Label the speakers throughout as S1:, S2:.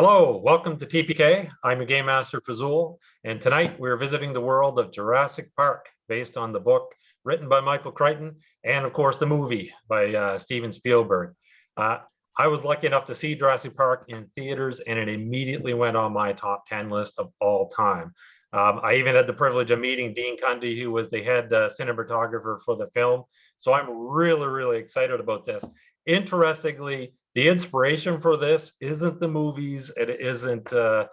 S1: Hello, welcome to TPK. I'm your Game Master Phzoul, and tonight we're visiting the world of Jurassic Park, based on the book written by Michael Crichton, and of course the movie by Steven Spielberg. I was lucky enough to see Jurassic Park in theaters, and it immediately went on my top 10 list of all time. I even had the privilege of meeting Dean Cundy, who was the head cinematographer for the film. So I'm really excited about this. Interestingly, the inspiration for this isn't the movies, and it isn't the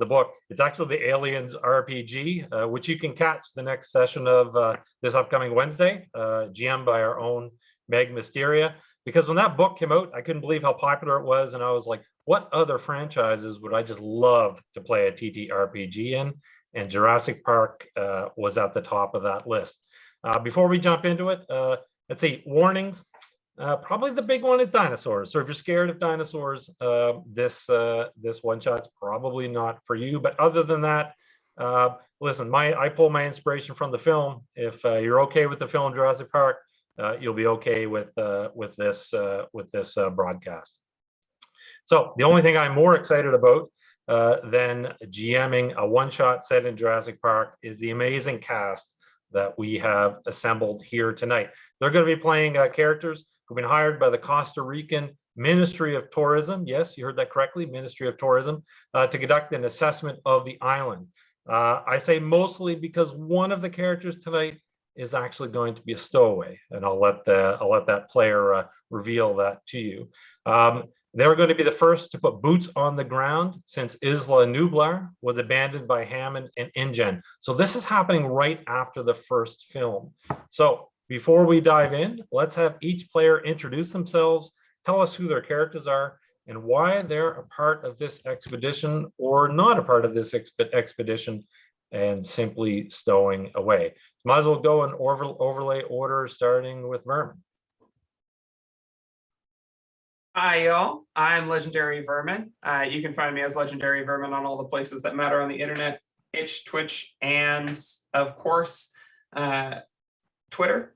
S1: book. It's actually the Aliens RPG, which you can catch the next session of this upcoming Wednesday, GM by our own Meg Mysteria. Because when that book came out, I couldn't believe how popular it was, and I was like, what other franchises would I just love to play a TTRPG in? And Jurassic Park was at the top of that list. Before we jump into it, let's see, warnings. Probably the big one is dinosaurs. So if you're scared of dinosaurs, this one shot's probably not for you. But other than that, listen, I pull my inspiration from the film. If you're okay with the film Jurassic Park, you'll be okay with this broadcast. So the only thing I'm more excited about than GMing a one-shot set in Jurassic Park is the amazing cast that we have assembled here tonight. They're going to be playing characters who've been hired by the Costa Rican Ministry of Tourism. Yes, you heard that correctly, Ministry of Tourism, to conduct an assessment of the island. I say mostly because one of the characters tonight is actually going to be a stowaway, and I'll let that player reveal that to you. They're going to be the first to put boots on the ground since Isla Nublar was abandoned by Hammond and InGen. So this is happening right after the first film. So before we dive in, let's have each player introduce themselves, tell us who their characters are, and why they're a part of this expedition or not a part of this expedition and simply stowing away. Might as well go in overlay order, starting with Vermin.
S2: Hi, y'all. I'm Legendary Vermin. You can find me as Legendary Vermin on all the places that matter on the internet, Itch, Twitch, and of course, Twitter.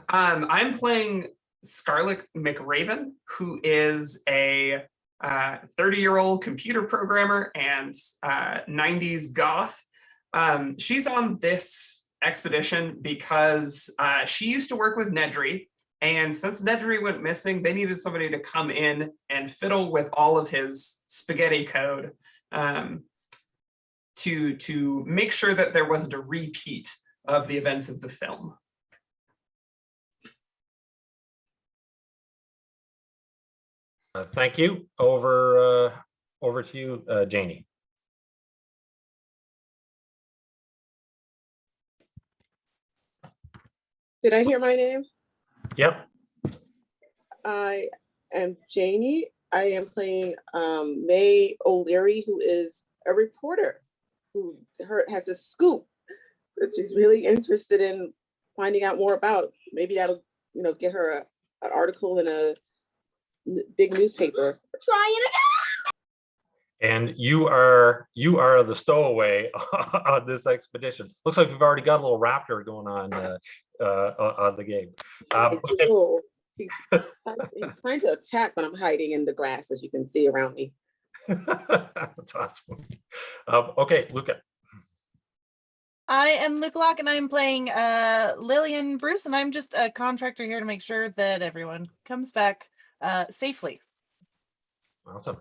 S2: I'm playing Scarlet McRaven, who is a 30-year-old computer programmer and 90s goth. She's on this expedition because she used to work with Nedry, and since Nedry went missing, they needed somebody to come in and fiddle with all of his spaghetti code to make sure that there wasn't a repeat of the events of the film.
S1: Thank you. Over to you, Janie.
S3: Did I hear my name?
S1: Yep.
S3: I am Janie. I am playing May O'Leary, who is a reporter who has a scoop that she's really interested in finding out more about. Maybe that'll get her an article in a big newspaper. Trying it out.
S1: And you are the stowaway on this expedition. Looks like we've already got a little raptor going on the game.
S3: He's trying to attack when I'm hiding in the grass, as you can see around me.
S1: That's awesome. Okay, Luca.
S4: I am Lukalock, and I'm playing Lillian Bruce, and I'm just a contractor here to make sure that everyone comes back safely.
S1: Awesome.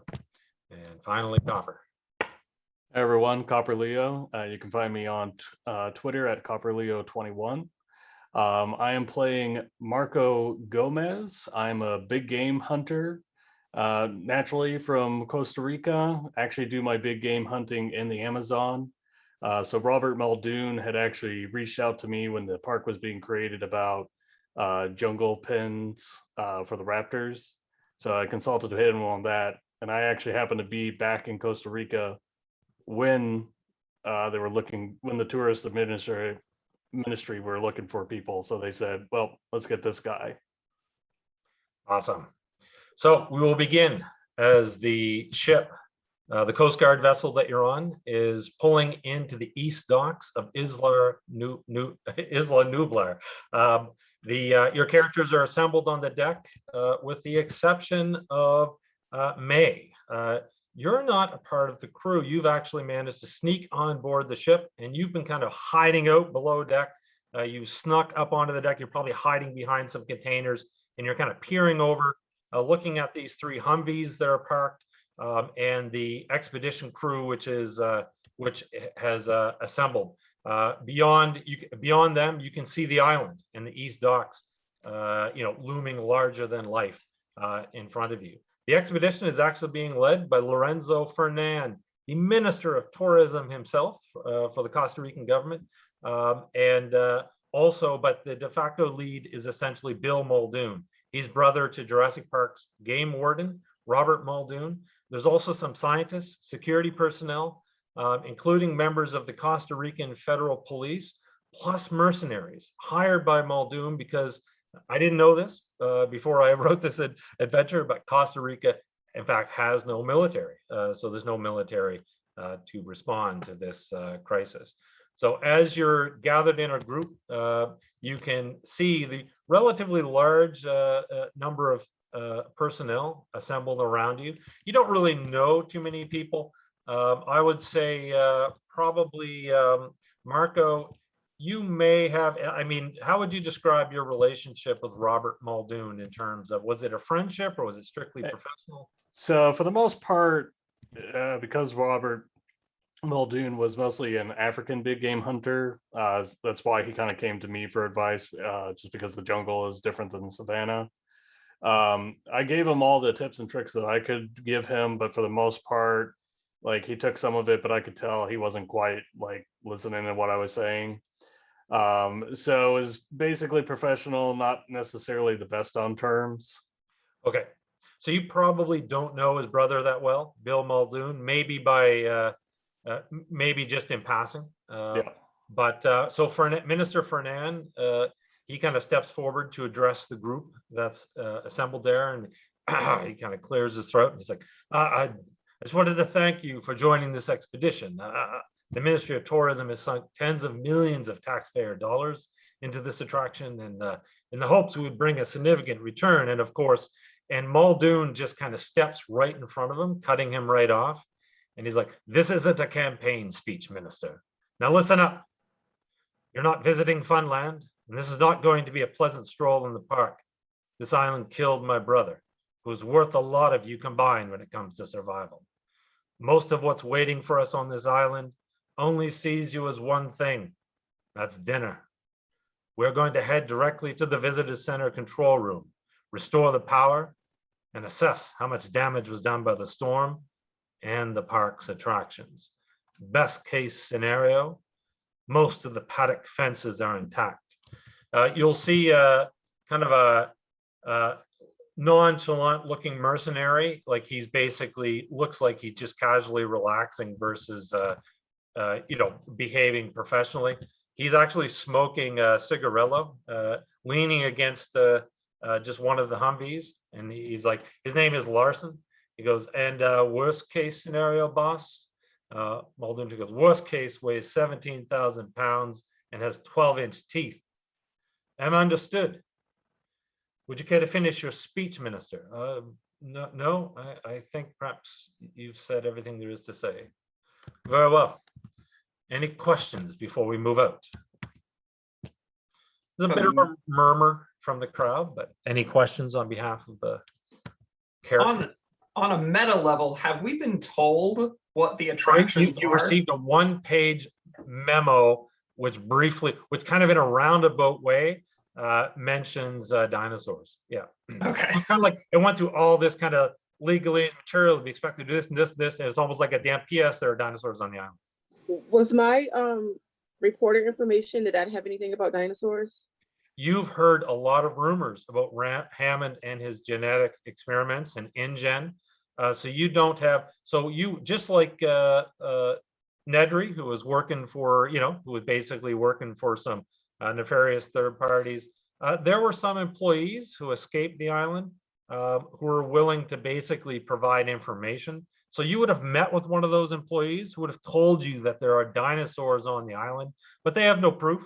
S1: And finally, Copper.
S5: Hey everyone, Copper Leo. You can find me on Twitter at CopperLeo21. I am playing Marco Gomez. I'm a big game hunter, naturally from Costa Rica. Actually do my big game hunting in the Amazon. So Robert Muldoon had actually reached out to me when the park was being created about jungle pens for the raptors. So I consulted him on that. And I actually happened to be back in Costa Rica when they were when the tourist ministry were looking for people. So they said, well, let's get this guy.
S1: Awesome. So we will begin as the ship, the Coast Guard vessel that you're on, is pulling into the east docks of Isla Nublar. Your characters are assembled on the deck with the exception of May. you're not a part of the crew. You've actually managed to sneak on board the ship, and you've been kind of hiding out below deck. You've snuck up onto the deck. You're probably hiding behind some containers, and you're kind of peering over, looking at these 3 Humvees that are parked, and the expedition crew, which has assembled. Beyond them, you can see the island and the east docks, looming larger than life in front of you. The expedition is actually being led by Lorenzo Fernán, the Minister of Tourism himself for the Costa Rican government. But the de facto lead is essentially Bill Muldoon. He's brother to Jurassic Park's game warden, Robert Muldoon. There's also some scientists, security personnel, including members of the Costa Rican Federal Police, plus mercenaries hired by Muldoon, because I didn't know this before I wrote this adventure, but Costa Rica, in fact, has no military. So there's no military to respond to this crisis. So as you're gathered in a group, you can see the relatively large number of personnel assembled around you. You don't really know too many people. I would say probably Marco, you may have, how would you describe your relationship with Robert Muldoon in terms of, was it a friendship or was it strictly professional?
S5: So for the most part, because Robert Muldoon was mostly an African big game hunter, that's why he kind of came to me for advice, just because the jungle is different than the savannah. I gave him all the tips and tricks that I could give him, but for the most part, like, he took some of it, but I could tell he wasn't quite like listening to what I was saying. So it was basically professional, not necessarily the best on terms.
S1: Okay, so you probably don't know his brother that well, Bill Muldoon, maybe by maybe just in passing.
S5: Yeah.
S1: But so Minister Fernán, he kind of steps forward to address the group that's assembled there, and he kind of clears his throat, and he's like, I just wanted to thank you for joining this expedition. The Ministry of Tourism has sunk tens of millions of taxpayer dollars into this attraction, and in the hopes we would bring a significant return. And of course, and Muldoon just kind of steps right in front of him, cutting him right off. And he's like, this isn't a campaign speech, Minister. Now listen up. You're not visiting Funland, and this is not going to be a pleasant stroll in the park. This island killed my brother, who's worth a lot of you combined when it comes to survival. Most of what's waiting for us on this island only sees you as one thing. That's dinner. We're going to head directly to the Visitors Center control room, restore the power, and assess how much damage was done by the storm and the park's attractions. Best case scenario, most of the paddock fences are intact. You'll see kind of a nonchalant looking mercenary, like he's basically looks like he's just casually relaxing versus behaving professionally. He's actually smoking a cigarillo, leaning against just one of the Humvees, and he's like, his name is Larson. He goes, and worst case scenario, boss? Muldoon goes, worst case weighs 17,000 pounds and has 12-inch teeth. Am understood. Would you care to finish your speech, Minister? No, I think perhaps you've said everything there is to say. Very well. Any questions before we move out? There's a bit of a murmur from the crowd, but any questions on behalf of the character?
S2: On a meta level, have we been told what the attractions
S1: you
S2: are?
S1: received a one-page memo, which kind of in a roundabout way, mentions dinosaurs. Yeah.
S2: Okay.
S1: It's kind of like it went through all this kind of legally material. We expect to do this and this, and it's almost like a damn PS. There are dinosaurs on the island.
S3: Was my reporter information, did that have anything about dinosaurs?
S1: You've heard a lot of rumors about Hammond and his genetic experiments and InGen. So you don't have, so you just like Nedry, who was working for, who was basically working for some nefarious third parties. There were some employees who escaped the island who were willing to basically provide information. So you would have met with one of those employees who would have told you that there are dinosaurs on the island, but they have no proof.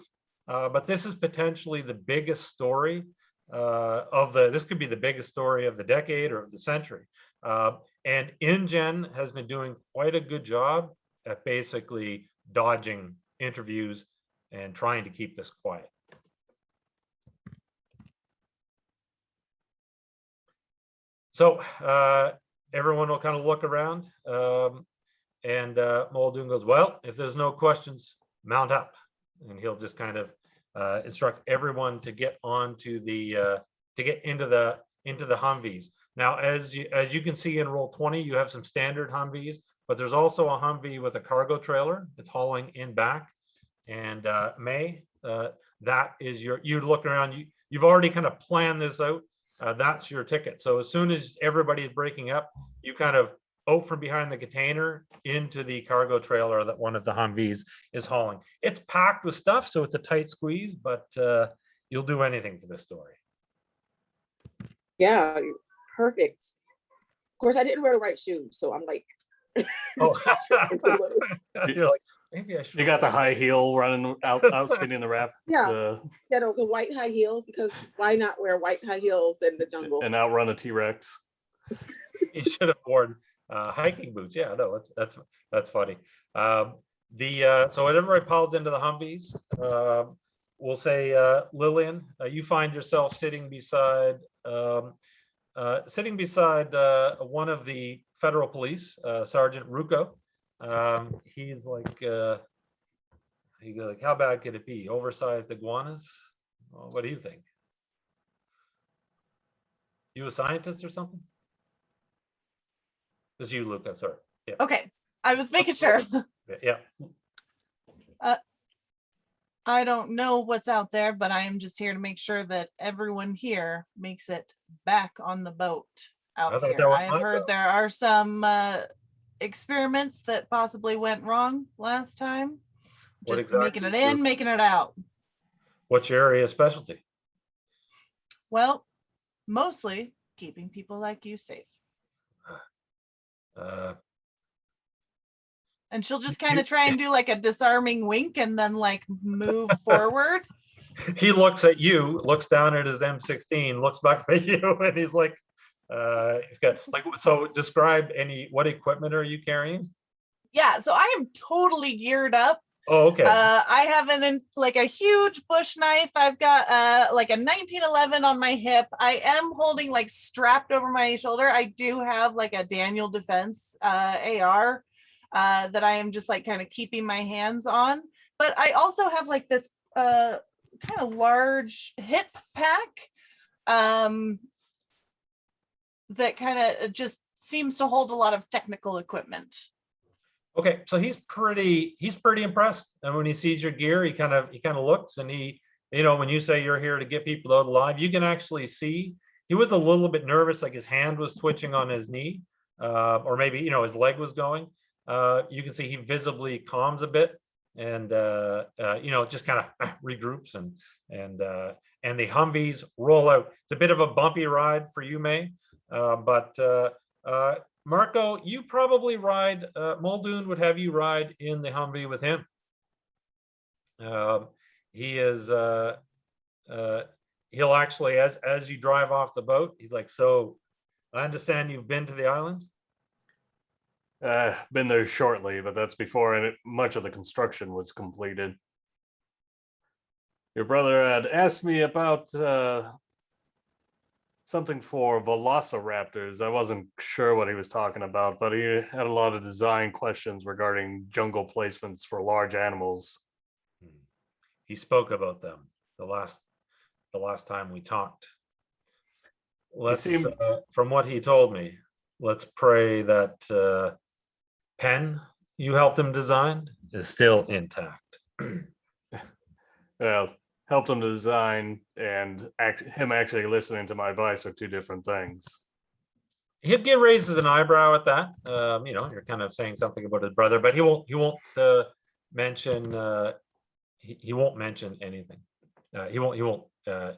S1: But this is potentially the biggest story this could be the biggest story of the decade or of the century. And InGen has been doing quite a good job at basically dodging interviews and trying to keep this quiet. So everyone will kind of look around, and Muldoon goes, well, if there's no questions, mount up. And he'll just kind of instruct everyone to get onto the to get into the Humvees. Now, as you can see in roll 20, you have some standard Humvees, but there's also a Humvee with a cargo trailer that's hauling in back. And May, that is you look around, you've already kind of planned this out. That's your ticket. So as soon as everybody is breaking up, you kind of out from behind the container into the cargo trailer that one of the Humvees is hauling. It's packed with stuff, so it's a tight squeeze, but you'll do anything for this story.
S3: Yeah, perfect. Of course, I didn't wear the right shoes, so I'm like,
S1: Oh, you're like, maybe I should.
S5: You got the high heel running out spinning the wrap.
S3: Yeah. The white high heels, because why not wear white high heels in the jungle?
S5: And outrun a T-Rex.
S1: You should have worn hiking boots. Yeah, no, that's funny. So when everybody piles into the Humvees, we'll say, Lillian, you find yourself sitting beside one of the federal police, Sergeant Rucco. He's like, how bad could it be? Oversized iguanas? Well, what do you think? You a scientist or something? This is you, Luca. Sorry. Yeah.
S4: Okay, I was making sure.
S1: Yeah.
S4: I don't know what's out there, but I am just here to make sure that everyone here makes it back on the boat out
S1: thought
S4: here.
S1: that was
S4: I have
S1: my
S4: heard
S1: boat.
S4: there are some experiments that possibly went wrong last time.
S1: What
S4: Just
S1: exactly
S4: making it
S1: is your-
S4: in, making it out.
S1: What's your area of specialty?
S4: Well, mostly keeping people like you safe. And she'll just kind of try and do like a disarming wink and then like move forward.
S1: He looks at you, looks down at his M16, looks back at you, and he's like, he's got like, so describe what equipment are you carrying?
S4: Yeah, so I am totally geared up.
S1: Oh, okay.
S4: I have like a huge bush knife. I've got like a 1911 on my hip. I am holding like strapped over my shoulder. I do have like a Daniel Defense AR that I am just like kind of keeping my hands on. But I also have like this kind of large hip pack that kind of just seems to hold a lot of technical equipment.
S1: Okay, so he's pretty impressed, and when he sees your gear, he kind of looks, and he, when you say you're here to get people out alive, you can actually see he was a little bit nervous, like his hand was twitching on his knee, or maybe his leg was going. You can see he visibly calms a bit, and just kind of regroups, and the Humvees roll out. It's a bit of a bumpy ride for you, May, but Marco, you probably ride, Muldoon would have you ride in the Humvee with him. He is, he'll actually, as you drive off the boat, he's like, so I understand you've been to the island?
S5: Been there shortly, but that's before much of the construction was completed. Your brother had asked me about something for velociraptors. I wasn't sure what he was talking about, but he had a lot of design questions regarding jungle placements for large animals.
S1: He spoke about them the last time we talked. Let's from what he told me, let's pray that pen you helped him design is still intact.
S5: Well, helped him to design and him actually listening to my advice are two different things.
S1: He raises an eyebrow at that. You're kind of saying something about his brother, but he won't mention he won't mention anything. He won't
S5: Not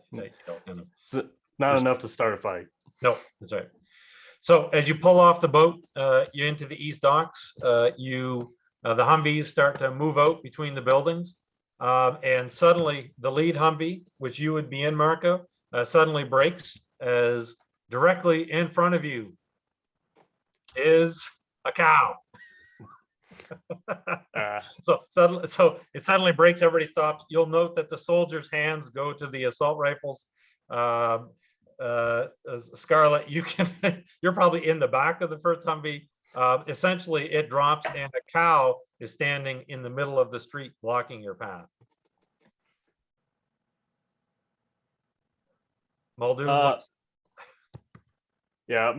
S5: enough to start a fight.
S1: No, that's right. So as you pull off the boat, you into the east docks. The Humvees start to move out between the buildings. And suddenly the lead Humvee, which you would be in, Marco, suddenly brakes as directly in front of you is a cow. So it suddenly breaks, everybody stops. You'll note that the soldiers' hands go to the assault rifles. Scarlett, you're probably in the back of the first Humvee. Essentially, it drops and a cow is standing in the middle of the street blocking your path. Muldoon looks.
S5: Yeah,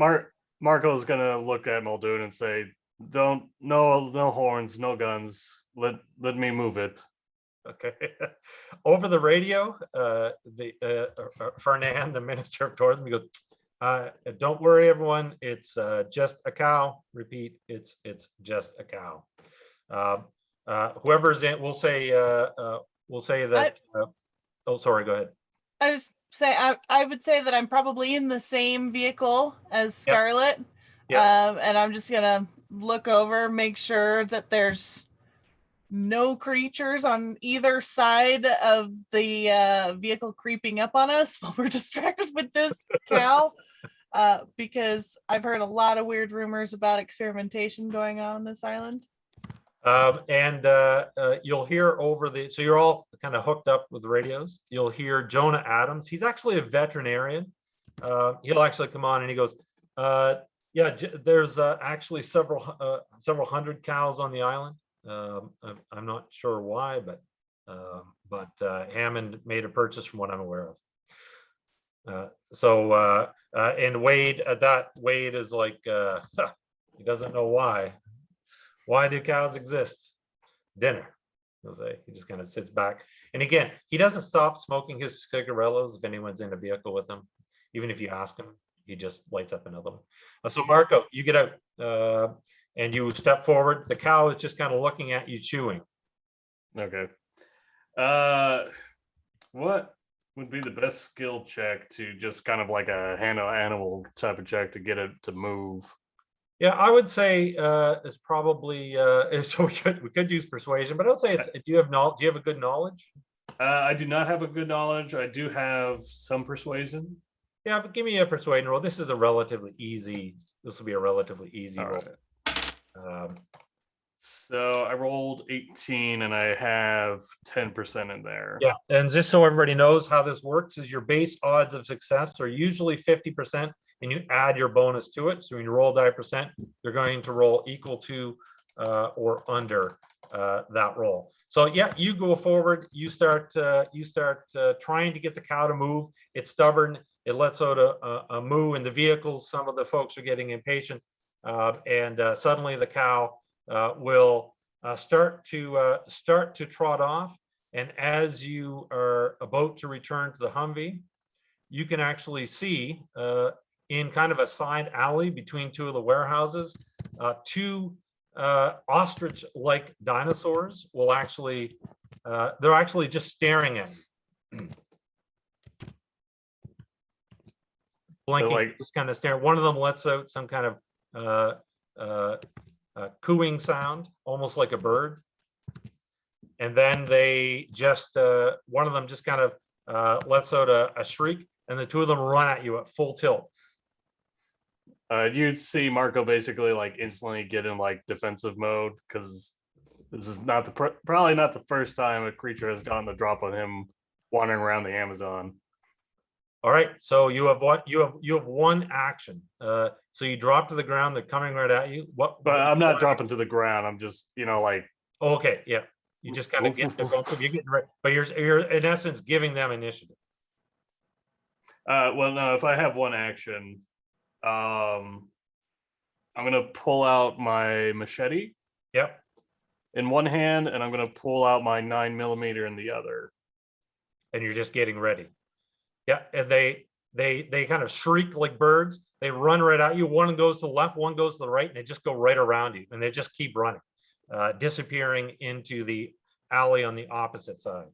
S5: Marco's gonna look at Muldoon and say, "Don't, no horns, no guns. Let me move it."
S1: Okay. Over the radio, Fernán, the Minister of Tourism, he goes, "Don't worry, everyone. It's just a cow. Repeat, it's just a cow." Whoever's in, we'll say that. Oh, sorry. Go ahead.
S4: I just say I would say that I'm probably in the same vehicle as Scarlett.
S1: Yep.
S4: And I'm just gonna look over, make sure that there's no creatures on either side of the vehicle creeping up on us while we're distracted with this cow. Because I've heard a lot of weird rumors about experimentation going on this island.
S1: You'll hear over so you're all kind of hooked up with the radios. You'll hear Jonah Adams. He's actually a veterinarian. He'll actually come on and he goes, yeah, there's actually several hundred cows on the island. I'm not sure why, but Hammond made a purchase from what I'm aware of. And Wade is like, he doesn't know why. Why do cows exist? Dinner, he'll say. He just kind of sits back. And again, he doesn't stop smoking his cigarillos if anyone's in a vehicle with him. Even if you ask him, he just lights up another one. So Marco, you get out and you step forward. The cow is just kind of looking at you chewing.
S5: Okay. What would be the best skill check to just kind of like a handle animal type of check to get it to move?
S1: Yeah, I would say it's probably so we could use persuasion, but I would say it's, do you have a good knowledge?
S5: I do not have a good knowledge. I do have some persuasion.
S1: Yeah, but give me a persuasion roll. This will be a relatively easy
S5: All
S1: roll.
S5: Right. So I rolled 18 and I have 10% in there.
S1: Yeah, and just so everybody knows how this works is your base odds of success are usually 50%, and you add your bonus to it. So when you roll die percent, you're going to roll equal to or under that roll. So yeah, you go forward. You start trying to get the cow to move. It's stubborn. It lets out a moo in the vehicles. Some of the folks are getting impatient, and suddenly the cow will start to trot off. And as you are about to return to the Humvee, you can actually see in kind of a side alley between two of the warehouses, two ostrich-like dinosaurs will actually, they're actually just staring at you. Blinking, like, just kind of staring. One of them lets out some kind of cooing sound, almost like a bird. And then they just, one of them just kind of lets out a shriek, and the two of them run at you at full tilt.
S5: You'd see Marco basically like instantly get in like defensive mode, because this is not probably not the first time a creature has gotten the drop on him wandering around the Amazon.
S1: All right, so you have one action. So you drop to the ground. They're coming right at you. But
S5: I'm not dropping to the ground. I'm just, like.
S1: Okay, yeah. You just kind of get defensive. You're getting right, but you're in essence giving them initiative.
S5: Well, no. If I have one action, I'm gonna pull out my machete.
S1: Yep.
S5: In one hand, and I'm gonna pull out my 9mm in the other.
S1: And you're just getting ready. Yeah, and they kind of shriek like birds. They run right at you. One goes to the left, one goes to the right, and they just go right around you, and they just keep running, disappearing into the alley on the opposite side.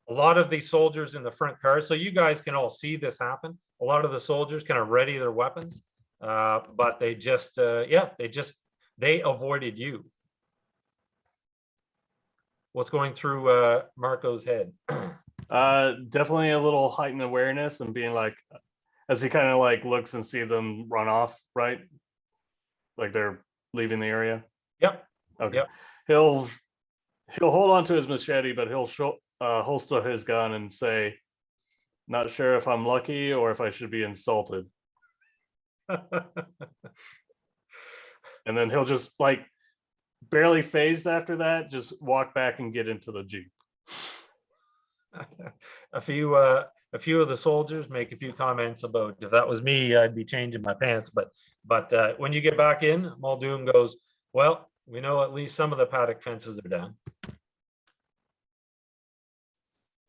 S1: A lot of the soldiers in the front cars, so you guys can all see this happen. A lot of the soldiers kind of ready their weapons, but they just, they avoided you. What's going through Marco's head?
S5: Definitely a little heightened awareness and being like, as he kind of like looks and see them run off, right? like they're leaving the area?
S1: Yep.
S5: Okay.
S1: Yep.
S5: He'll hold on to his machete, but he'll holster his gun and say, "Not sure if I'm lucky or if I should be insulted." And then he'll just like barely phased after that, just walk back and get into the Jeep.
S1: A few of the soldiers make a few comments about, if that was me, I'd be changing my pants. But when you get back in, Muldoon goes, "Well, we know at least some of the paddock fences are down.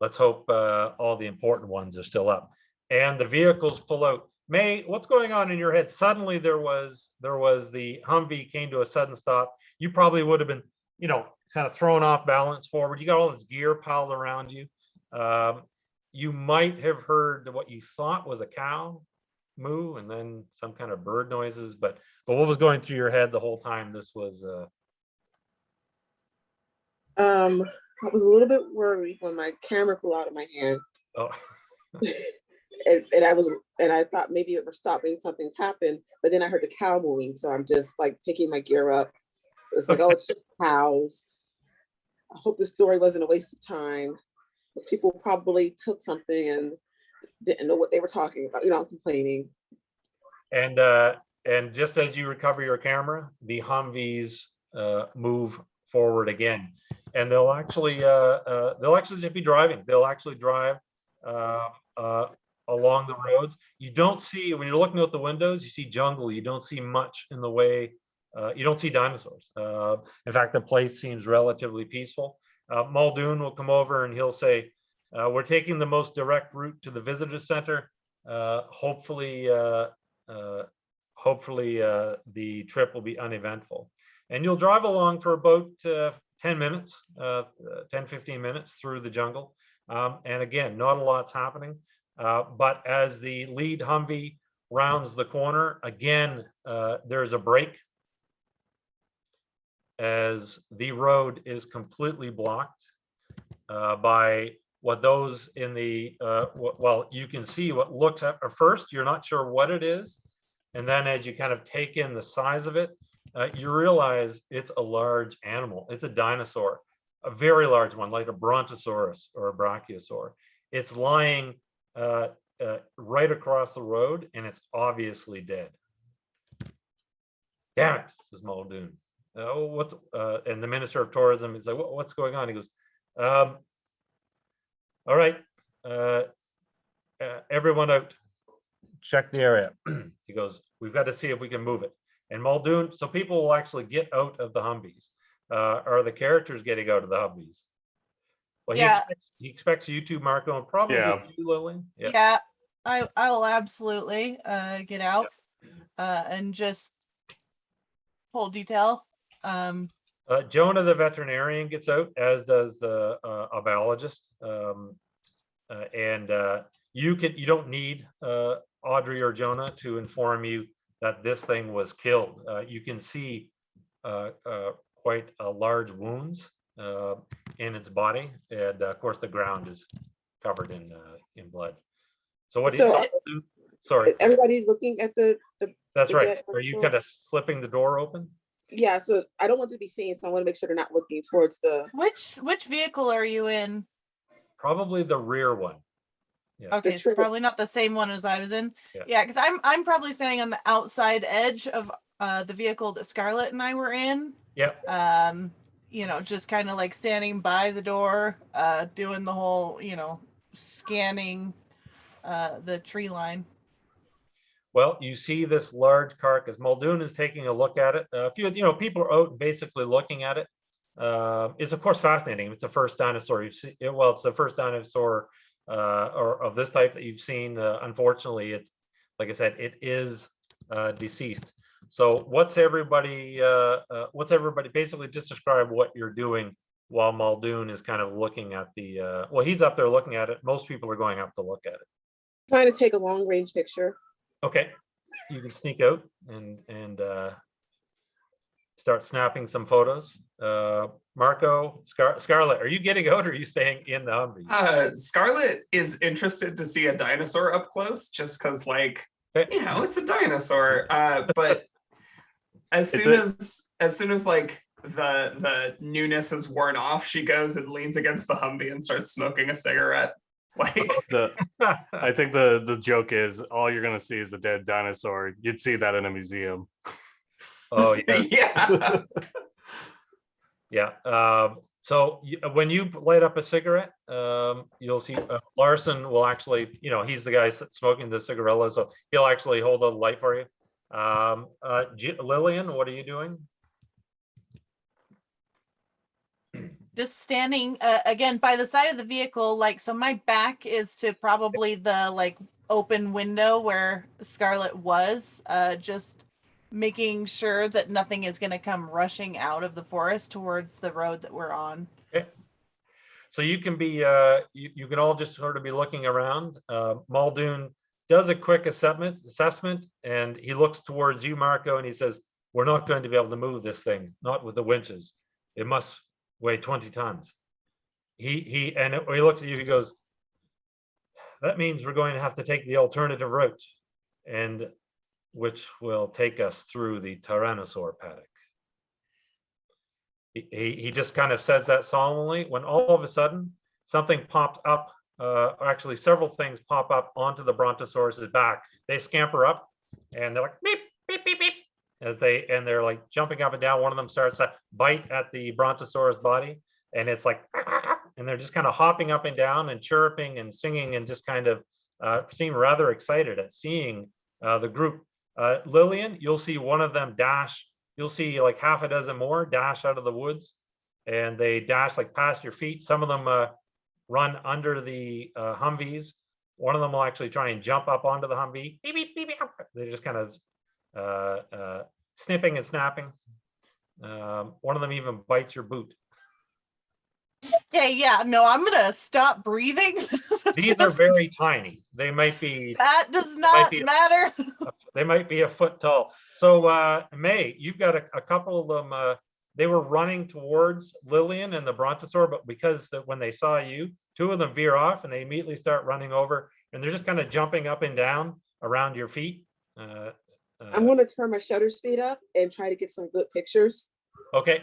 S1: Let's hope all the important ones are still up." And the vehicles pull out. May, what's going on in your head? Suddenly there was the Humvee came to a sudden stop. You probably would have been, kind of thrown off balance forward. You got all this gear piled around you. You might have heard what you thought was a cow moo and then some kind of bird noises, but what was going through your head the whole time this was
S3: I was a little bit worried when my camera flew out of my hand.
S1: oh.
S3: and I thought maybe it was stopping, something's happened, but then I heard the cow mooing, so I'm just like picking my gear up. It's like, oh, it's just cows. I hope the story wasn't a waste of time, because people probably took something and didn't know what they were talking about. I'm complaining.
S1: And just as you recover your camera, the Humvees move forward again, and they'll actually just be driving. They'll actually drive along the roads. You don't see, when you're looking out the windows, you see jungle. You don't see much in the way. You don't see dinosaurs. In fact, the place seems relatively peaceful. Muldoon will come over and he'll say, "We're taking the most direct route to the visitor center. Hopefully, the trip will be uneventful." And you'll drive along for about 10 minutes, 15 minutes through the jungle. And again, not a lot's happening. But as the lead Humvee rounds the corner, again, there's a break as the road is completely blocked by what those in the, well, you can see what looks at first, you're not sure what it is. And then as you kind of take in the size of it, you realize it's a large animal. It's a dinosaur, a very large one, like a Brontosaurus or a Brachiosaur. It's lying right across the road, and it's obviously dead. "Damn it," says Muldoon. And the Minister of Tourism is like, "What's going on?" He goes, "All right, everyone out, check the area." He goes, "We've got to see if we can move it." And Muldoon, so people will actually get out of the Humvees. Are the characters getting out of the Humvees? Well,
S4: Yeah.
S1: he expects you two, Marco, and probably you, Lillian.
S4: Yeah, I'll absolutely get out and just full detail.
S1: Jonah, the veterinarian, gets out, as does the a biologist. And you don't need Audrey or Jonah to inform you that this thing was killed. You can see quite large wounds in its body, and of course the ground is covered in blood. So what do you do? Sorry,
S3: Is everybody looking at the
S1: that's
S3: the
S1: right.
S3: dead
S1: Are you
S3: person?
S1: kind of slipping the door open?
S3: Yeah, so I don't want to be seen, so I want to make sure they're not looking towards the
S4: Which vehicle are you in?
S1: Probably the rear one.
S4: Okay, so probably not the same one as I was in. Yeah, because I'm probably standing on the outside edge of the vehicle that Scarlett and I were in.
S1: Yeah.
S4: Just kind of like standing by the door, doing the whole, scanning the tree line.
S1: Well, you see this large carcass. Muldoon is taking a look at it. A few, people are out basically looking at it. It's of course fascinating. It's the first dinosaur you've seen. Well, it's the first dinosaur or of this type that you've seen. Unfortunately, it's like I said, it is deceased. So what's everybody basically just describe what you're doing while Muldoon is kind of looking at the well, he's up there looking at it. Most people are going up to look at it.
S3: trying to take a long range picture.
S1: Okay, you can sneak out and start snapping some photos. Marco, Scarlett, are you getting out or are you staying in the Humvee?
S2: Scarlett is interested to see a dinosaur up close, just because, it's a dinosaur. But As
S5: It's
S2: soon as like the newness is worn off, she goes and leans against the Humvee and starts smoking a cigarette. Like,
S5: I think the joke is all you're gonna see is a dead dinosaur. You'd see that in a museum.
S1: Oh, yeah.
S2: yeah.
S1: Yeah. So when you light up a cigarette, you'll see Larson will actually, he's the guy smoking the cigarella, so he'll actually hold a light for you. Lillian, what are you doing?
S4: Just standing again by the side of the vehicle, like, so my back is to probably the like open window where Scarlet was, just making sure that nothing is going to come rushing out of the forest towards the road that we're on.
S1: Okay. So you can be, you can all just sort of be looking around. Muldoon does a quick assessment, and he looks towards you, Marco, and he says, "We're not going to be able to move this thing, not with the winches. It must weigh 20 tons. He looks at you, he goes, "That means we're going to have to take the alternative route, and which will take us through the Tyrannosaur paddock." He just kind of says that solemnly when all of a sudden something pops up, or actually several things pop up onto the Brontosaurus's back. They scamper up and they're like beep, beep, beep, beep, they're like jumping up and down. One of them starts to bite at the Brontosaurus body, and it's like, and they're just kind of hopping up and down and chirping and singing and just kind of seem rather excited at seeing the group. Lillian, you'll see one of them dash. You'll see like half a dozen more dash out of the woods, and they dash like past your feet. Some of them run under the Humvees. One of them will actually try and jump up onto the Humvee. Beep, beep, beep, beep. They're just kind of snipping and snapping. One of them even bites your boot.
S4: Okay, yeah, no, I'm gonna stop breathing.
S1: These are very tiny. They might be.
S4: That does not matter.
S1: They might be a foot tall. So May, you've got a couple of them. They were running towards Lillian and the Brontosaur, but because when they saw you, two of them veer off and they immediately start running over, and they're just kind of jumping up and down around your feet.
S3: I'm going to turn my shutter speed up and try to get some good pictures.
S1: Okay.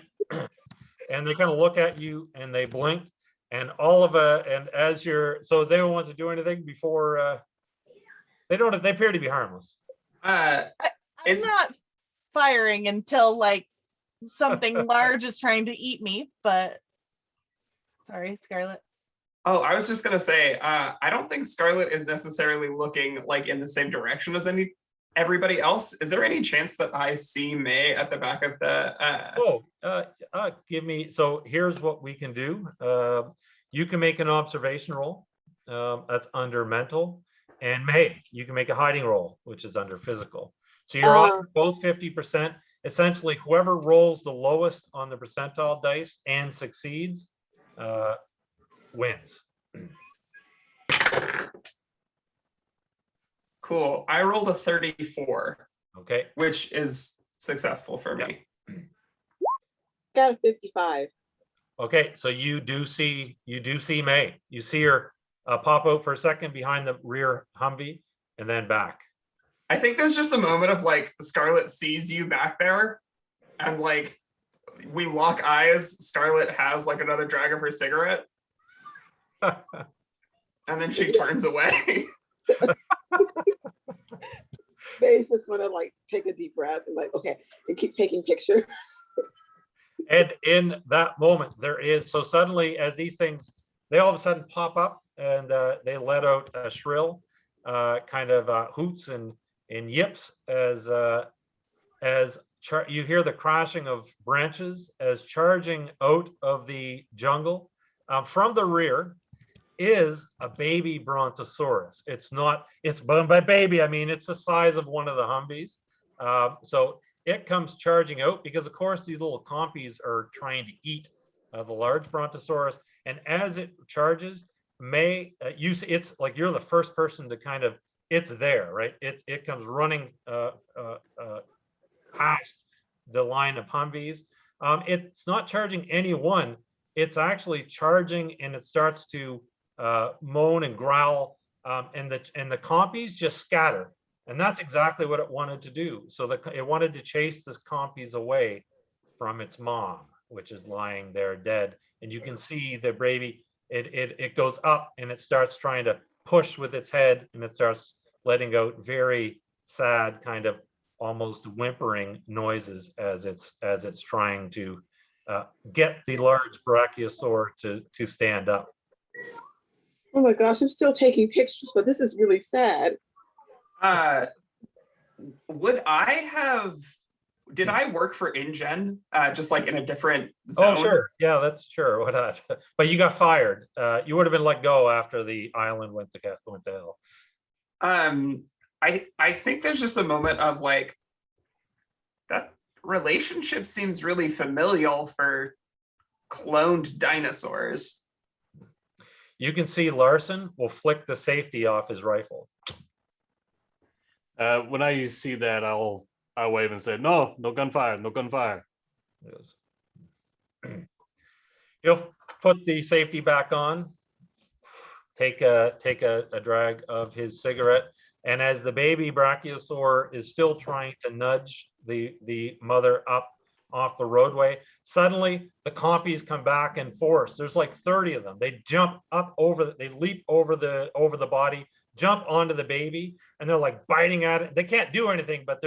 S1: And they kind of look at you and they blink, and all of and as so they don't want to do anything before they appear to be harmless.
S4: I'm not firing until like something large is trying to eat me, but sorry, Scarlet.
S2: Oh, I was just gonna say, I don't think Scarlet is necessarily looking like in the same direction as everybody else. Is there any chance that I see May at the back of the
S1: give me, so here's what we can do. You can make an observation roll, that's under mental, and May, you can make a hiding roll, which is under physical. So you're on both 50%. Essentially, whoever rolls the lowest on the percentile dice and succeeds wins.
S2: Cool. I rolled a 34.
S1: Okay.
S2: Which is successful for me.
S3: Got a 55.
S1: Okay, so you do see May. You see her pop out for a second behind the rear Humvee and then back.
S2: I think there's just a moment of like Scarlet sees you back there, and like we lock eyes. Scarlet has like another drag of her cigarette, and then she turns away.
S3: May's just gonna like take a deep breath and like, okay, and keep taking pictures.
S1: And in that moment, so suddenly as these things, they all of a sudden pop up and they let out a shrill kind of hoots and yips as you hear the crashing of branches as charging out of the jungle. From the rear is a baby Brontosaurus. It's by baby, I mean, it's the size of one of the Humvees. So it comes charging out because of course these little compies are trying to eat the large Brontosaurus. And as it charges, May, it's like you're the first person to kind of, it's there, right? It comes running past the line of Humvees. It's not charging anyone. It's actually charging, and it starts to moan and growl, and the compies just scatter And that's exactly what it wanted to do. So it wanted to chase this compies away from its mom, which is lying there dead. And you can see the baby, it goes up and it starts trying to push with its head, and it starts letting out very sad, kind of almost whimpering noises as it's trying to get the large brachiosaur to stand up.
S3: Oh my gosh, I'm still taking pictures, but this is really sad.
S2: Did I work for InGen, just like in a different zone?
S1: Oh, sure. Yeah, that's sure. What not? But you got fired. You would have been let go after the island went to hell.
S2: I think there's just a moment of like, that relationship seems really familial for cloned dinosaurs.
S1: You can see Larson will flick the safety off his rifle.
S5: When I see that, I'll wave and say, no gunfire, no gunfire.
S1: Yes. He'll put the safety back on, take a drag of his cigarette, and as the baby brachiosaur is still trying to nudge the mother up off the roadway, suddenly the compies come back in force. There's like 30 of them. They jump up they leap over the body, jump onto the baby, and they're like biting at it. They can't do anything, but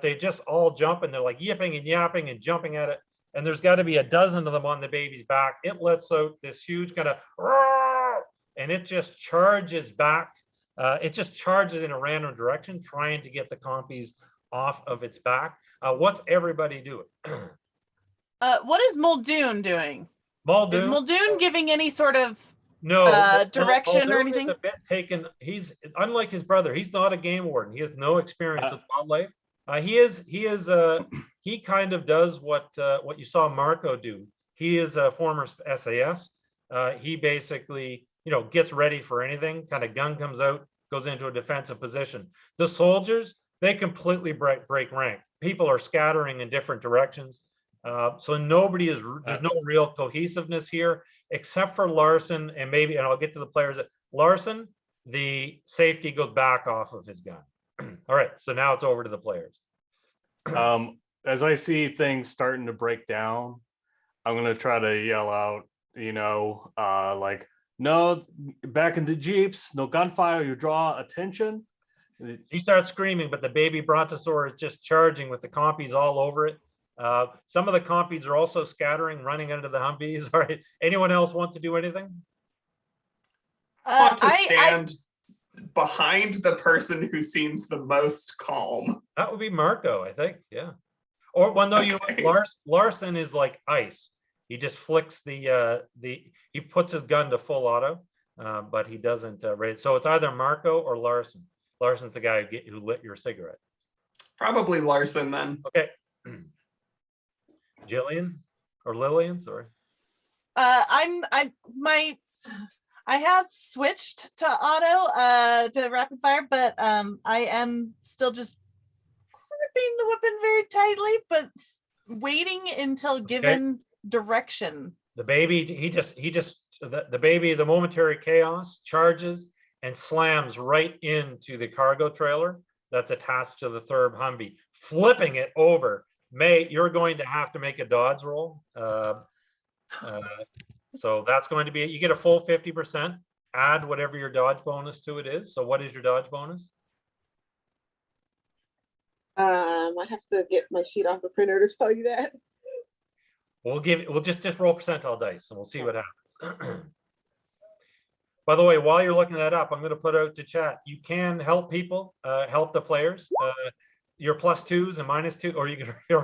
S1: they just all jump, and they're like yipping and yapping and jumping at it. And there's got to be a dozen of them on the baby's back. It lets out this huge kind of, and it just charges back. It just charges in a random direction, trying to get the compies off of its back. What's everybody doing?
S4: What is Muldoon doing?
S1: Muldoon?
S4: Is Muldoon giving any sort of direction or anything?
S1: A bit taken. He's unlike his brother. He's not a game warden. He has no experience with wildlife. He kind of does what you saw Marco do. He is a former SAS. He basically, gets ready for anything. Kind of gun comes out, goes into a defensive position. The soldiers, they completely break rank. People are scattering in different directions. So there's no real cohesiveness here, except for Larson, and I'll get to the players. Larson, the safety goes back off of his gun. All right, so now it's over to the players.
S5: As I see things starting to break down, I'm gonna try to yell out, like, no, back in the jeeps, no gunfire, you draw attention.
S1: He starts screaming, but the baby brontosaurus is just charging with the compies all over it. Some of the compies are also scattering, running into the Humvees. All right, anyone else want to do anything?
S2: I want to stand behind the person who seems the most calm.
S1: That would be Marco, I think. Yeah. Or no, okay. Larson is like ice. He just flicks he puts his gun to full auto, but he doesn't raise. So it's either Marco or Larson. Larson's the guy who lit your cigarette.
S2: Probably Larson then.
S1: Okay. Jillian or Lillian, sorry.
S4: I have switched to auto to rapid fire, but I am still just gripping the weapon very tightly, but waiting until given direction. The baby,
S1: the baby, the momentary chaos charges and slams right into the cargo trailer that's attached to the third Humvee, flipping it over. May, you're going to have to make a dodge roll. So that's going to be, you get a full 50%, add whatever your dodge bonus to it is. So what is your dodge bonus?
S3: I have to get my sheet off the printer to tell you that.
S1: We'll just roll percentile dice and we'll see what happens. By the way, while you're looking that up, I'm going to put out to chat. You can help people, help the players. Your +2s and -2, or you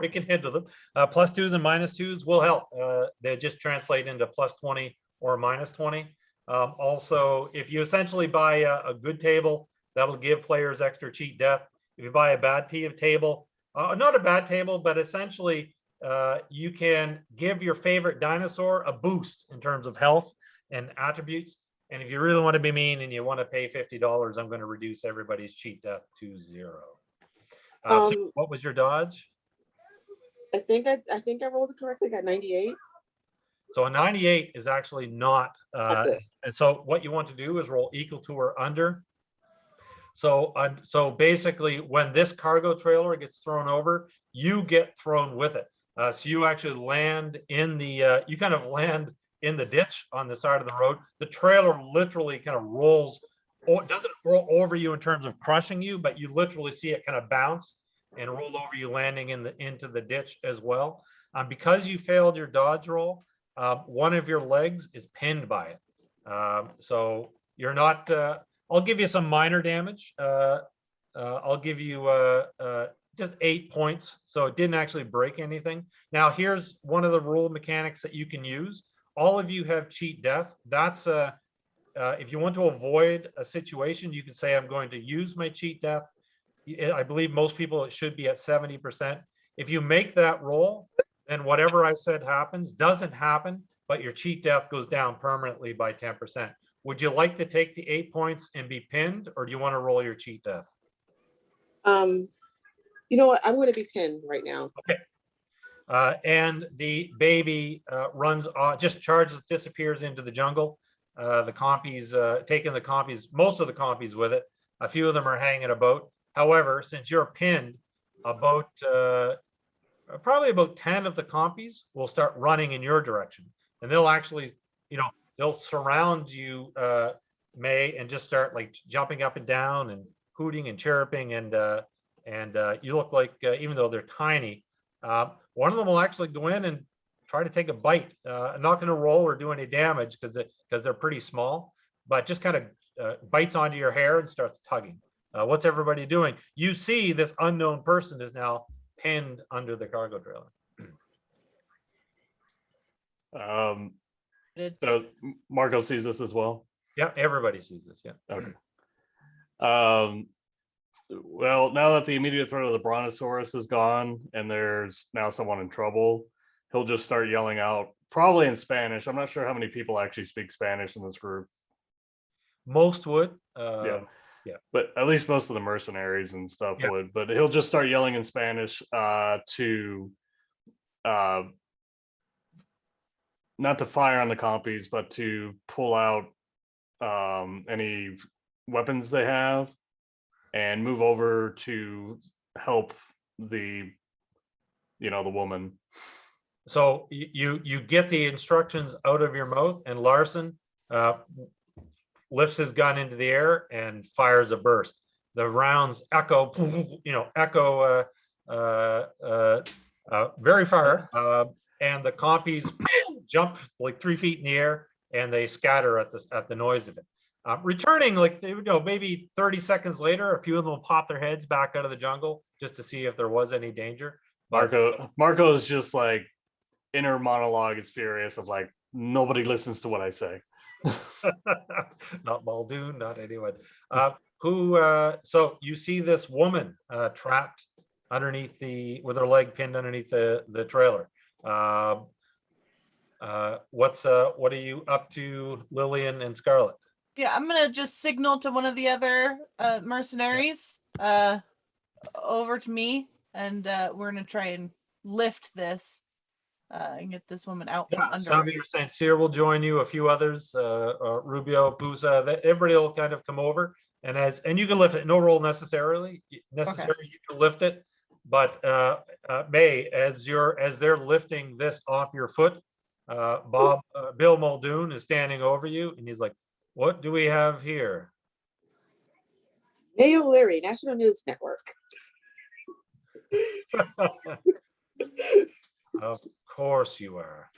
S1: can handle them. +2s and -2s will help. They just translate into +20 or -20. Also, if you essentially buy a good table, that'll give players extra cheat death. If you buy a bad table, not a bad table, but essentially you can give your favorite dinosaur a boost in terms of health and attributes. And if you really want to be mean and you want to pay $50, I'm going to reduce everybody's cheat death to 0. So what was your dodge?
S3: I think I rolled it correctly. Got 98.
S1: So a 98 is actually not. And so what you want to do is roll equal to or under. So basically, when this cargo trailer gets thrown over, you get thrown with it. So you actually land in the you kind of land in the ditch on the side of the road. The trailer literally kind of rolls, or doesn't roll over you in terms of crushing you, but you literally see it kind of bounce and roll over you, landing into the ditch as well. Because you failed your dodge roll, one of your legs is pinned by it. So you're not. I'll give you some minor damage. I'll give you just 8 points. So it didn't actually break anything. Now here's one of the rule mechanics that you can use. All of you have cheat death. That's if you want to avoid a situation, you can say, I'm going to use my cheat death. I believe most people, it should be at 70%. If you make that roll, then whatever I said happens doesn't happen, but your cheat death goes down permanently by 10%. Would you like to take the 8 points and be pinned, or do you want to roll your cheat death?
S3: You know what? I'm going to be pinned right now.
S1: Okay. And the baby runs off, just charges, disappears into the jungle. The compies, taking the compies, most of the compies with it. A few of them are hanging about. However, since you're pinned, about probably about 10 of the compies will start running in your direction, and they'll actually, they'll surround you, May, and just start like jumping up and down and hooting and chirping, and you look like, even though they're tiny, one of them will actually go in and try to take a bite. I'm not going to roll or do any damage because they're pretty small, but just kind of bites onto your hair and starts tugging. What's everybody doing? You see this unknown person is now pinned under the cargo trailer.
S5: So Marco sees this as well.
S1: Yeah, everybody sees this. Yeah.
S5: Okay. Well, now that the immediate threat of the Brontosaurus is gone and there's now someone in trouble, he'll just start yelling out, probably in Spanish. I'm not sure how many people actually speak Spanish in this group.
S1: Most would.
S5: Yeah.
S1: Yeah.
S5: But at least most of the mercenaries and stuff
S1: Yeah.
S5: would. But he'll just start yelling in Spanish to not to fire on the compies, but to pull out any weapons they have and move over to help the the woman.
S1: So you get the instructions out of your mouth, and Larson lifts his gun into the air and fires a burst. The rounds echo, very far, and the compies jump like 3 feet in the air, and they scatter at the noise of it. Returning, like, maybe 30 seconds later, a few of them will pop their heads back out of the jungle just to see if there was any danger.
S5: Marco's just like, inner monologue is furious of like, nobody listens to what I say.
S1: Not Muldoon, not anyone. So you see this woman trapped underneath with her leg pinned underneath the trailer. What are you up to, Lillian and Scarlet?
S4: Yeah, I'm gonna just signal to one of the other mercenaries over to me, and we're gonna try and lift this and get this woman out from under.
S1: Xavier St. Cyr will join you, a few others, Rubio, Pusa, everybody will kind of come over, and you can lift it. No roll necessarily. Okay. You can lift it, but May, as they're lifting this off your foot, Bill Muldoon is standing over you, and he's like, "What do we have here?"
S3: May O'Leary, National News Network.
S1: Of course you are.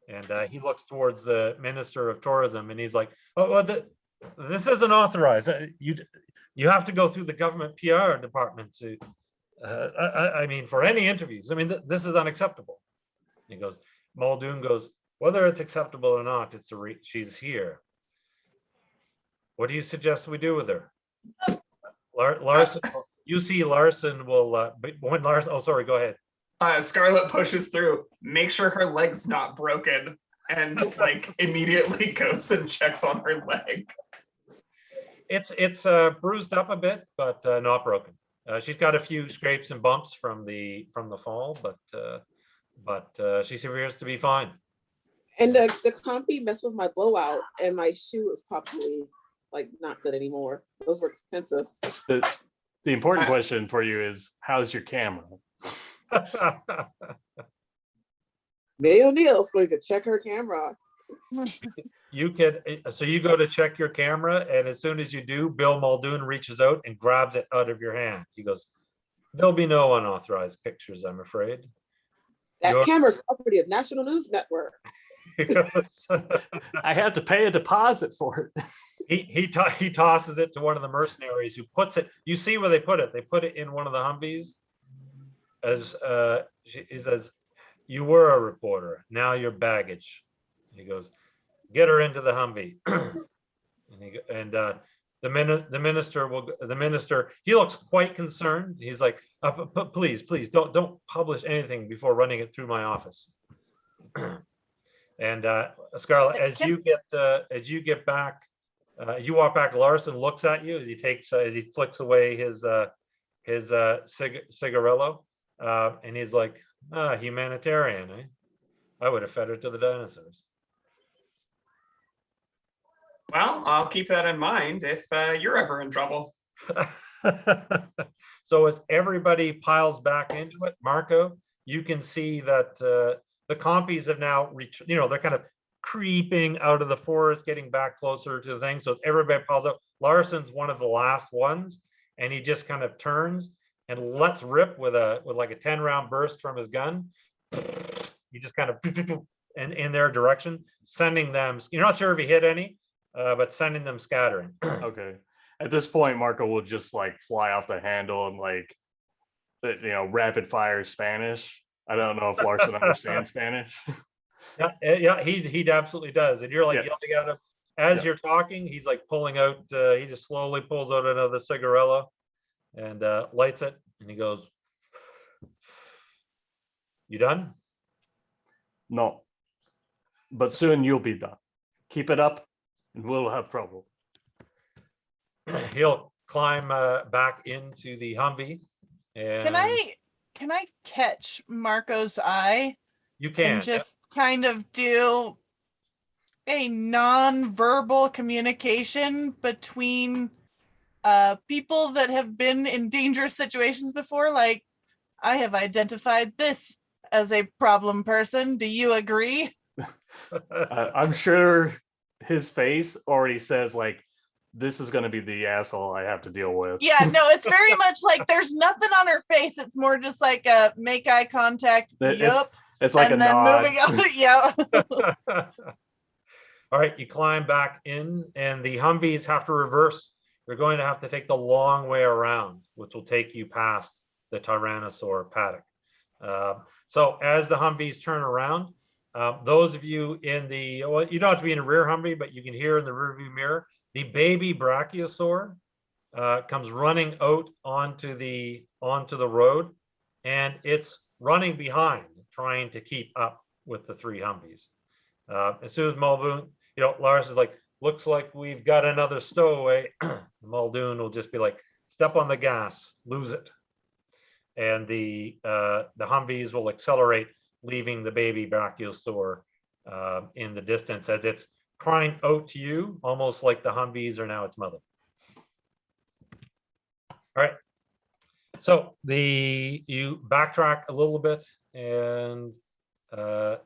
S1: And he looks towards the Minister of Tourism, and he's like, "Oh, well, this isn't authorized. You have to go through the government PR department to. I mean, for any interviews. I mean, this is unacceptable." He goes. Muldoon goes, "Whether it's acceptable or not, she's here. What do you suggest we do with her?" Larson, you see Larson will, when Larson, oh, sorry, go ahead.
S2: Scarlet pushes through, make sure her leg's not broken, and like immediately goes and checks on her leg.
S1: It's bruised up a bit, but not broken. She's got a few scrapes and bumps from the fall, but she appears to be fine.
S3: And the compy messed with my blowout, and my shoe is probably like not good anymore. Those were expensive.
S5: The important question for you is, how's your camera?
S3: May O'Neill's going to check her camera.
S1: You could, so you go to check your camera, and as soon as you do, Bill Muldoon reaches out and grabs it out of your hand. He goes, "There'll be no unauthorized pictures, I'm afraid."
S3: That
S1: Your-
S3: camera's property of National News Network.
S5: I have to pay a deposit for it.
S1: He tosses it to one of the mercenaries, who puts it. You see where they put it? They put it in one of the Humvees. As he says, "You were a reporter. Now you're baggage." He goes, "Get her into the Humvee." The minister, he looks quite concerned. He's like, please, don't publish anything before running it through my office." And Scarlett, as you get back, you walk back, Larson looks at you as he flicks away his cigarillo, and he's like, "Humanitarian, eh? I would have fed her to the dinosaurs."
S2: Well, I'll keep that in mind if you're ever in trouble.
S1: So as everybody piles back into it, Marco, you can see that the compies have now reached, they're kind of creeping out of the forest, getting back closer to the thing. So it's everybody piles up. Larson's one of the last ones, and he just kind of turns and lets rip with like a 10-round burst from his gun. He just kind of in their direction, sending them. You're not sure if he hit any, but sending them scattering.
S5: Okay. At this point, Marco will just like fly off the handle and like, rapid fire Spanish. I don't know if Larson understands Spanish.
S1: Yeah, he absolutely does. And you're like yelling at him as
S5: Yeah.
S1: you're talking. He's like pulling out. He just slowly pulls out another cigarillo and lights it. And he goes, "You done?"
S5: No, but soon you'll be done. Keep it up, and we'll have trouble.
S1: He'll climb back into the Humvee. And
S4: Can I catch Marco's eye
S1: you can
S4: and just kind of do a non-verbal communication between people that have been in dangerous situations before? Like, I have identified this as a problem person. Do you agree?
S5: I'm sure his face already says like, this is going to be the asshole I have to deal with.
S4: Yeah, no, it's very much like there's nothing on her face. It's more just like a make eye contact. Yup.
S5: It's like
S4: And
S5: a
S4: then
S5: nod.
S4: moving on. Yeah.
S1: All right, you climb back in, and the Humvees have to reverse. You're going to have to take the long way around, which will take you past the Tyrannosaur paddock. So as the Humvees turn around, those of you you don't have to be in a rear Humvee, but you can hear in the rearview mirror, the baby Brachiosaur comes running out onto the road, and it's running behind, trying to keep up with the three Humvees. As soon as Muldoon, Lars is like, "Looks like we've got another stowaway." Muldoon will just be like, "Step on the gas, lose it." And the Humvees will accelerate, leaving the baby Brachiosaur in the distance as it's crying out to you, almost like the Humvees are now its mother. All right. So you backtrack a little bit and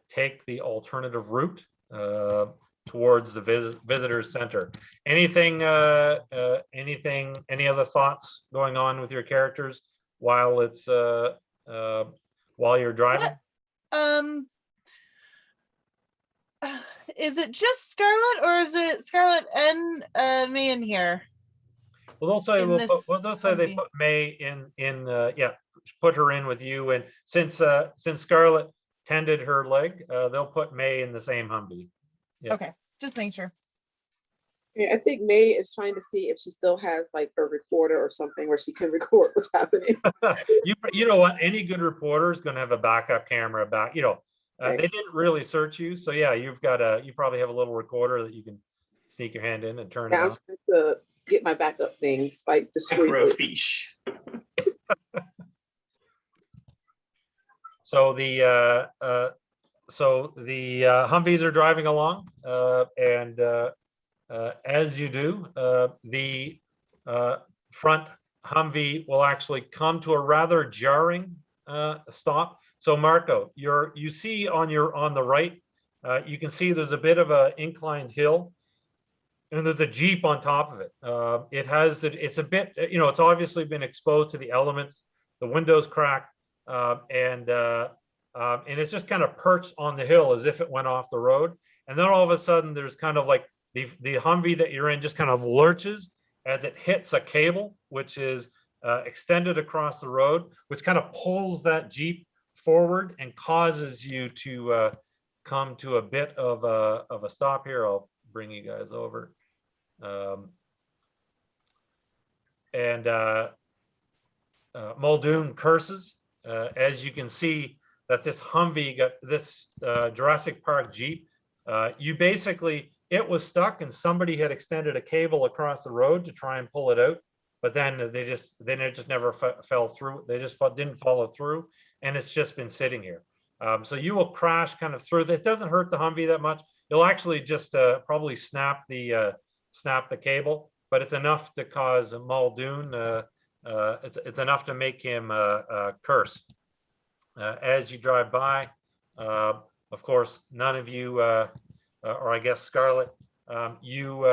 S1: take the alternative route towards the visitor center. Any other thoughts going on with your characters while you're driving?
S4: Is it just Scarlett, or is it Scarlett and me in here?
S1: Well, they'll say
S4: In this
S1: they'll say they
S4: Humvee.
S1: put May put her in with you, and since Scarlett tended her leg, they'll put May in the same Humvee. Yeah.
S4: Okay, just make sure.
S3: Yeah, I think May is trying to see if she still has like a recorder or something where she can record what's happening.
S1: You know what? Any good reporter is going to have a backup camera back.
S3: Right.
S1: They didn't really search you, so yeah, you probably have a little recorder that you can sneak your hand in and turn it
S3: Now I'm
S1: on.
S3: trying to get my backup things like discreetly.
S2: Microfiche.
S1: So the Humvees are driving along, and as you do, the front Humvee will actually come to a rather jarring stop. So Marco, you see on the right, you can see there's a bit of an inclined hill, and there's a Jeep on top of it. It's a bit, it's obviously been exposed to the elements. The windows cracked, and it's just kind of perched on the hill as if it went off the road. And then all of a sudden, there's kind of like the Humvee that you're in just kind of lurches as it hits a cable, which is extended across the road, which kind of pulls that Jeep forward and causes you to come to a bit of a stop here. I'll bring you guys over. Muldoon curses, as you can see that this Humvee got this Jurassic Park Jeep. It was stuck and somebody had extended a cable across the road to try and pull it out, but then it just never fell through. They just didn't follow through, and it's just been sitting here. So you will crash kind of through. It doesn't hurt the Humvee that much. You'll actually just probably snap the cable, but it's enough to cause Muldoon. It's enough to make him curse as you drive by. Of course, none of you, or I guess Scarlett, you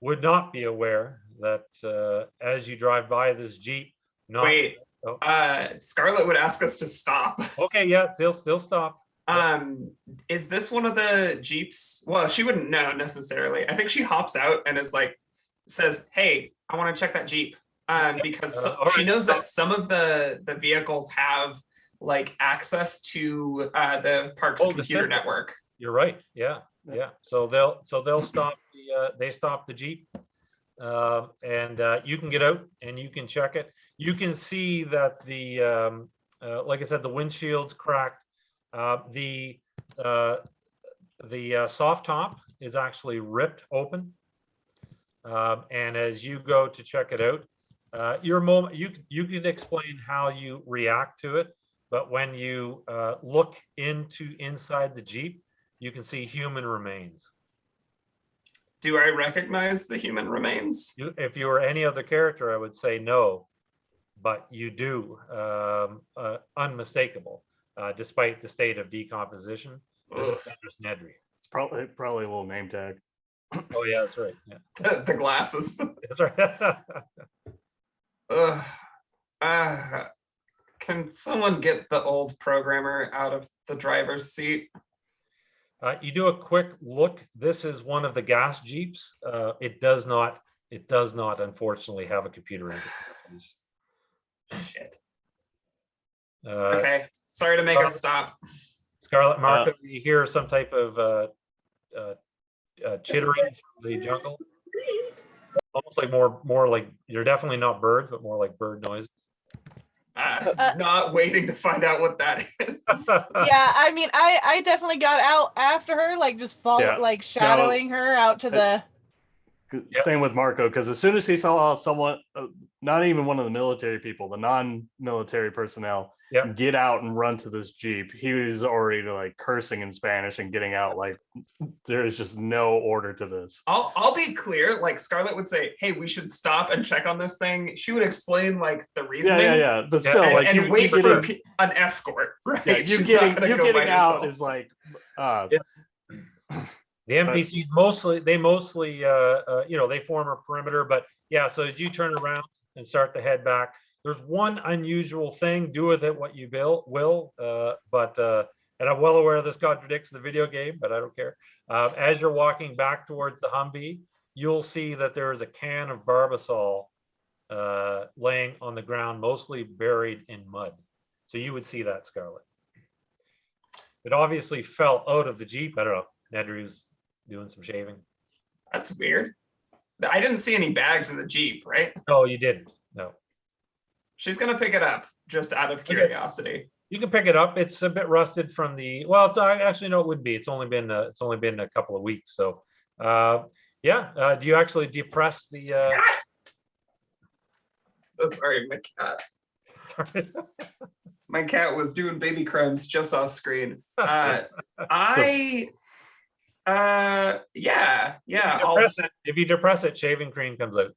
S1: would not be aware that as you drive by this Jeep.
S2: Wait, Scarlett would ask us to stop.
S1: Okay, yeah, they'll stop.
S2: Is this one of the Jeeps? Well, she wouldn't know necessarily. I think she hops out and says, "Hey, I want to check that Jeep," because she knows that some of the vehicles have like access to the park's computer network.
S1: You're right. Yeah. So they'll stop they stop the Jeep, and you can get out and you can check it. You can see that the like I said, the windshield's cracked. The soft top is actually ripped open, and as you go to check it out, you can explain how you react to it. But when you look inside the Jeep, you can see human remains.
S2: Do I recognize the human remains?
S1: If you were any other character, I would say no, but you do, unmistakable, despite the state of decomposition. This is Nedry.
S5: It's probably a little name tag.
S1: Oh yeah, that's right. Yeah.
S2: The glasses.
S1: That's right.
S2: Can someone get the old programmer out of the driver's seat?
S1: You do a quick look. This is one of the gas Jeeps. It does not, unfortunately, have a computer interface.
S2: Shit. Okay, sorry to make us stop.
S1: Scarlett, Marco, you hear some type of chittering from the jungle? Almost like more like, you're definitely not birds, but more like bird noises.
S2: Not waiting to find out what that is.
S4: Yeah, I mean, I definitely got out after her, like just like shadowing her out to the.
S5: Same with Marco, because as soon as he saw someone, not even one of the military people, the non-military personnel, get out and run to this Jeep, he was already like cursing in Spanish and getting out. Like there is just no order to this.
S2: I'll be clear. Like Scarlett would say, "Hey, we should stop and check on this thing." She would explain like the reasoning.
S5: Yeah. But still, like
S2: and wait for an escort. Right?
S5: Yeah, you getting out is like.
S1: The NPCs they mostly they form a perimeter, but yeah, so as you turn around and start to head back, there's one unusual thing. Do with it what you will, and I'm well aware this contradicts the video game, but I don't care. As you're walking back towards the Humvee, you'll see that there is a can of Barbasol laying on the ground, mostly buried in mud. So you would see that, Scarlett. It obviously fell out of the Jeep. I don't know. Nedry's doing some shaving.
S2: That's weird. I didn't see any bags in the Jeep, right?
S1: No, you didn't. No.
S2: She's gonna pick it up just out of curiosity. Okay.
S1: You can pick it up. It's a bit rusted from the. Well, it's actually no, it would be. It's only been a couple of weeks. So, do you press the?
S2: So sorry, my cat. My cat was doing baby crimes just off screen. Yeah.
S1: If you depress it, shaving cream comes out.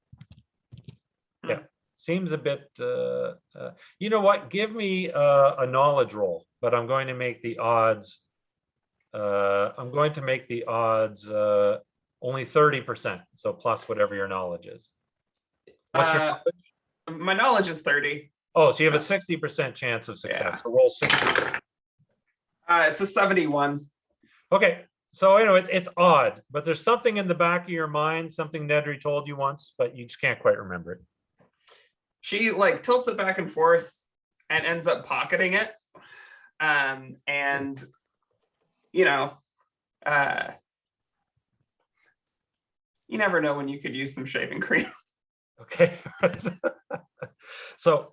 S1: Yeah, seems a bit. You know what? Give me a knowledge roll, but I'm going to make the odds. I'm going to make the odds only 30%, so plus whatever your knowledge is. What's your knowledge?
S2: My knowledge is 30.
S1: Oh, so you have a 60% chance of success.
S2: Yeah.
S1: So roll 60.
S2: It's a 71.
S1: Okay, so it's odd, but there's something in the back of your mind, something Nedry told you once, but you just can't quite remember it.
S2: She like tilts it back and forth and ends up pocketing it. And you never know when you could use some shaving cream.
S1: Okay. So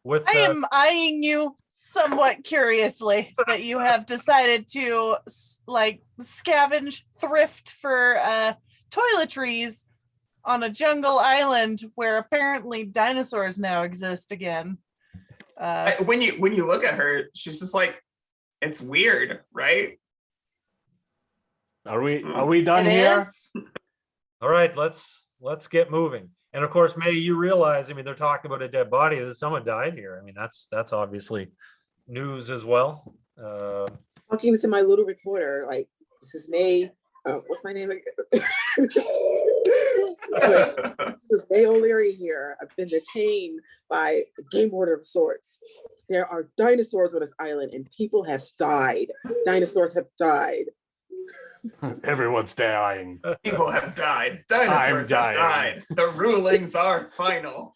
S1: with
S4: I am eyeing you somewhat curiously that you have decided to like scavenge, thrift for toiletries on a jungle island where apparently dinosaurs now exist again.
S2: When you look at her, she's just like, it's weird, right?
S5: Are we done
S4: It
S5: here?
S4: is.
S1: all right, let's get moving. And of course, May, you realize, I mean, they're talking about a dead body, that someone died here. I mean, that's obviously news as well.
S3: Talking to my little recorder, like, this is May. What's my name again? This is May O'Leary here. I've been detained by a game warden of sorts. There are dinosaurs on this island and people have died. Dinosaurs have died.
S5: Everyone's dying.
S2: People have died. Dinosaurs have died. The rulings are final.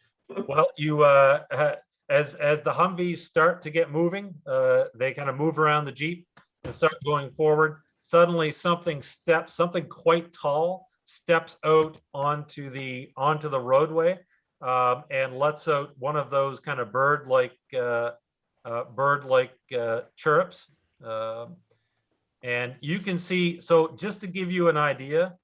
S1: Well, you as the Humvees start to get moving, they kind of move around the Jeep and start going forward. Suddenly something quite tall steps out onto the roadway and lets out one of those kind of bird-like chirrups. And you can see, so just to give you an idea,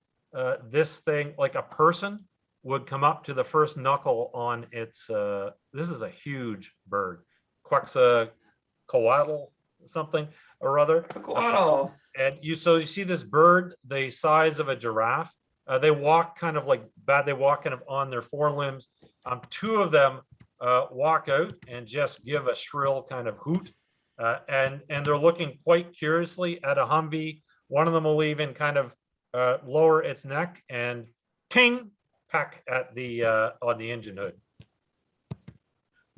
S1: this thing, like a person would come up to the first knuckle on its, this is a huge bird, Quetzalcoatl, something or other.
S2: Wow.
S1: And you see this bird, the size of a giraffe. They walk kind of like they walk kind of on their forelimbs. Two of them walk out and just give a shrill kind of hoot. And they're looking quite curiously at a Humvee. One of them will even kind of lower its neck and ting, peck at the on the engine hood.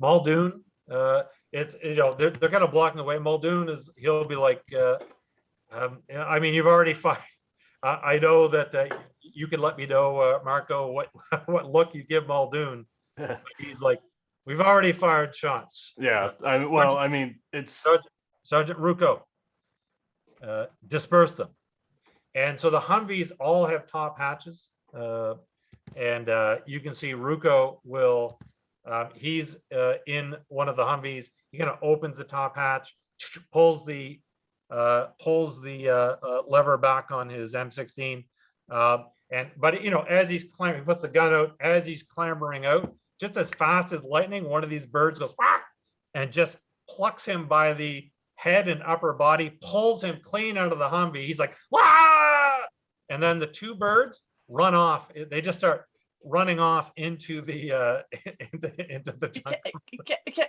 S1: Muldoon, it's they're kind of blocking the way. Muldoon he'll be like, I mean, you've already fired. I know that you can let me know, Marco, what look you give Muldoon. He's like, we've already fired shots.
S5: Yeah, it's
S1: Sergeant Rucco, disperse them. And so the Humvees all have top hatches, and you can see Rucco will. He's in one of the Humvees. He kind of opens the top hatch, pulls the lever back on his M16, but as he's clambering, he puts the gun out. As he's clambering out, just as fast as lightning, one of these birds goes whack, and just plucks him by the head and upper body, pulls him clean out of the Humvee. He's like, wah! And then the two birds run off. They just start running off into the into the jungle.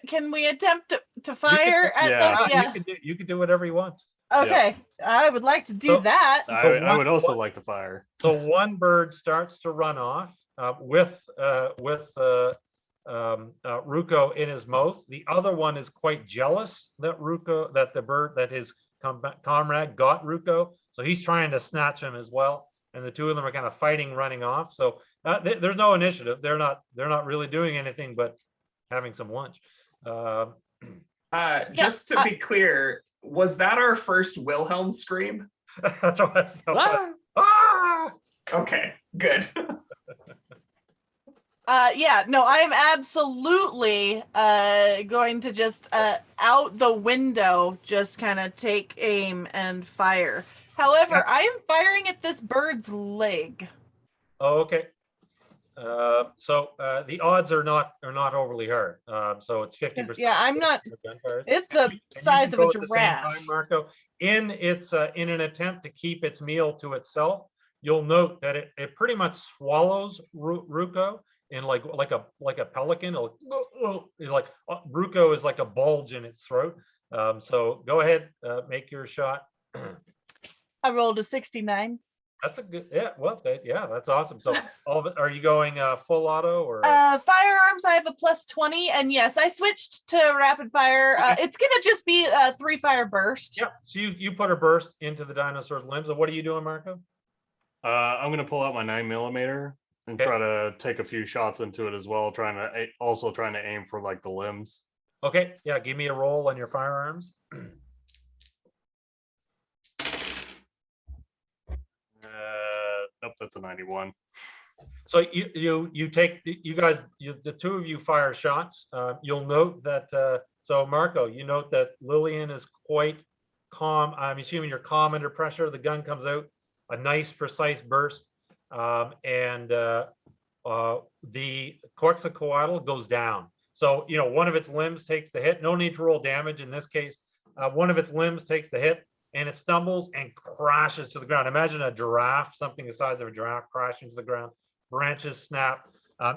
S4: Can we attempt to fire at them? Yeah.
S1: You can do whatever you want.
S4: Okay, I would like to do that.
S5: I would also like to fire.
S1: So one bird starts to run off with Rucco in his mouth. The other one is quite jealous that his comrade got Rucco, so he's trying to snatch him as well. And the two of them are kind of fighting, running off. So there's no initiative. They're not really doing anything but having some lunch.
S2: Just to be clear, was that our first Wilhelm scream?
S1: That's what I thought. Ah!
S2: Okay, good.
S4: I'm absolutely going to just out the window, just kind of take aim and fire. However, I am firing at this bird's leg.
S1: Oh, okay. The odds are not overly hard. So it's 50%.
S4: Yeah, I'm not.
S1: gunfires.
S4: It's the
S1: And you can
S4: size of
S1: go
S4: a
S1: at the same time,
S4: giraffe.
S1: Marco, in an attempt to keep its meal to itself, you'll note that it pretty much swallows Ruko in like a pelican. Ruko is like a bulge in its throat. So go ahead, make your shot.
S4: I rolled a 69.
S1: That's a good, yeah. Well, that's awesome. So, all of it, are you going full auto or?
S4: Firearms, I have a +20, and yes, I switched to rapid fire. It's gonna just be a 3-fire burst.
S1: Yeah. So you put a burst into the dinosaur's limbs. And what are you doing, Marco?
S5: I'm gonna pull out my 9mm and try to take a few shots into it as well, trying to aim for like the limbs.
S1: Okay. Yeah. Give me a roll on your firearms.
S5: Nope, that's a 91.
S1: So the two of you fire shots. You'll note that. So Marco, you note that Lillian is quite calm. I'm assuming you're calm under pressure. The gun comes out, a nice precise burst, and the Quetzalcoatl goes down. So one of its limbs takes the hit. No need to roll damage in this case. One of its limbs takes the hit, and it stumbles and crashes to the ground. Imagine a giraffe, something the size of a giraffe, crashing to the ground. Branches snap.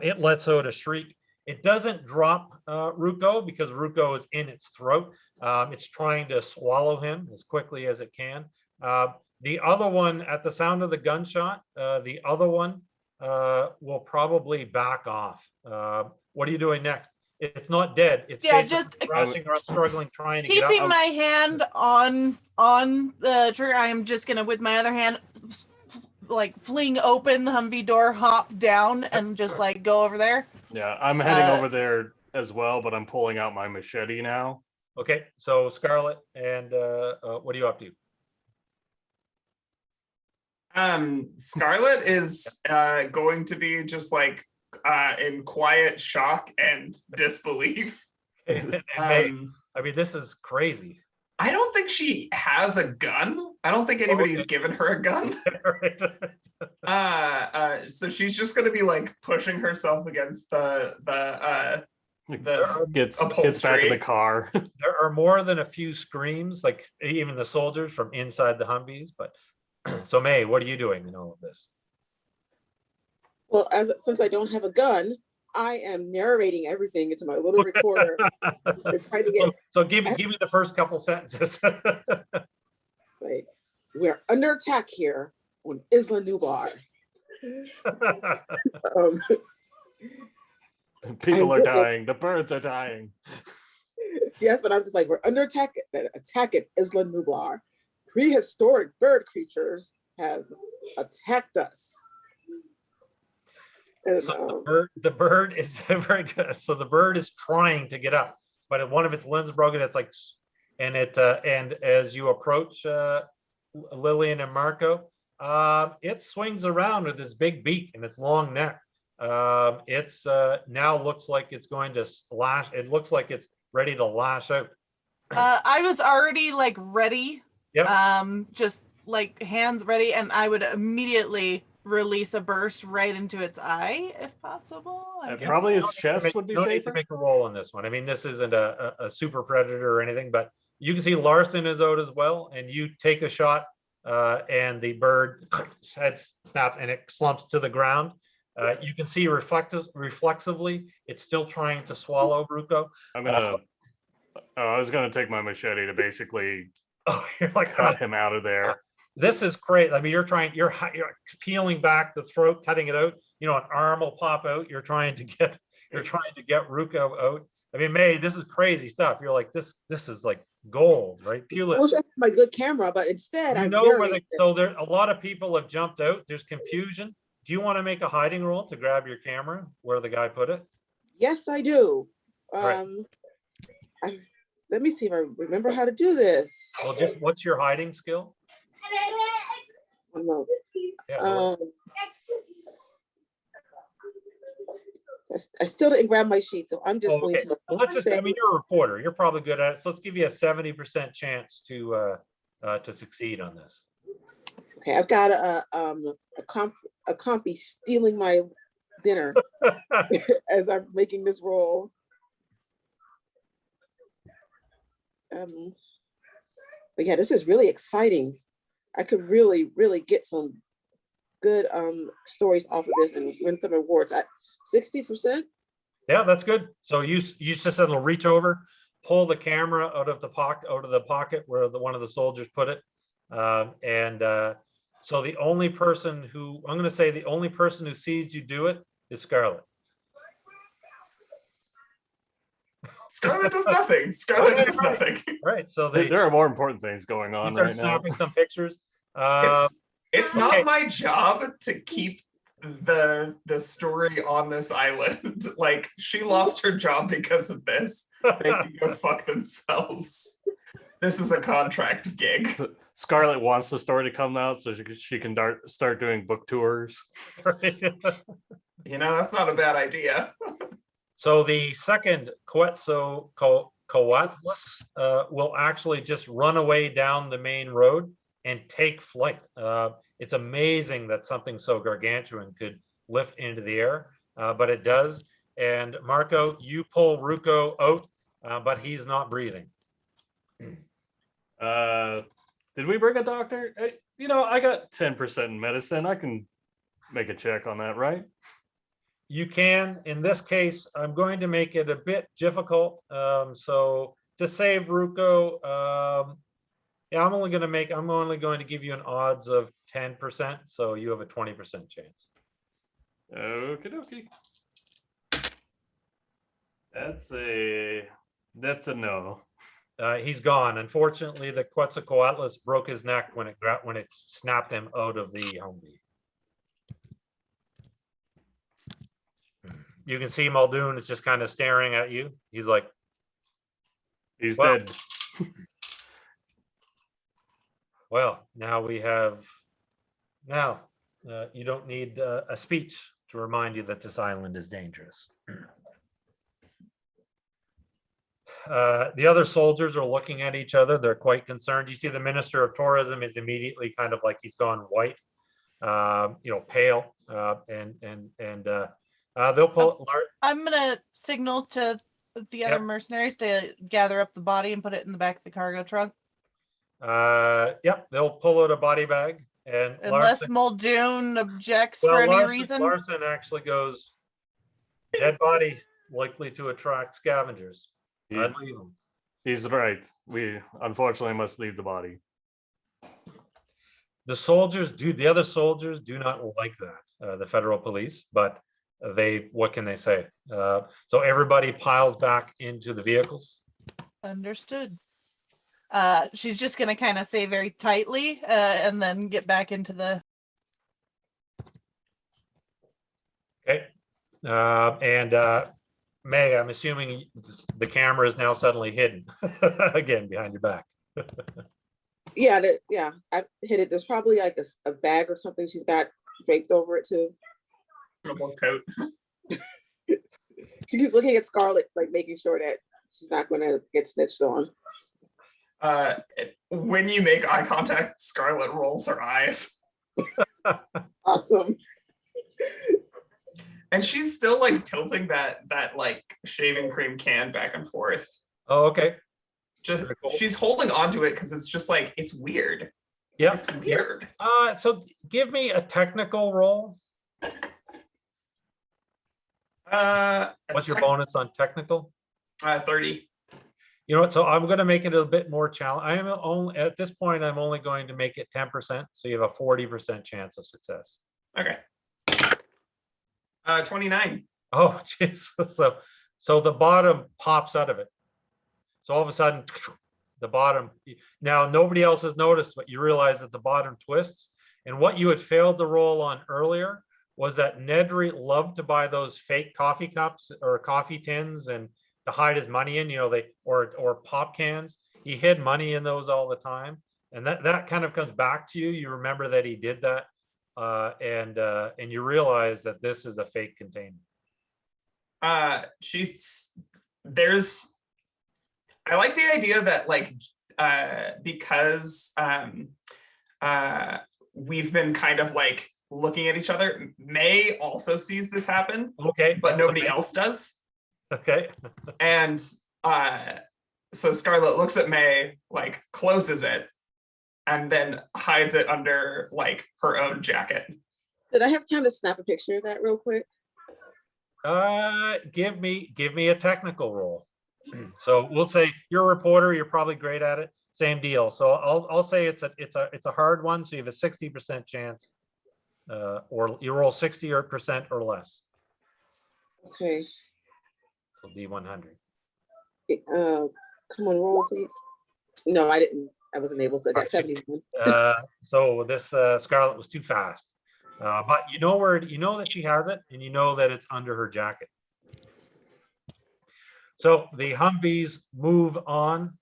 S1: It lets out a shriek. It doesn't drop Ruko because Ruko is in its throat. It's trying to swallow him as quickly as it can. The other one, at the sound of the gunshot, the other one will probably back off. What are you doing next? It's not dead. It's
S4: just
S1: crashing around, struggling, trying to get up.
S4: Keeping my hand on the trigger, I am just gonna, with my other hand, like fling open the Humvee door, hop down, and just like go over there.
S5: Yeah, I'm heading over there as well, but I'm pulling out my machete now.
S1: Okay, so Scarlett, and what are you up to?
S2: Scarlett is going to be just like in quiet shock and disbelief.
S1: I mean, this is crazy.
S2: I don't think she has a gun. I don't think anybody's given her a gun. So she's just going to be like pushing herself against the
S5: gets back in the car.
S1: There are more than a few screams, like even the soldiers from inside the Humvees. But so May, what are you doing in all of this?
S3: Well, since I don't have a gun, I am narrating everything into my little recorder. Trying to get,
S1: so give me the first couple sentences.
S3: Like, we're under attack here on Isla Nubar.
S5: People are dying. The birds are dying.
S3: Yes, but I'm just like, we're under attack at Isla Nublar. Prehistoric bird creatures have attacked us. And,
S1: so the bird is very good. So the bird is trying to get up, but one of its limbs is broken. It's like, and as you approach Lillian and Marco, it swings around with this big beak and its long neck. It's now looks like it's going to lash. It looks like it's ready to lash out.
S4: I was already like ready.
S1: Yep.
S4: Just like hands ready, and I would immediately release a burst right into its eye, if possible.
S5: Probably its chest would be safer.
S1: No need to make a roll on this one. I mean, this isn't a super predator or anything, but you can see Larson is out as well, and you take a shot, and the bird head snap and it slumps to the ground. You can see reflexively, it's still trying to swallow Ruko.
S5: I was gonna take my machete to basically
S1: you're like,
S5: cut him out of there.
S1: This is great. I mean, you're peeling back the throat, cutting it out. An arm will pop out. You're trying to get Ruko out. I mean, May, this is crazy stuff. You're like, this is like gold, right?
S3: I wish I had my good camera, but instead
S1: so there a lot of people have jumped out. There's confusion. Do you want to make a hiding roll to grab your camera where the guy put it?
S3: Yes, I do.
S1: Right.
S3: Let me see if I remember how to do this.
S1: Well, what's your hiding skill?
S3: I still didn't grab my sheet, so I'm just going to.
S1: Well, I mean, you're a reporter. You're probably good at it. So let's give you a 70% chance to succeed on this.
S3: Okay, I've got a compy stealing my dinner as I'm making this roll. But yeah, this is really exciting. I could really, really get some good stories off of this and win some awards. 60%.
S1: Yeah, that's good. So you just said it'll reach over, pull the camera out of the pocket where one of the soldiers put it. So the only person who, I'm going to say the only person who sees you do it is Scarlett.
S2: Scarlett does nothing. Scarlett does nothing.
S1: Right. So
S5: There are more important things going
S1: you
S5: on
S1: start
S5: right now.
S1: snapping some pictures.
S2: It's
S1: okay.
S2: not my job to keep the story on this island. Like, she lost her job because of this. They can go fuck themselves. This is a contract gig.
S5: Scarlett wants the story to come out so she can start doing book tours.
S2: You know, that's not a bad idea.
S1: So the second Quetzalcoatlus will actually just run away down the main road and take flight. It's amazing that something so gargantuan could lift into the air, but it does. And Marco, you pull Ruko out, but he's not breathing.
S5: Did we bring a doctor? I got 10% in medicine. I can make a check on that, right?
S1: You can. In this case, I'm going to make it a bit difficult. So to save Ruko, yeah, I'm only going to give you an odds of 10%. So you have a 20% chance.
S5: Okie dokie. That's a no.
S1: He's gone. Unfortunately, the Quetzalcoatlus broke his neck when it snapped him out of the Humvee. You can see Muldoon is just kind of staring at you. He's like,
S5: he's
S1: well,
S5: dead.
S1: Well, now we have. Now, you don't need a speech to remind you that this island is dangerous. The other soldiers are looking at each other. They're quite concerned. You see the Minister of Tourism is immediately kind of like he's gone white, pale, and they'll pull.
S4: I'm gonna signal to the other
S1: Yep.
S4: mercenaries to gather up the body and put it in the back of the cargo trunk.
S1: Yep, they'll pull out a body bag, and
S4: Unless
S1: Larson,
S4: Muldoon objects for any reason.
S1: Larson actually goes, dead body likely to attract scavengers. I'd leave them.
S5: He's right. We unfortunately must leave the body.
S1: The other soldiers do not like that, the federal police, but what can they say? So everybody piles back into the vehicles.
S4: Understood. She's just gonna kind of say very tightly, and then get back into the.
S1: Okay. And May, I'm assuming the camera is now suddenly hidden again behind your back.
S3: Yeah, I hit it. There's probably like a bag or something she's got draped over it too.
S2: Double coat.
S3: She keeps looking at Scarlett, like making sure that she's not going to get snitched on.
S2: When you make eye contact, Scarlett rolls her eyes.
S3: Awesome.
S2: And she's still like tilting that like shaving cream can back and forth.
S1: Oh, okay.
S2: Just
S1: Cool.
S2: She's holding onto it because it's just like it's weird.
S1: Yeah.
S2: It's weird.
S1: So give me a technical roll. What's your bonus on technical?
S2: 30.
S1: You know what? So I'm going to make it a bit more challenging. At this point, I'm only going to make it 10%. So you have a 40% chance of success.
S2: Okay. 29.
S1: Oh, jeez. So the bottom pops out of it. So all of a sudden, the bottom. Now nobody else has noticed, but you realize that the bottom twists. And what you had failed to roll on earlier was that Nedry loved to buy those fake coffee cups or coffee tins and to hide his money in, or pop cans. He hid money in those all the time. And that kind of comes back to you. You remember that he did that. And you realize that this is a fake container.
S2: I like the idea that like because we've been kind of like looking at each other. May also sees this happen,
S1: Okay.
S2: but
S1: yeah,
S2: nobody
S1: okay.
S2: else does.
S1: Okay.
S2: And so Scarlet looks at May, like closes it, and then hides it under like her own jacket.
S3: Did I have time to snap a picture of that real quick?
S1: Give me a technical roll. So we'll say you're a reporter, you're probably great at it. Same deal. So I'll say it's a hard one. So you have a 60% chance, or you roll 60% or less.
S3: Okay.
S1: So D100.
S3: Come on, roll, please. No, I didn't. I wasn't able to. I got 71.
S1: So this Scarlet was too fast. But you know that she has it, and you know that it's under her jacket. So the Humvees move on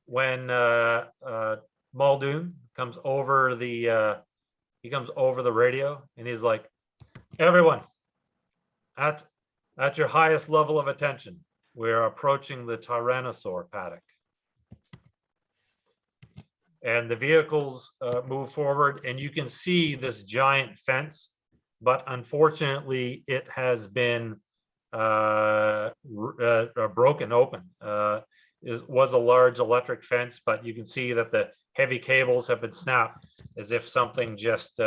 S1: when Muldoon comes over the radio, and he's like, "Everyone, at your highest level of attention, we're approaching the Tyrannosaur paddock." And the vehicles move forward, and you can see this giant fence, but unfortunately it has been broken open. It was a large electric fence, but you can see that the heavy cables have been snapped, as if something just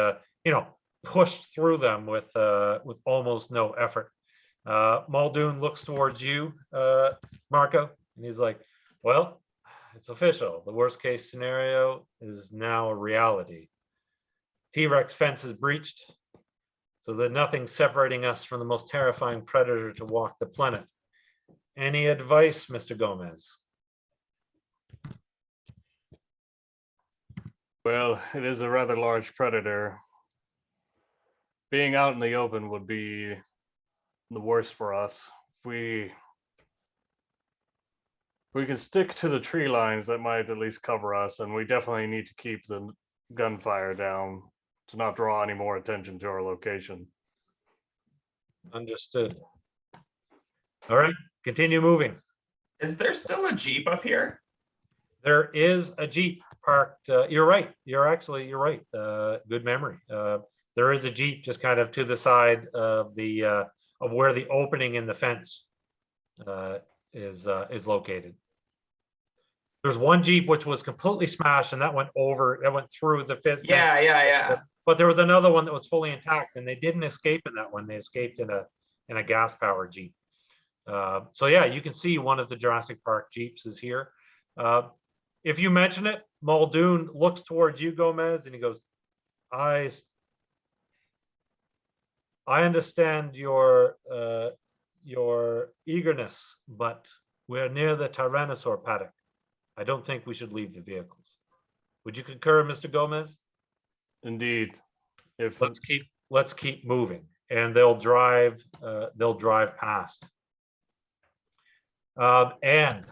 S1: pushed through them with almost no effort. Muldoon looks towards you, Marco, and he's like, "Well, it's official. The worst case scenario is now a reality. T-Rex fence is breached, so there's nothing separating us from the most terrifying predator to walk the planet. Any advice, Mr. Gomez?"
S5: Well, it is a rather large predator. Being out in the open would be the worst for us. If we can stick to the tree lines, that might at least cover us, and we definitely need to keep the gunfire down to not draw any more attention to our location.
S1: Understood. All right, continue moving.
S2: Is there still a Jeep up here?
S1: There is a Jeep parked. You're right. You're right. Good memory. There is a Jeep just kind of to the side of where the opening in the fence is located. There's one Jeep which was completely smashed, and that went through the fence.
S2: Yeah.
S1: But there was another one that was fully intact, and they didn't escape in that one. They escaped in a gas powered Jeep. So yeah, you can see one of the Jurassic Park Jeeps is here. If you mention it, Muldoon looks towards you, Gomez, and he goes, I understand your eagerness, but we're near the Tyrannosaur paddock. I don't think we should leave the vehicles. Would you concur, Mr. Gomez?
S5: Indeed.
S1: Let's keep moving, and they'll drive past. And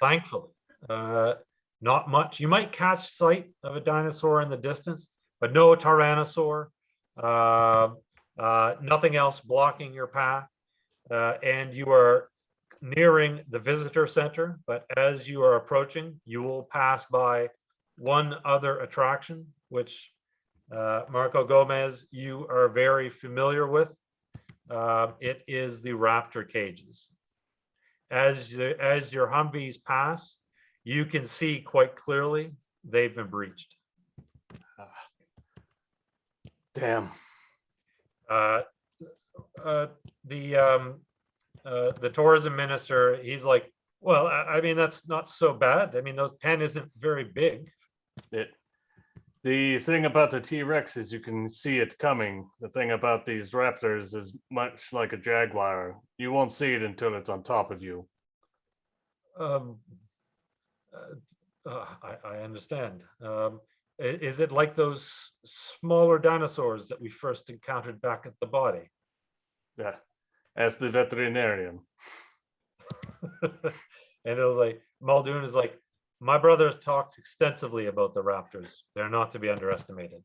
S1: thankfully, not much. You might catch sight of a dinosaur in the distance, but no Tyrannosaur. Nothing else blocking your path, and you are nearing the visitor center. But as you are approaching, you will pass by one other attraction, which Marco Gomez, you are very familiar with. It is the Raptor Cages. As your Humvees pass, you can see quite clearly they've been breached.
S5: Damn.
S1: The tourism minister, he's like, well, I mean, that's not so bad. I mean, those pen isn't very big.
S5: The thing about the T-Rex is you can see it coming. The thing about these raptors is much like a jaguar. You won't see it until it's on top of you.
S1: I understand. Is it like those smaller dinosaurs that we first encountered back at the body?
S5: Yeah, as the veterinarian.
S1: And it was like, Muldoon is like, my brother talked extensively about the raptors. They're not to be underestimated.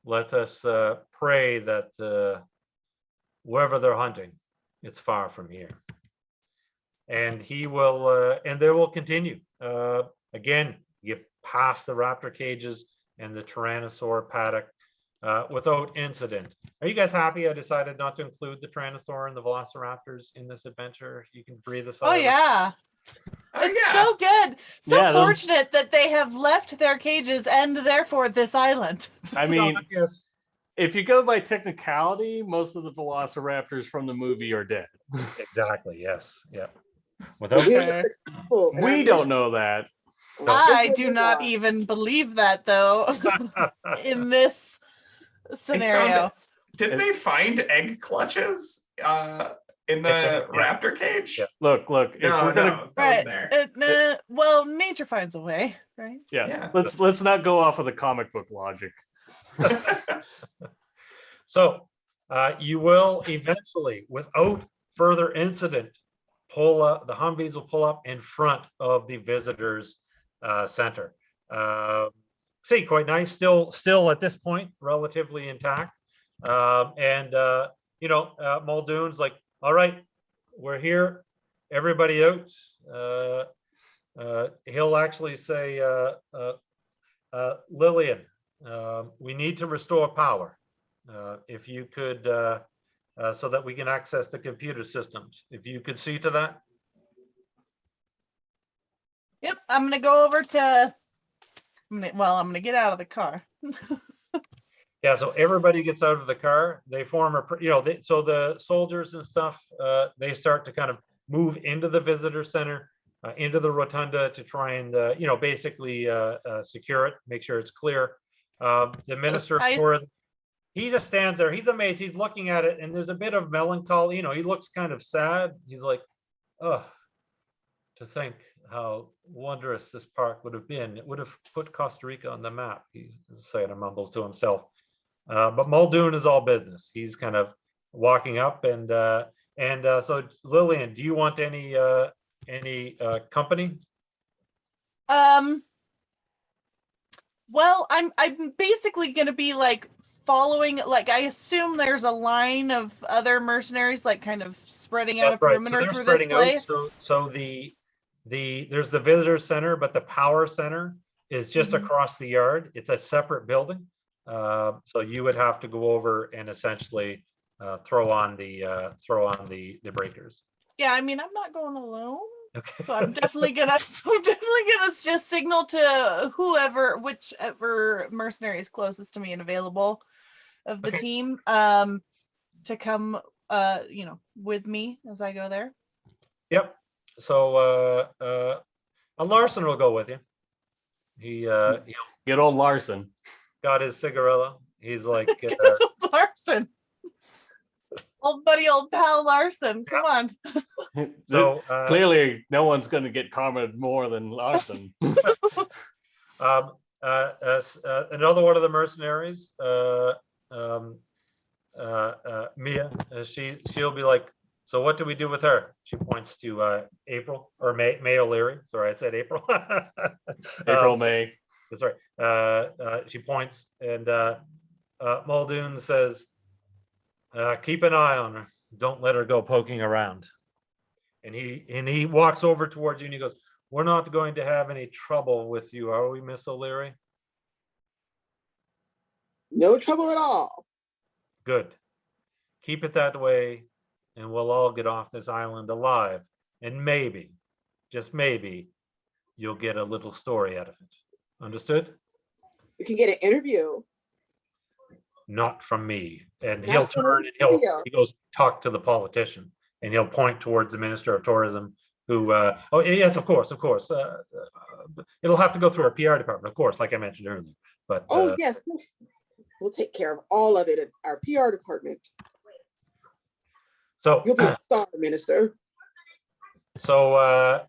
S1: Let us pray that wherever they're hunting, it's far from here. And he will, and they will continue. Again, you get past the raptor cages and the Tyrannosaur paddock. without incident. Are you guys happy I decided not to include the Tyrannosaur and the Velociraptors in this adventure? You can breathe a sigh.
S4: Oh
S1: of
S4: yeah.
S2: Oh,
S4: It's
S2: yeah.
S4: so good. So
S5: Yeah, those-
S4: fortunate that they have left their cages and therefore this island.
S5: I
S1: relief.
S5: mean,
S1: No, yes.
S5: if you go by technicality, most of the velociraptors from the movie are dead.
S1: Exactly. Yes. Yeah. Without
S3: Here's
S4: Okay.
S3: cool. And
S5: We
S3: I'm
S5: don't know that.
S4: I
S3: This
S4: do
S3: is
S4: not
S3: why.
S4: even believe that though in this scenario.
S2: Did they find egg clutches in the
S1: Yeah.
S2: raptor cage?
S1: Yeah.
S5: Look, if
S2: No,
S5: we're gonna,
S2: no, that was
S4: Right.
S2: there.
S4: Well, nature finds a way, right?
S5: yeah,
S2: Yeah.
S5: let's not go off of the comic book logic.
S1: So you will eventually, without further incident, pull up, the Humvees will pull up in front of the visitors center. See, quite nice, still at this point, relatively intact. Muldoon's like, all right, we're here, everybody out. He'll actually say, Lillian, we need to restore power. If you could, so that we can access the computer systems. If you could see to that.
S4: Yep. I'm gonna go over to. I'm gonna get out of the car.
S1: Yeah, so everybody gets out of the car. They form so the soldiers and stuff, they start to kind of move into the visitor center, into the rotunda to try and, basically secure it, make sure it's clear. The Minister of Tourism, he just stands there. He's amazed. He's looking at it, and there's a bit of melancholy. He looks kind of sad. He's like, oh, to think how wondrous this park would have been. It would have put Costa Rica on the map. He's saying and mumbles to himself. But Muldoon is all business. He's kind of walking up, and so Lillian, do you want any company?
S4: Well, I'm basically gonna be like following, like I assume there's a line of other mercenaries like kind of spreading out a perimeter through this place.
S1: So there's the visitor center, but the power center is just
S4: Mhm.
S1: across the yard. It's a separate building. So you would have to go over and essentially throw on the breakers.
S4: Yeah, I mean, I'm not going alone.
S1: Okay.
S4: So I'm definitely gonna just signal to whichever mercenary is closest to me and available of the
S1: Okay.
S4: team to come with me as I go there.
S1: Yep. So a Larson will go with you. He
S5: Good old Larson.
S1: got his cigarella. He's like
S4: Larson. Old buddy, old pal Larson. Come on.
S1: so
S5: Clearly, no one's going to get commented more than Larson.
S1: another one of the mercenaries, Mia, she'll be like, so what do we do with her? She points to April or May O'Leary. Sorry, I said April.
S5: April, May.
S1: That's right. She points, and Muldoon says, keep an eye on her. Don't let her go poking around. And he walks over towards you and he goes, we're not going to have any trouble with you, are we, Miss O'Leary?
S3: No trouble at all.
S1: Good. Keep it that way, and we'll all get off this island alive. And maybe, just maybe, you'll get a little story out of it. Understood?
S3: You can get an interview.
S1: Not from me. And
S3: Not
S1: he'll
S3: from
S1: turn
S3: the
S1: and
S3: studio.
S1: he goes, talk to the politician. And he'll point towards the Minister of Tourism, who, oh, yes, of course. It'll have to go through our PR department, of course, like I mentioned earlier. But
S3: Oh, yes. We'll take care of all of it at our PR department.
S1: so
S3: You'll be a star, Minister.
S1: So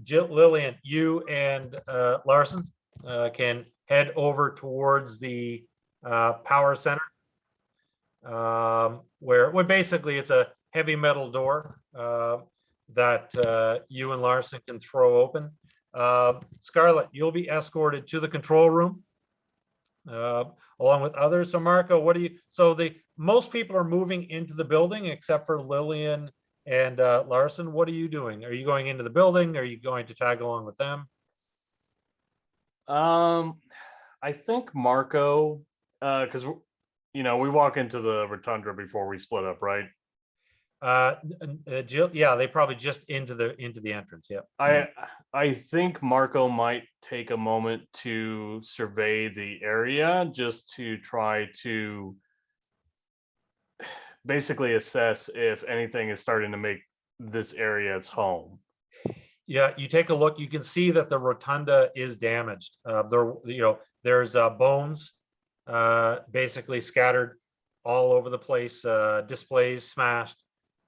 S1: Lillian, you and Larson can head over towards the power center, where basically it's a heavy metal door that you and Larson can throw open. Scarlett, you'll be escorted to the control room along with others. So Marco, most people are moving into the building except for Lillian and Larson. What are you doing? Are you going into the building? Are you going to tag along with them?
S5: I think Marco, because we walk into the rotunda before we split up, right?
S1: Jill, yeah, they probably just into the entrance. Yeah.
S5: I think Marco might take a moment to survey the area just to try to basically assess if anything is starting to make this area its home.
S1: Yeah, you take a look, you can see that the rotunda is damaged. There's bones basically scattered all over the place, displays smashed.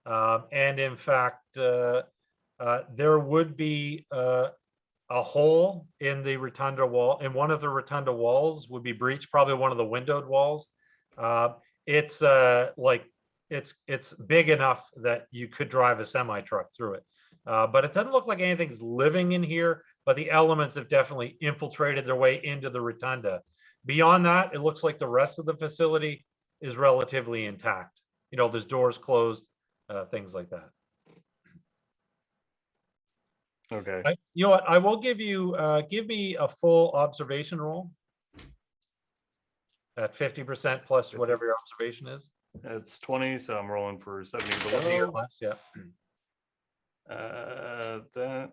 S1: And in fact, there would be a hole in the rotunda wall, and one of the rotunda walls would be breached, probably one of the windowed walls. It's big enough that you could drive a semi truck through it. But it doesn't look like anything's living in here, but the elements have definitely infiltrated their way into the rotunda. Beyond that, it looks like the rest of the facility is relatively intact. There's doors closed, things like that.
S5: Okay.
S1: You know what? I will give me a full observation roll at 50% plus whatever your observation is.
S5: It's 20, so I'm rolling for 70
S1: 70 or
S5: below.
S1: less, yeah.
S5: That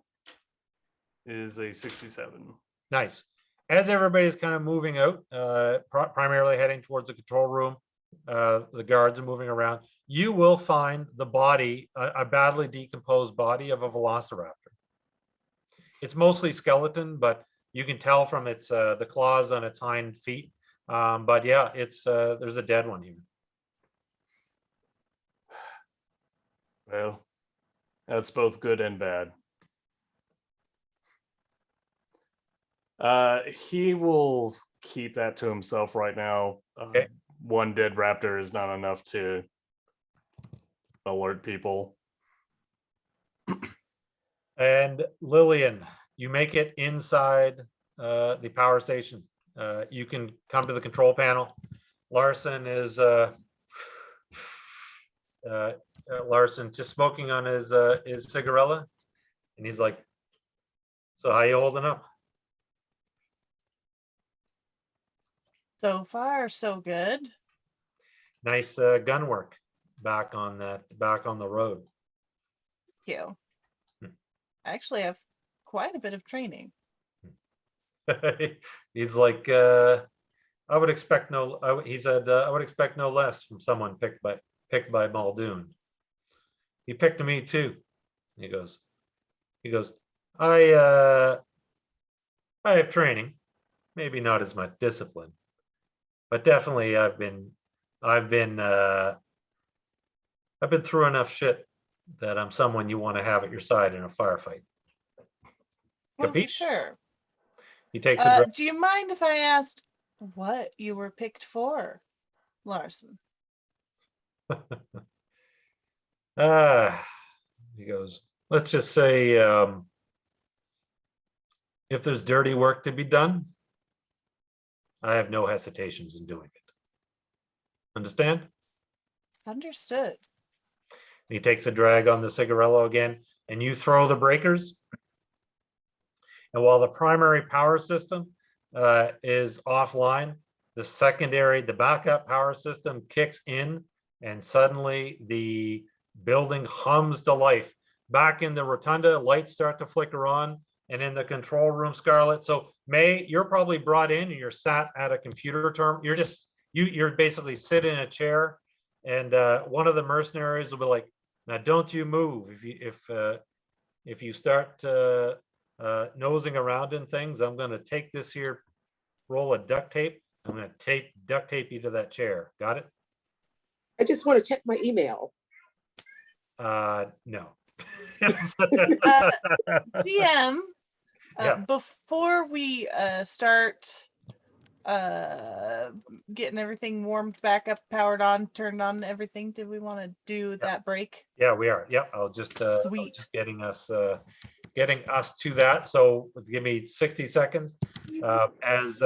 S5: is a 67.
S1: Nice. As everybody's kind of moving out, primarily heading towards the control room, the guards are moving around. You will find the body, a badly decomposed body of a velociraptor. It's mostly skeleton, but you can tell from its the claws on its hind feet. But yeah, it's there's a dead one here.
S5: Well, that's both good and bad. He will keep that to himself right now.
S1: Okay.
S5: One dead raptor is not enough to alert people.
S1: And Lillian, you make it inside the power station. You can come to the control panel. Larson is Larson just smoking on his cigarella, and he's like, "So how you holding up?"
S4: So far, so good.
S1: Nice gun work back on the road.
S4: Thank you. I actually have quite a bit of training.
S1: He's like, I would expect he said, I would expect no less from someone picked by Muldoon. He picked me too. He goes, I have training, maybe not as much discipline, but definitely I've been through enough shit that I'm someone you want to have at your side in a firefight.
S4: Well, for
S1: Capiche?
S4: sure.
S1: He takes a drink.
S4: Do you mind if I asked what you were picked for, Larson?
S1: He goes, let's just say if there's dirty work to be done, I have no hesitations in doing it. Understand?
S4: Understood.
S1: He takes a drag on the cigarillo again, and you throw the breakers. And while the primary power system is offline, the backup power system kicks in, and suddenly the building hums to life. Back in the rotunda, lights start to flicker on, and in the control room, Scarlett. So May, you're probably brought in and you're sat at a computer term. You're basically sitting in a chair, and one of the mercenaries will be like, "Now don't you move. If you start nosing around in things, I'm going to take this here roll of duct tape. I'm going to duct tape you to that chair. Got it?"
S3: I just want to check my email.
S1: No.
S4: DM,
S1: Yeah.
S4: before we start getting everything warmed back up, powered on, turned on, everything, do we want to do that break?
S1: Yeah, we are. Yeah, I'll just
S4: Sweet.
S1: just getting us to that. So give me 60 seconds. As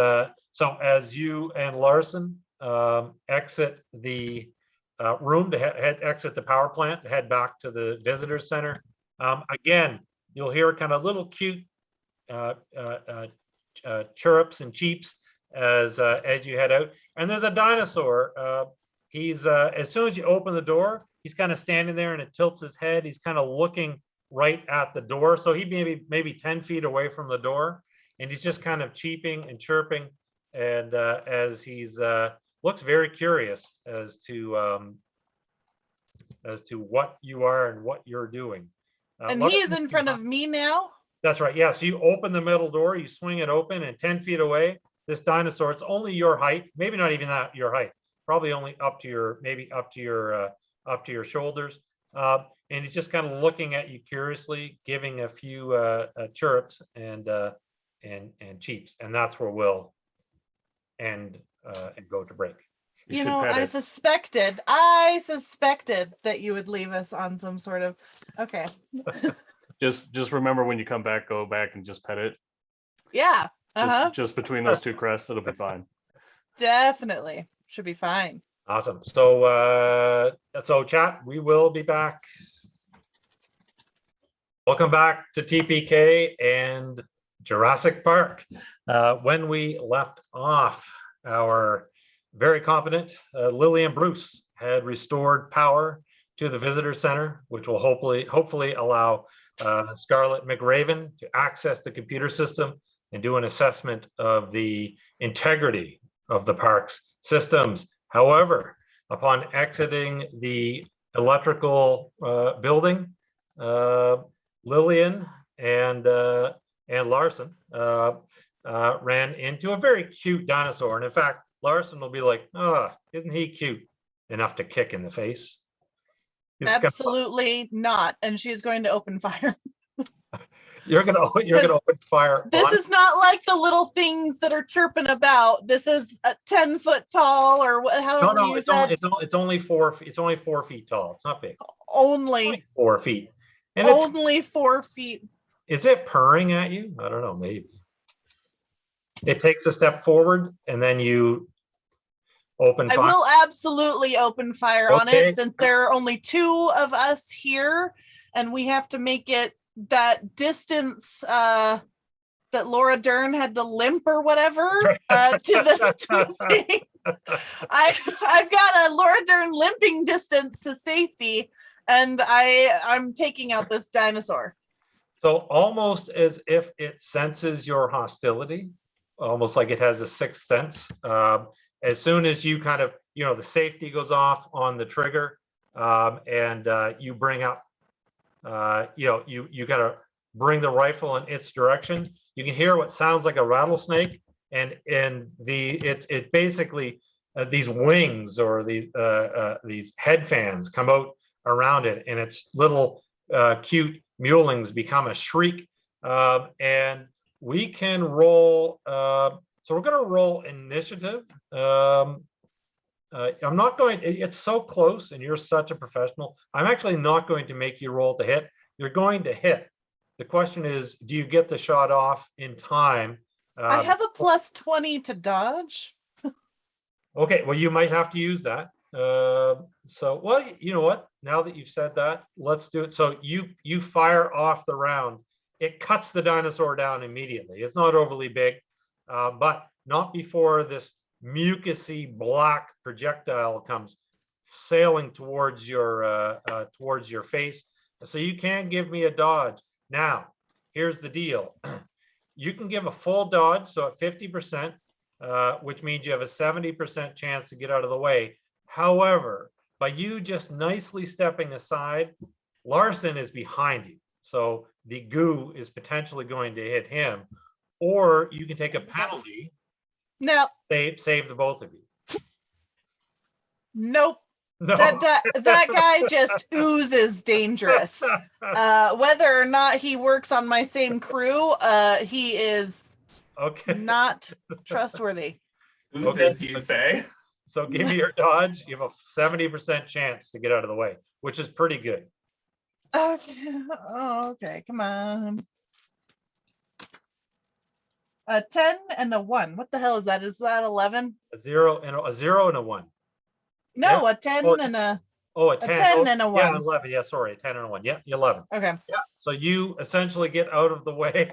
S1: you and Larson exit the room to exit the power plant, to head back to the visitor center. Again, you'll hear kind of little cute chirrups and cheeps as you head out. And there's a dinosaur. He's as soon as you open the door, he's kind of standing there and it tilts his head. He's kind of looking right at the door. So he maybe 10 feet away from the door. And he's just kind of cheeping and chirping. And as he's looks very curious as to what you are and what you're doing.
S4: And he is in front of me now.
S1: That's right. Yeah. So you open the middle door, you swing it open, and 10 feet away, this dinosaur, it's only your height, maybe not even that your height, probably only up to your shoulders. And he's just kind of looking at you curiously, giving a few chirps and cheeps, and that's where we'll end and go to break.
S4: You know, I suspected that you would leave us on some sort of, okay.
S5: Just remember when you come back, go back and just pet it.
S4: Yeah.
S5: Just between those two crests, it'll be fine.
S4: Definitely. Should be fine.
S1: Awesome. So chat, we will be back. Welcome back to TPK and Jurassic Park. When we left off, our very competent Lillian Bruce had restored power to the visitor center, which will hopefully allow Scarlett McRaven to access the computer system and do an assessment of the integrity of the park's systems. However, upon exiting the electrical building, Lillian and Larson ran into a very cute dinosaur. And in fact, Larson will be like, "Oh, isn't he cute enough to kick in the face?"
S4: Absolutely not. And she's going to open fire.
S1: You're gonna open fire.
S4: This is not like the little things that are chirping about. This is a 10-foot tall, or however
S1: No,
S4: you said.
S1: it's only 4 feet. It's only 4 feet tall. It's not big.
S4: Only
S1: 4 feet. And
S4: only 4 feet.
S1: Is it purring at you? I don't know. Maybe. It takes a step forward, and then you open fire.
S4: I will absolutely open fire on it, since there are only 2 of us here, and we have to make it that distance that Laura Dern had to limp or whatever to the thing. I've got a Laura Dern limping distance to safety, and I'm taking out this dinosaur.
S1: So almost as if it senses your hostility, almost like it has a sixth sense. As soon as you kind of, the safety goes off on the trigger, and you bring up, you gotta bring the rifle in its direction. You can hear what sounds like a rattlesnake, and it basically these wings or these head fans come out around it, and its little cute mulings become a shriek, and we can roll. So we're going to roll initiative. I'm not going. It's so close, and you're such a professional. I'm actually not going to make you roll to hit. You're going to hit. The question is, do you get the shot off in time?
S4: I have a plus 20 to dodge.
S1: Okay, well, you might have to use that. So, well, you know what? Now that you've said that, let's do it. So you fire off the round. It cuts the dinosaur down immediately. It's not overly big, but not before this mucusy black projectile comes sailing towards your face. So you can give me a dodge. Now, here's the deal. You can give a full dodge, so at 50%, which means you have a 70% chance to get out of the way. However, by you just nicely stepping aside, Larson is behind you. So the goo is potentially going to hit him, or you can take a penalty.
S4: No.
S1: Save the both of you.
S4: Nope.
S1: No.
S4: That guy just oozes dangerous. Whether or not he works on my same crew, he is not trustworthy.
S2: Oozes, you say?
S1: So give me your dodge. You have a 70% chance to get out of the way, which is pretty good.
S4: Okay. Oh, okay. Come on. A 10 and a 1. What the hell is that? Is that 11?
S1: A 0 and a 1.
S4: No,
S1: Yeah.
S4: a 10 and a.
S1: Oh, a 10.
S4: 10 and a 1.
S1: Yeah, 11. Yeah, sorry, a 10 and a 1. Yeah, 11.
S4: Okay.
S1: Yeah. So you essentially get out of the way.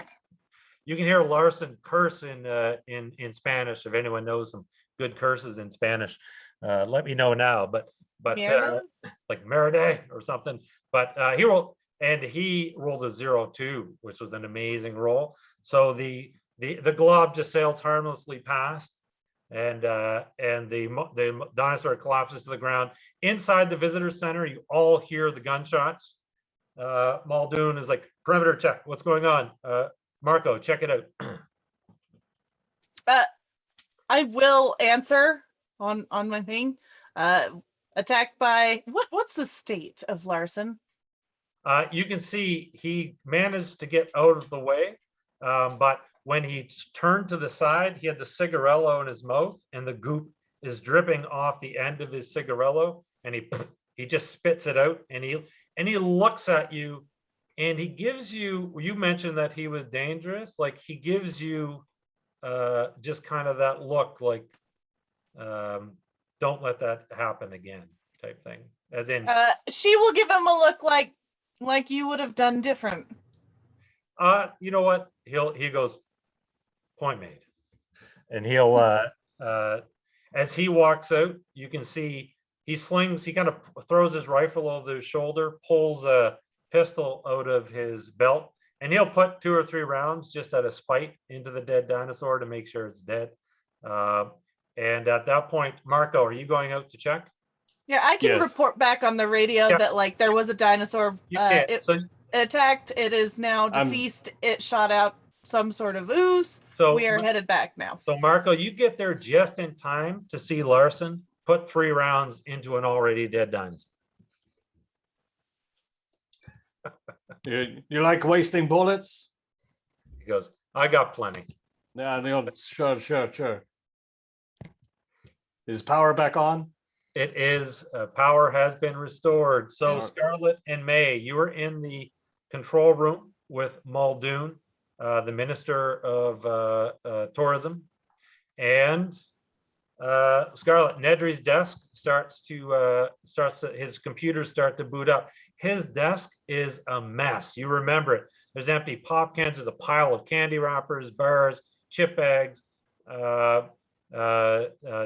S1: you can hear Larson curse in Spanish. If anyone knows some good curses in Spanish, let me know now. But
S4: Merde?
S1: like merde or something. But he rolled a 0-2, which was an amazing roll. So the glob just sails harmlessly past, and the dinosaur collapses to the ground. Inside the visitor center, you all hear the gunshots. Muldoon is like, perimeter check. What's going on? Marco, check it out.
S4: I will answer on my thing. Attacked by what's the state of Larson?
S1: You can see he managed to get out of the way, but when he turned to the side, he had the cigarello in his mouth, and the goop is dripping off the end of his cigarello, and he just spits it out, and he looks at you, and he gives you. You mentioned that he was dangerous, like he gives you just kind of that look, like don't let that happen again, type thing. As in,
S4: she will give him a look like you would have done different.
S1: You know what? He goes, point made. And he'll as he walks out, you can see he kind of throws his rifle over his shoulder, pulls a pistol out of his belt, and he'll put 2 or 3 rounds just out of spite into the dead dinosaur to make sure it's dead. And at that point, Marco, are you going out to check?
S4: Yeah, I can
S5: Yes.
S4: report back on the radio that like there was a dinosaur. It attacked. It is now deceased. It shot out some sort of ooze.
S1: So
S4: we are headed back now.
S1: So Marco, you get there just in time to see Larson put 3 rounds into an already dead dinosaur.
S5: You like wasting bullets?
S1: He goes, I got plenty.
S5: Yeah, sure. Is power back on?
S1: It is. Power has been restored. So
S5: Yeah.
S1: Scarlett and May, you were in the control room with Muldoon, the Minister of Tourism, and Scarlett, Nedry's desk his computers start to boot up. His desk is a mess. You remember it. There's empty pop cans. There's a pile of candy wrappers, bars, chip bags,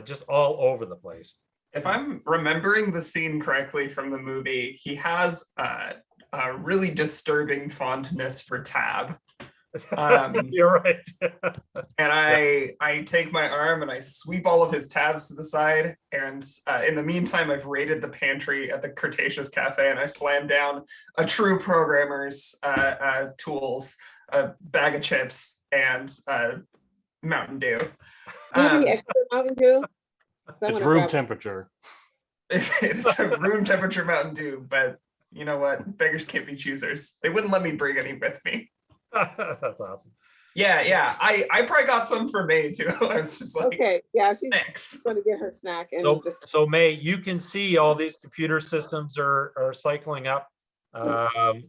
S1: just all over the place.
S2: If I'm remembering the scene correctly from the movie, he has a really disturbing fondness for Tab.
S1: You're right.
S2: And I take my arm and I sweep all of his tabs to the side. And in the meantime, I've raided the pantry at the Cretaceous Cafe and I slam down a true programmer's tools, a bag of chips, and Mountain Dew.
S3: Do you have any extra Mountain Dew?
S5: It's room temperature.
S2: It's a room temperature Mountain Dew, but you know what? Beggars can't be choosers. They wouldn't let me bring any with me.
S1: That's awesome.
S2: Yeah. I probably got some for May too. I was just like,
S3: okay, yeah, she's
S2: thanks.
S3: going to get her snack. And
S1: So May, you can see all these computer systems are cycling up.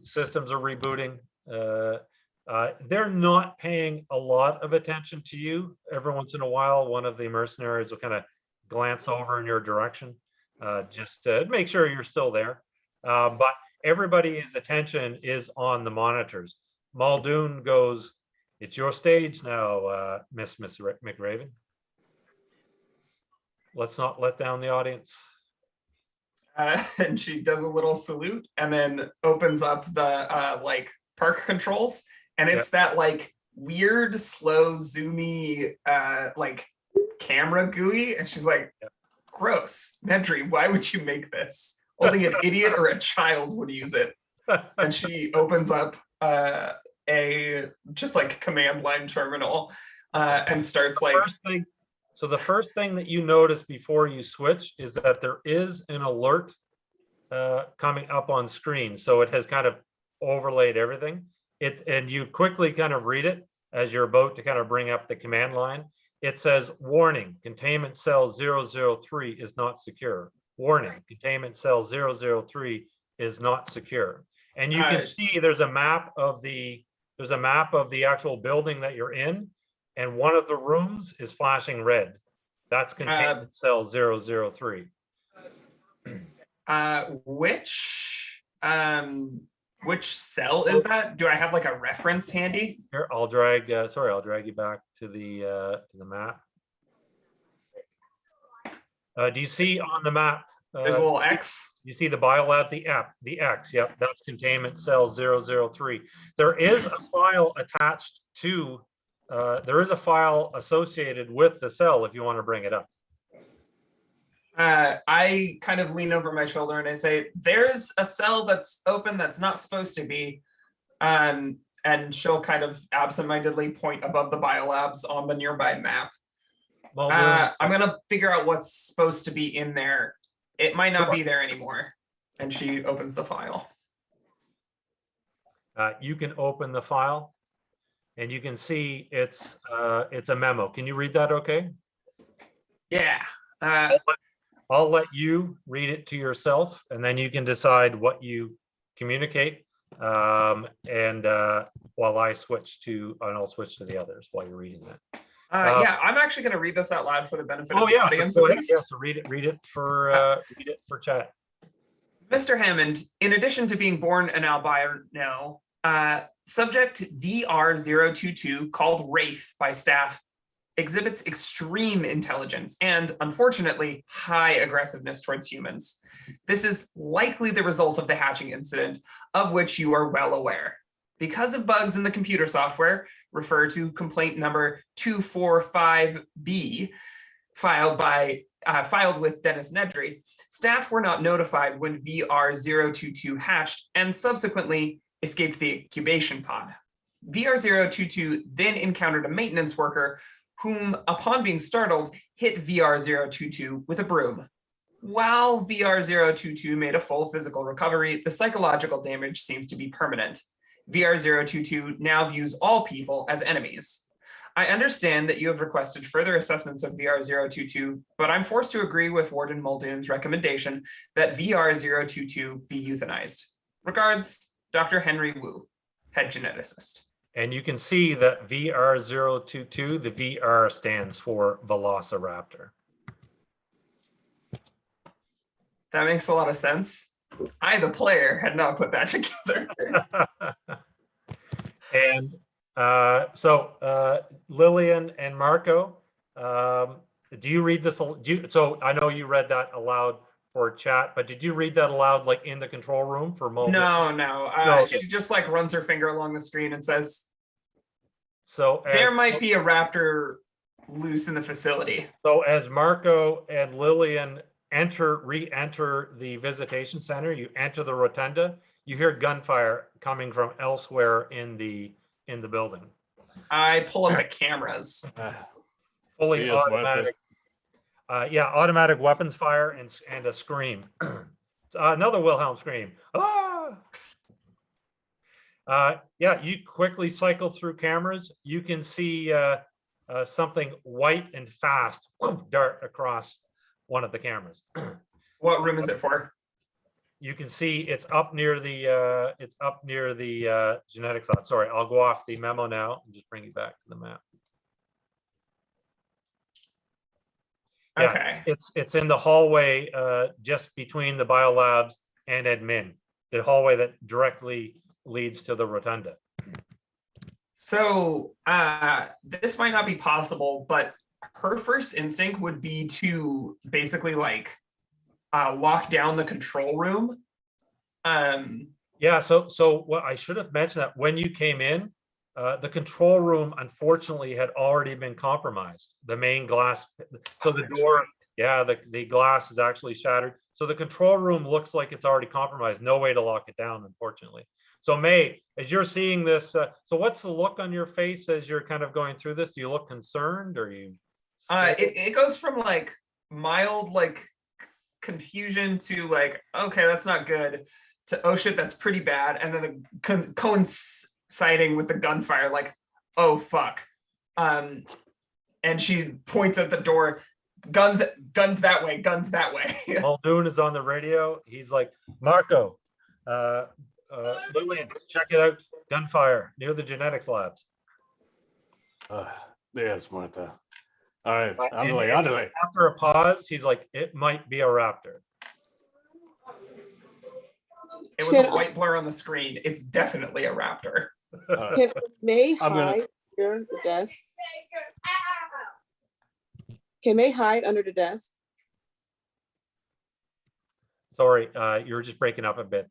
S1: Systems are rebooting. They're not paying a lot of attention to you. Every once in a while, one of the mercenaries will kind of glance over in your direction, just to make sure you're still there. But everybody's attention is on the monitors. Muldoon goes, it's your stage now, Miss McRaven. Let's not let down the audience.
S2: And she does a little salute and then opens up the like park controls. And it's that like weird, slow, zoomy, like camera GUI. And she's like, gross. Nedry, why would you make this? Only an idiot or a child would use it. And she opens up a just like command line terminal and starts like.
S1: So the first thing that you notice before you switch is that there is an alert coming up on screen. So it has kind of overlaid everything. And you quickly kind of read it as you're about to kind of bring up the command line. It says, warning, containment cell 003 is not secure. Warning, containment cell 003 is not secure. And you can see there's a map of the actual building that you're in, and one of the rooms is flashing red. That's containment cell 003.
S2: Which Which cell is that? Do I have like a reference handy?
S1: Here, I'll drag, I'll drag you back to the map. Do you see on the map?
S2: There's a little X.
S1: You see the biolab, the X, yep, that's containment cell 003. There is a file attached to, there is a file associated with the cell if you want to bring it up.
S2: I kind of lean over my shoulder and I say, there's a cell that's open that's not supposed to be. And she'll kind of absentmindedly point above the biolabs on the nearby map. I'm gonna figure out what's supposed to be in there. It might not be there anymore. And she opens the file.
S1: You can open the file and you can see it's a memo. Can you read that okay?
S2: Yeah.
S1: I'll let you read it to yourself and then you can decide what you communicate. While I'll switch to the others while you're reading that.
S2: Yeah, I'm actually going to read this out loud for the benefit of the audience.
S1: So, so read it for chat.
S2: Mr. Hammond, in addition to being born an albino, subject VR022 called Wraith by staff exhibits extreme intelligence and, unfortunately, high aggressiveness towards humans. This is likely the result of the hatching incident, of which you are well aware. Because of bugs in the computer software, refer to complaint number 245B, filed with Dennis Nedry, staff were not notified when VR022 hatched and subsequently escaped the incubation pod. VR022 then encountered a maintenance worker whom, upon being startled, hit VR022 with a broom. While VR022 made a full physical recovery, the psychological damage seems to be permanent. VR022 now views all people as enemies. I understand that you have requested further assessments of VR022, but I'm forced to agree with Warden Muldoon's recommendation that VR022 be euthanized. Regards, Dr. Henry Wu, head geneticist.
S1: And you can see that VR022, the VR stands for Velociraptor.
S2: That makes a lot of sense. I, the player, had not put that together.
S1: And Lillian and Marco, do you read this? So I know you read that aloud for chat, but did you read that aloud like in the control room for Muldoon?
S2: No.
S1: Okay.
S2: She just like runs her finger along the screen and says,
S1: "So
S2: there might be a raptor loose in the facility."
S1: So as Marco and Lillian re-enter the visitation center, you enter the rotunda, you hear gunfire coming from elsewhere in the building.
S2: I pull up the cameras.
S1: Fully automatic. Automatic weapons fire and a scream. Another Wilhelm scream. You quickly cycle through cameras. You can see something white and fast dart across one of the cameras.
S2: What room is it for?
S1: You can see it's up near the genetics lab. Sorry, I'll go off the memo now and just bring you back to the map. Yeah,
S2: Okay.
S1: it's in the hallway just between the biolabs and admin, the hallway that directly leads to the rotunda.
S2: So this might not be possible, but her first instinct would be to basically like lock down the control room.
S1: So what I should have mentioned that when you came in, the control room unfortunately had already been compromised. The main glass, so the door, the glass is actually shattered. So the control room looks like it's already compromised. No way to lock it down, unfortunately. So May, as you're seeing this, so what's the look on your face as you're kind of going through this? Do you look concerned or you?
S2: It goes from like mild like confusion to like, okay, that's not good, to oh shit, that's pretty bad, and then the coinciding with the gunfire, like, oh fuck. And she points at the door, guns that way, guns that way.
S1: Muldoon is on the radio. He's like, Marco, Lillian, check it out. Gunfire near the genetics labs.
S5: Yes, Martha. All right, on the
S1: And
S5: way, on the way.
S1: After a pause, he's like, it might be a raptor.
S2: It was a white blur on the screen. It's definitely a raptor.
S3: Can May
S5: I'm gonna-
S3: hide under the desk? Can May hide under the desk?
S1: Sorry, you were just breaking up a bit.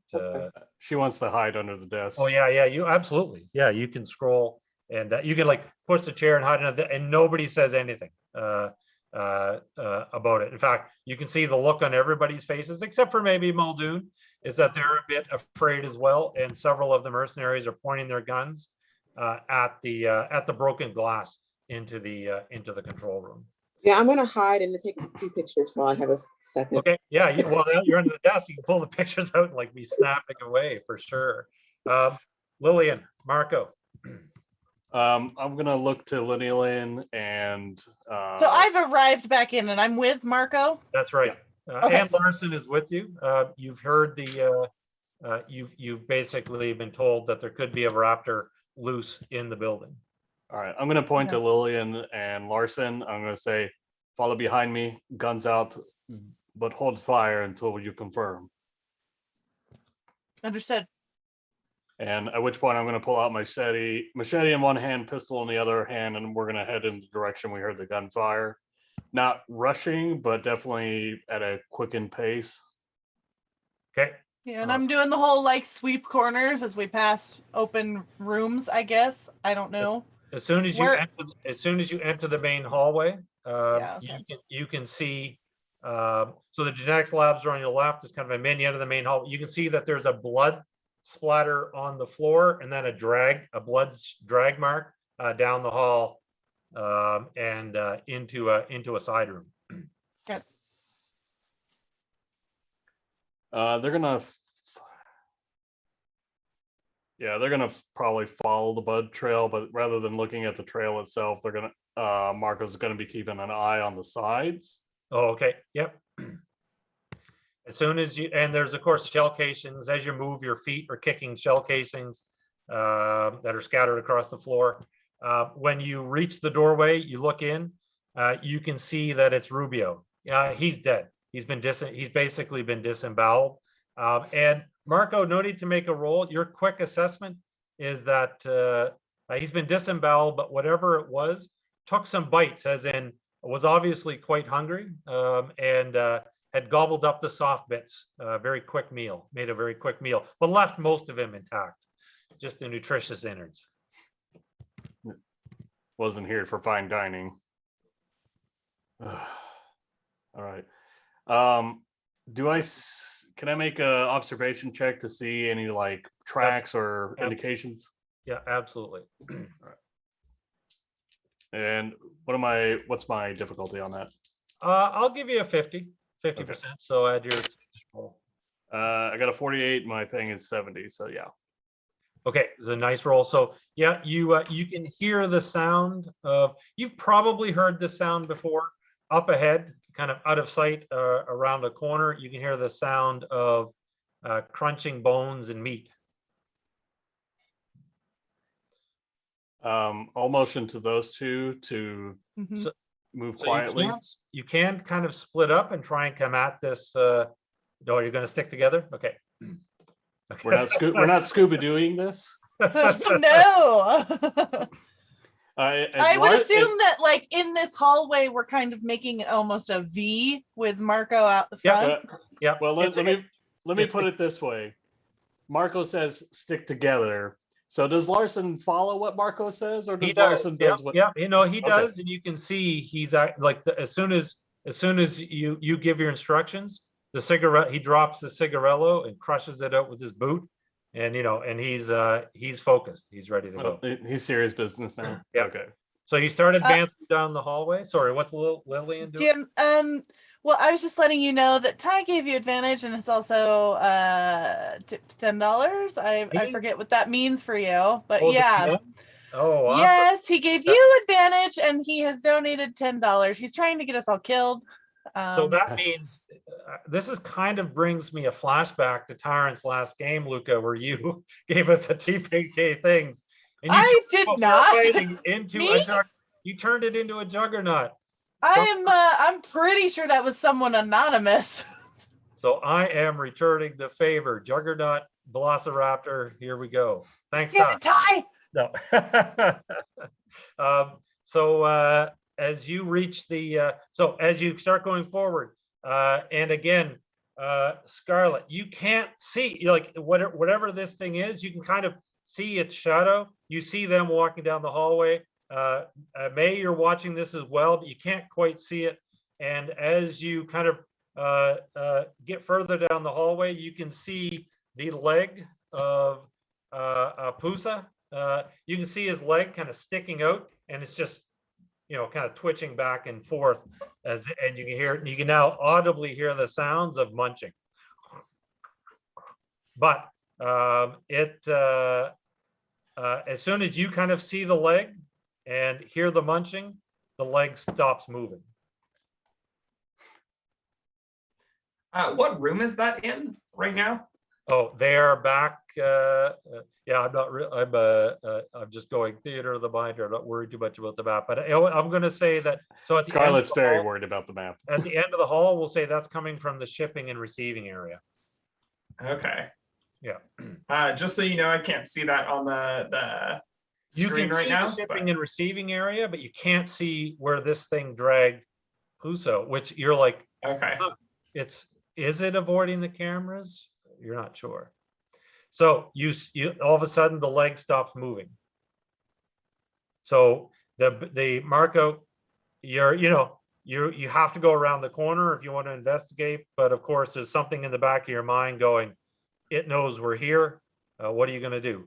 S5: She wants to hide under the desk.
S1: Oh yeah, you absolutely. Yeah, you can scroll and you can like push the chair and hide under and nobody says anything about it. In fact, you can see the look on everybody's faces, except for maybe Muldoon, is that they're a bit afraid as well. And several of the mercenaries are pointing their guns at the broken glass into the control room.
S3: Yeah, I'm gonna hide and take a few pictures while I have a second.
S1: Okay, yeah, well, now you're under the desk. You can pull the pictures out and like be snapping away for sure. Lillian, Marco.
S5: I'm gonna look to Lillian and
S4: So I've arrived back in and I'm with Marco.
S1: That's right.
S4: Okay.
S1: And Larson is with you. You've heard you've basically been told that there could be a raptor loose in the building.
S5: all right, I'm gonna point to Lillian and Larson. I'm gonna say, follow behind me, guns out, but hold fire until you confirm.
S4: Understood.
S5: And at which point I'm gonna pull out my machete in one hand, pistol in the other hand, and we're gonna head in the direction we heard the gunfire. Not rushing, but definitely at a quickened pace.
S1: Okay.
S4: Yeah, and I'm doing the whole like sweep corners as we pass open rooms, I guess. I don't know.
S1: As soon as you enter the main hallway,
S4: Yeah, okay.
S1: you can see. So the genetics labs are on your left. It's kind of a menu into the main hall. You can see that there's a blood splatter on the floor, and then a blood drag mark down the hall, and into a side room.
S4: Okay.
S5: They're gonna probably follow the blood trail, but rather than looking at the trail itself, they're gonna Marco's gonna be keeping an eye on the sides.
S1: Oh, okay. Yep. As soon as and there's of course shell casings. As you move, your feet are kicking shell casings that are scattered across the floor. When you reach the doorway, you look in. You can see that it's Rubio. He's dead. He's basically been disemboweled. And Marco, no need to make a roll. Your quick assessment is that he's been disemboweled, but whatever it was, took some bites, as in was obviously quite hungry, and had gobbled up the soft bits. Made a very quick meal, but left most of him intact, just the nutritious innards.
S5: Wasn't here for fine dining. All right. Can I make a observation check to see any like tracks or indications?
S1: Yeah, absolutely.
S5: And what's my difficulty on that?
S1: I'll give you a 50%. So add your roll.
S5: I got a 48. My thing is 70. So yeah.
S1: Okay, it's a nice roll. So yeah, you can hear the sound of. You've probably heard this sound before. Up ahead, kind of out of sight, around a corner, you can hear the sound of crunching bones and meat.
S5: I'll motion to those two to move quietly.
S1: You can kind of split up and try and come at this. No, you're going to stick together. Okay.
S5: We're not scuba doing this.
S4: No.
S5: I
S4: would assume that like in this hallway we're kind of making almost a V with Marco out the front.
S1: Yeah.
S5: Well, let me put it this way. Marco says stick together. So does Larson follow what Marco says, or does Larson does what?
S1: Yeah, he does, and you can see he's like as soon as you give your instructions, the cigarette, he drops the cigarello and crushes it out with his boot, and he's focused. He's ready to go.
S5: He's serious business now.
S1: Yeah.
S5: Okay.
S1: So you start advancing down the hallway. Sorry, what's Lillian doing?
S4: Jim, well, I was just letting you know that Ty gave you advantage, and it's also tipped $10. I forget what that means for you, but yeah.
S1: Oh, awesome.
S4: Yes, he gave you advantage, and he has donated $10. He's trying to get us all killed.
S1: So that means this is kind of brings me a flashback to Tyrant's last game, Luca, where you gave us a TPK things. And
S4: I did not.
S1: You turned it into a juggernaut.
S4: I'm pretty sure that was someone anonymous.
S1: So I am returning the favor. Juggernaut Velociraptor, here we go. Thanks,
S4: Get
S1: Doc.
S4: it, Ty.
S1: No. As you reach the, as you start going forward, and again, Scarlet, you can't see, like, whatever this thing is, you can kind of see its shadow. You see them walking down the hallway. May, you're watching this as well, but you can't quite see it. And as you kind of get further down the hallway, you can see the leg of Pusa. You can see his leg kind of sticking out, and it's just, kind of twitching back and forth, and you can now audibly hear the sounds of munching. But as soon as you kind of see the leg and hear the munching, the leg stops moving.
S2: What room is that in right now?
S1: Oh, they are back. Yeah, I'm just going theater of the mind. I'm not worried too much about the map, but I'm going to say that. So at the end of
S5: Scarlett's
S1: the
S5: very
S1: hall-
S5: worried about the map.
S1: At the end of the hall, we'll say that's coming from the shipping and receiving area.
S2: Okay.
S1: Yeah.
S2: Just so you know, I can't see that on the
S1: You
S2: screen
S1: can
S2: right
S1: see
S2: now.
S1: the shipping and receiving area, but you can't see where this thing dragged Puso, which you're like,
S2: Okay.
S1: is it avoiding the cameras? You're not sure. So you all of a sudden the leg stops moving. So the Marco, you have to go around the corner if you want to investigate, but of course there's something in the back of your mind going, it knows we're here. What are you going to do?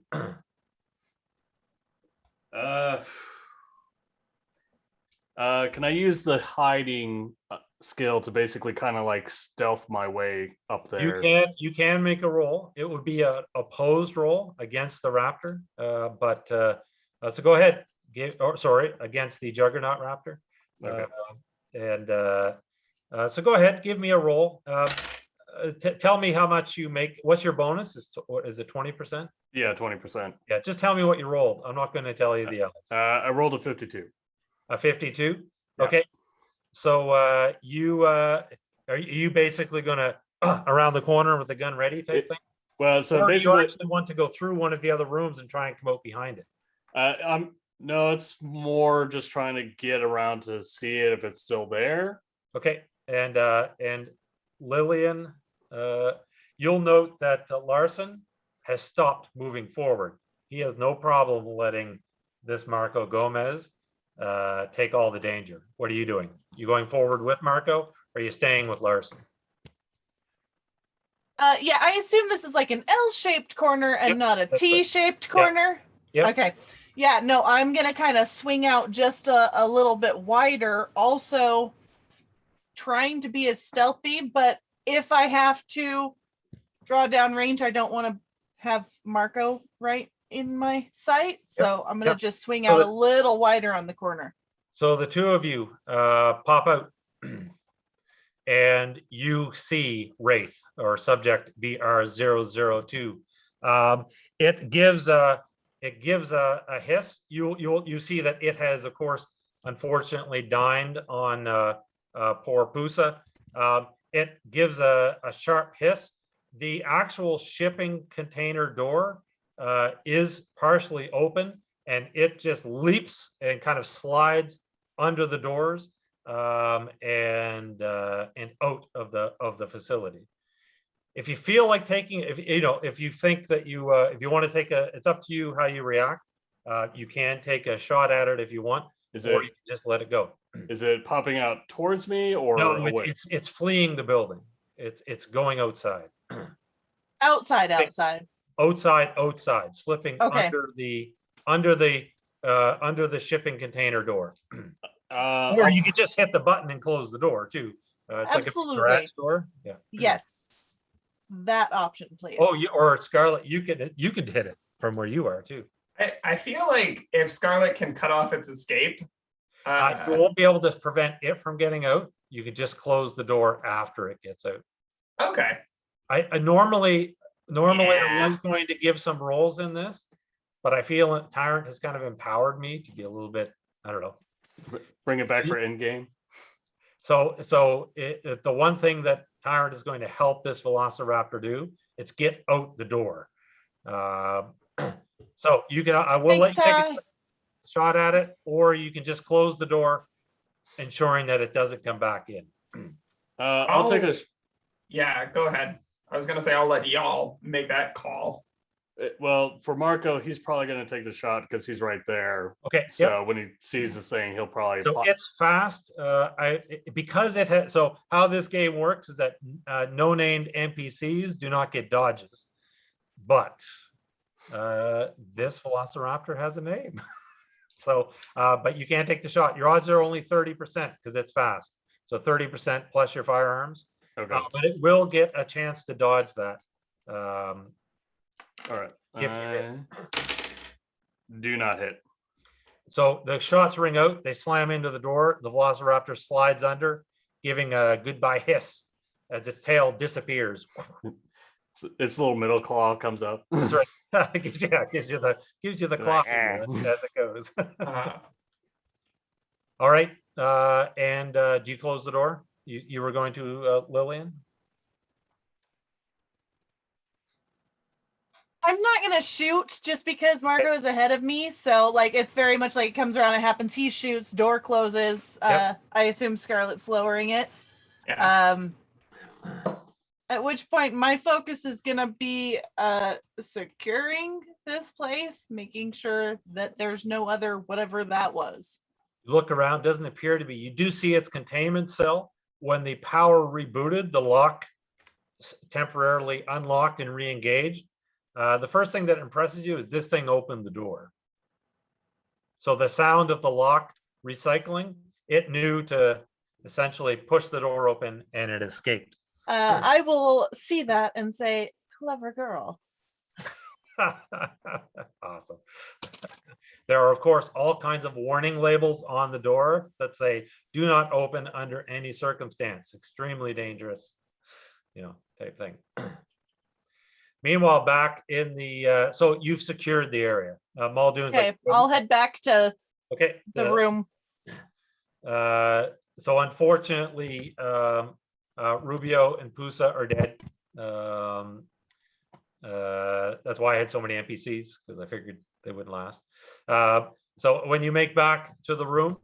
S5: Can I use the hiding skill to basically kind of like stealth my way up there?
S1: You can make a roll. It would be a opposed roll against the raptor, so go ahead. Against the juggernaut raptor.
S5: Okay.
S1: So go ahead, give me a roll. Tell me how much you make. What's your bonus? Is it 20%?
S5: Yeah, 20%.
S1: Yeah, just tell me what you rolled. I'm not going to tell you the others.
S5: I rolled a 52.
S1: A 52.
S5: Yeah.
S1: Okay. So are you basically going to around the corner with the gun ready type thing?
S5: Well, so
S1: Or do you
S5: basically,
S1: actually want to go through one of the other rooms and try and come out behind it?
S5: no, it's more just trying to get around to see it if it's still there.
S1: Okay. And Lillian, you'll note that Larson has stopped moving forward. He has no problem letting this Marco Gomez take all the danger. What are you doing? You going forward with Marco, or are you staying with Larson?
S4: Yeah, I assume this is like an L-shaped corner and
S1: Yep,
S4: not a
S1: that's right.
S4: T-shaped corner.
S1: Yep.
S4: Okay. Yeah, no, I'm gonna kind of swing out just a little bit wider, also trying to be as stealthy, but if I have to draw down range, I don't want to have Marco right in my sight. So I'm gonna just swing
S1: So
S4: out
S1: the-
S4: a little wider on the corner.
S1: So the two of you pop out and you see Wraith or subject BR002. It gives a hiss. You see that it has, of course, unfortunately dined on poor Pusa. It gives a sharp hiss. The actual shipping container door is partially open, and it just leaps and kind of slides under the doors and out of the facility. If you feel like taking, if you think that if you want to take it's up to you how you react. You can take a shot at it if you want, or you can just let it go.
S5: Is it popping out towards me or
S1: No,
S5: away?
S1: it's fleeing the building. It's going outside.
S4: Outside,
S1: Slipping
S4: Okay.
S1: under the shipping container door. Or
S5: I'll-
S1: you could just hit the button and close the door too. It's
S4: Absolutely.
S1: like a garage door. Yeah.
S4: Yes, that option, please.
S1: Oh, or Scarlet, you could hit it from where you are too.
S2: I feel like if Scarlet can cut off its escape,
S1: You won't be able to prevent it from getting out. You could just close the door after it gets out.
S2: okay.
S1: I normally
S2: Yeah.
S1: I was going to give some roles in this, but I feel Tyrant has kind of empowered me to be a little bit, I don't know.
S5: Bring it back for end game.
S1: So the one thing that Tyrant is going to help this Velociraptor do. It's get out the door. So you can, I will let
S4: Thanks,
S1: you take
S4: Ty.
S1: a shot at it, or you can just close the door, ensuring that it doesn't come back in.
S5: I'll take a.
S2: Yeah, go ahead. I was gonna say I'll let y'all make that call.
S5: Well, for Marco, he's probably going to take the shot because he's right there.
S1: Okay.
S5: So
S1: Yep.
S5: when he sees this thing, he'll probably.
S1: So it's fast. Because it has. So how this game works is that no named NPCs do not get dodges, but this Velociraptor has a name. So, but you can't take the shot. Your odds are only 30% because it's fast. So 30% plus your firearms.
S5: Okay.
S1: But it will get a chance to dodge that.
S5: All right.
S1: If you hit.
S5: Do not hit.
S1: So the shots ring out, they slam into the door, the Velociraptor slides under, giving a goodbye hiss as its tail disappears.
S5: Its little middle claw comes up.
S1: That's right. gives you the claw finger as it goes. All right. And do you close the door? You were going to Lillian?
S4: I'm not gonna shoot just because Marco is ahead of me. So like it's very much like it comes around, it happens, he shoots, door closes.
S1: Yep.
S4: I assume Scarlett's lowering it.
S2: Yeah.
S4: At which point my focus is gonna be securing this place, making sure that there's no other whatever that was.
S1: Look around, doesn't appear to be. You do see its containment cell. When the power rebooted, the lock temporarily unlocked and re-engaged. The first thing that impresses you is this thing opened the door. So the sound of the lock recycling, it knew to essentially push the door open and it escaped.
S4: I will see that and say, clever girl.
S1: Awesome. There are, of course, all kinds of warning labels on the door that say, do not open under any circumstance, extremely dangerous, type thing. Meanwhile, back in the, so you've secured the area. Muldoon's
S4: Okay, I'll head back to the room.
S1: So unfortunately, Rubio and Pusa are dead. That's why I had so many NPCs, because I figured they wouldn't last. So when you make back to the room,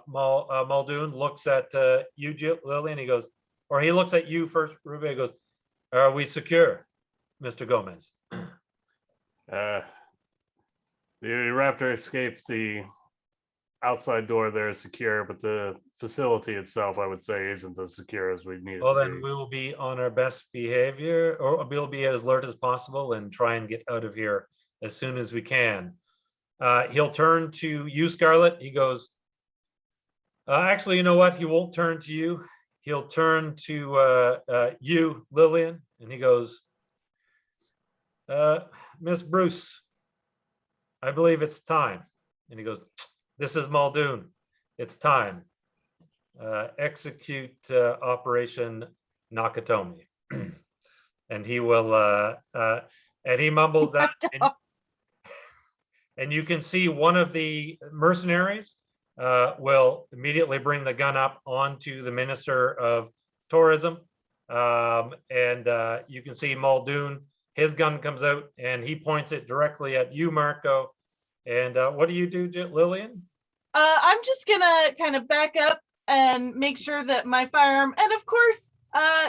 S1: Muldoon looks at you, Lillian, he goes, or he looks at you first, Rubio, goes, are we secure, Mr. Gomez?
S5: The Raptor escaped the outside door there is secure, but the facility itself, I would say, isn't as secure as we need it
S1: Well,
S5: to
S1: then
S5: be.
S1: we will be on our best behavior, or we'll be as alert as possible and try and get out of here as soon as we can. He'll turn to you, Scarlett. He goes, actually, you know what? He won't turn to you. He'll turn to you, Lillian, and he goes, Miss Bruce, I believe it's time. And he goes, this is Muldoon. It's time. Execute Operation Nakatomi. And he will, and he mumbles that. And you can see one of the mercenaries will immediately bring the gun up onto the Minister of Tourism. And you can see Muldoon, his gun comes out and he points it directly at you, Marco. And what do you do, Lillian?
S4: I'm just gonna kind of back up and make sure that my firearm, and of course,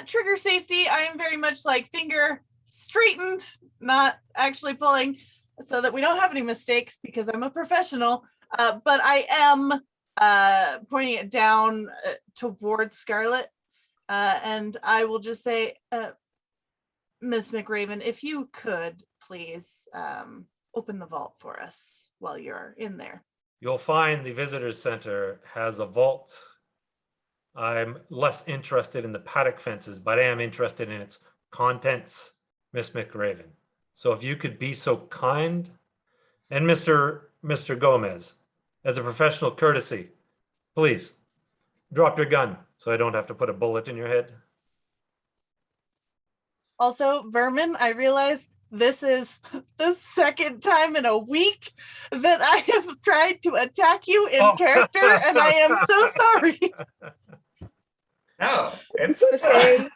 S4: trigger safety, I am very much like finger straightened, not actually pulling, so that we don't have any mistakes because I'm a professional. But I am pointing it down towards Scarlett. And I will just say, Miss McRaven, if you could please open the vault for us while you're in there.
S1: You'll find the visitor center has a vault. I'm less interested in the paddock fences, but I am interested in its contents, Miss McRaven. So if you could be so kind, and Mr. Gomez, as a professional courtesy, please drop your gun so I don't have to put a bullet in your head.
S4: Also, Vermin, I realize this is the second time in a week that I have tried to attack you in character, and I am so sorry.
S2: No, it's
S3: To say,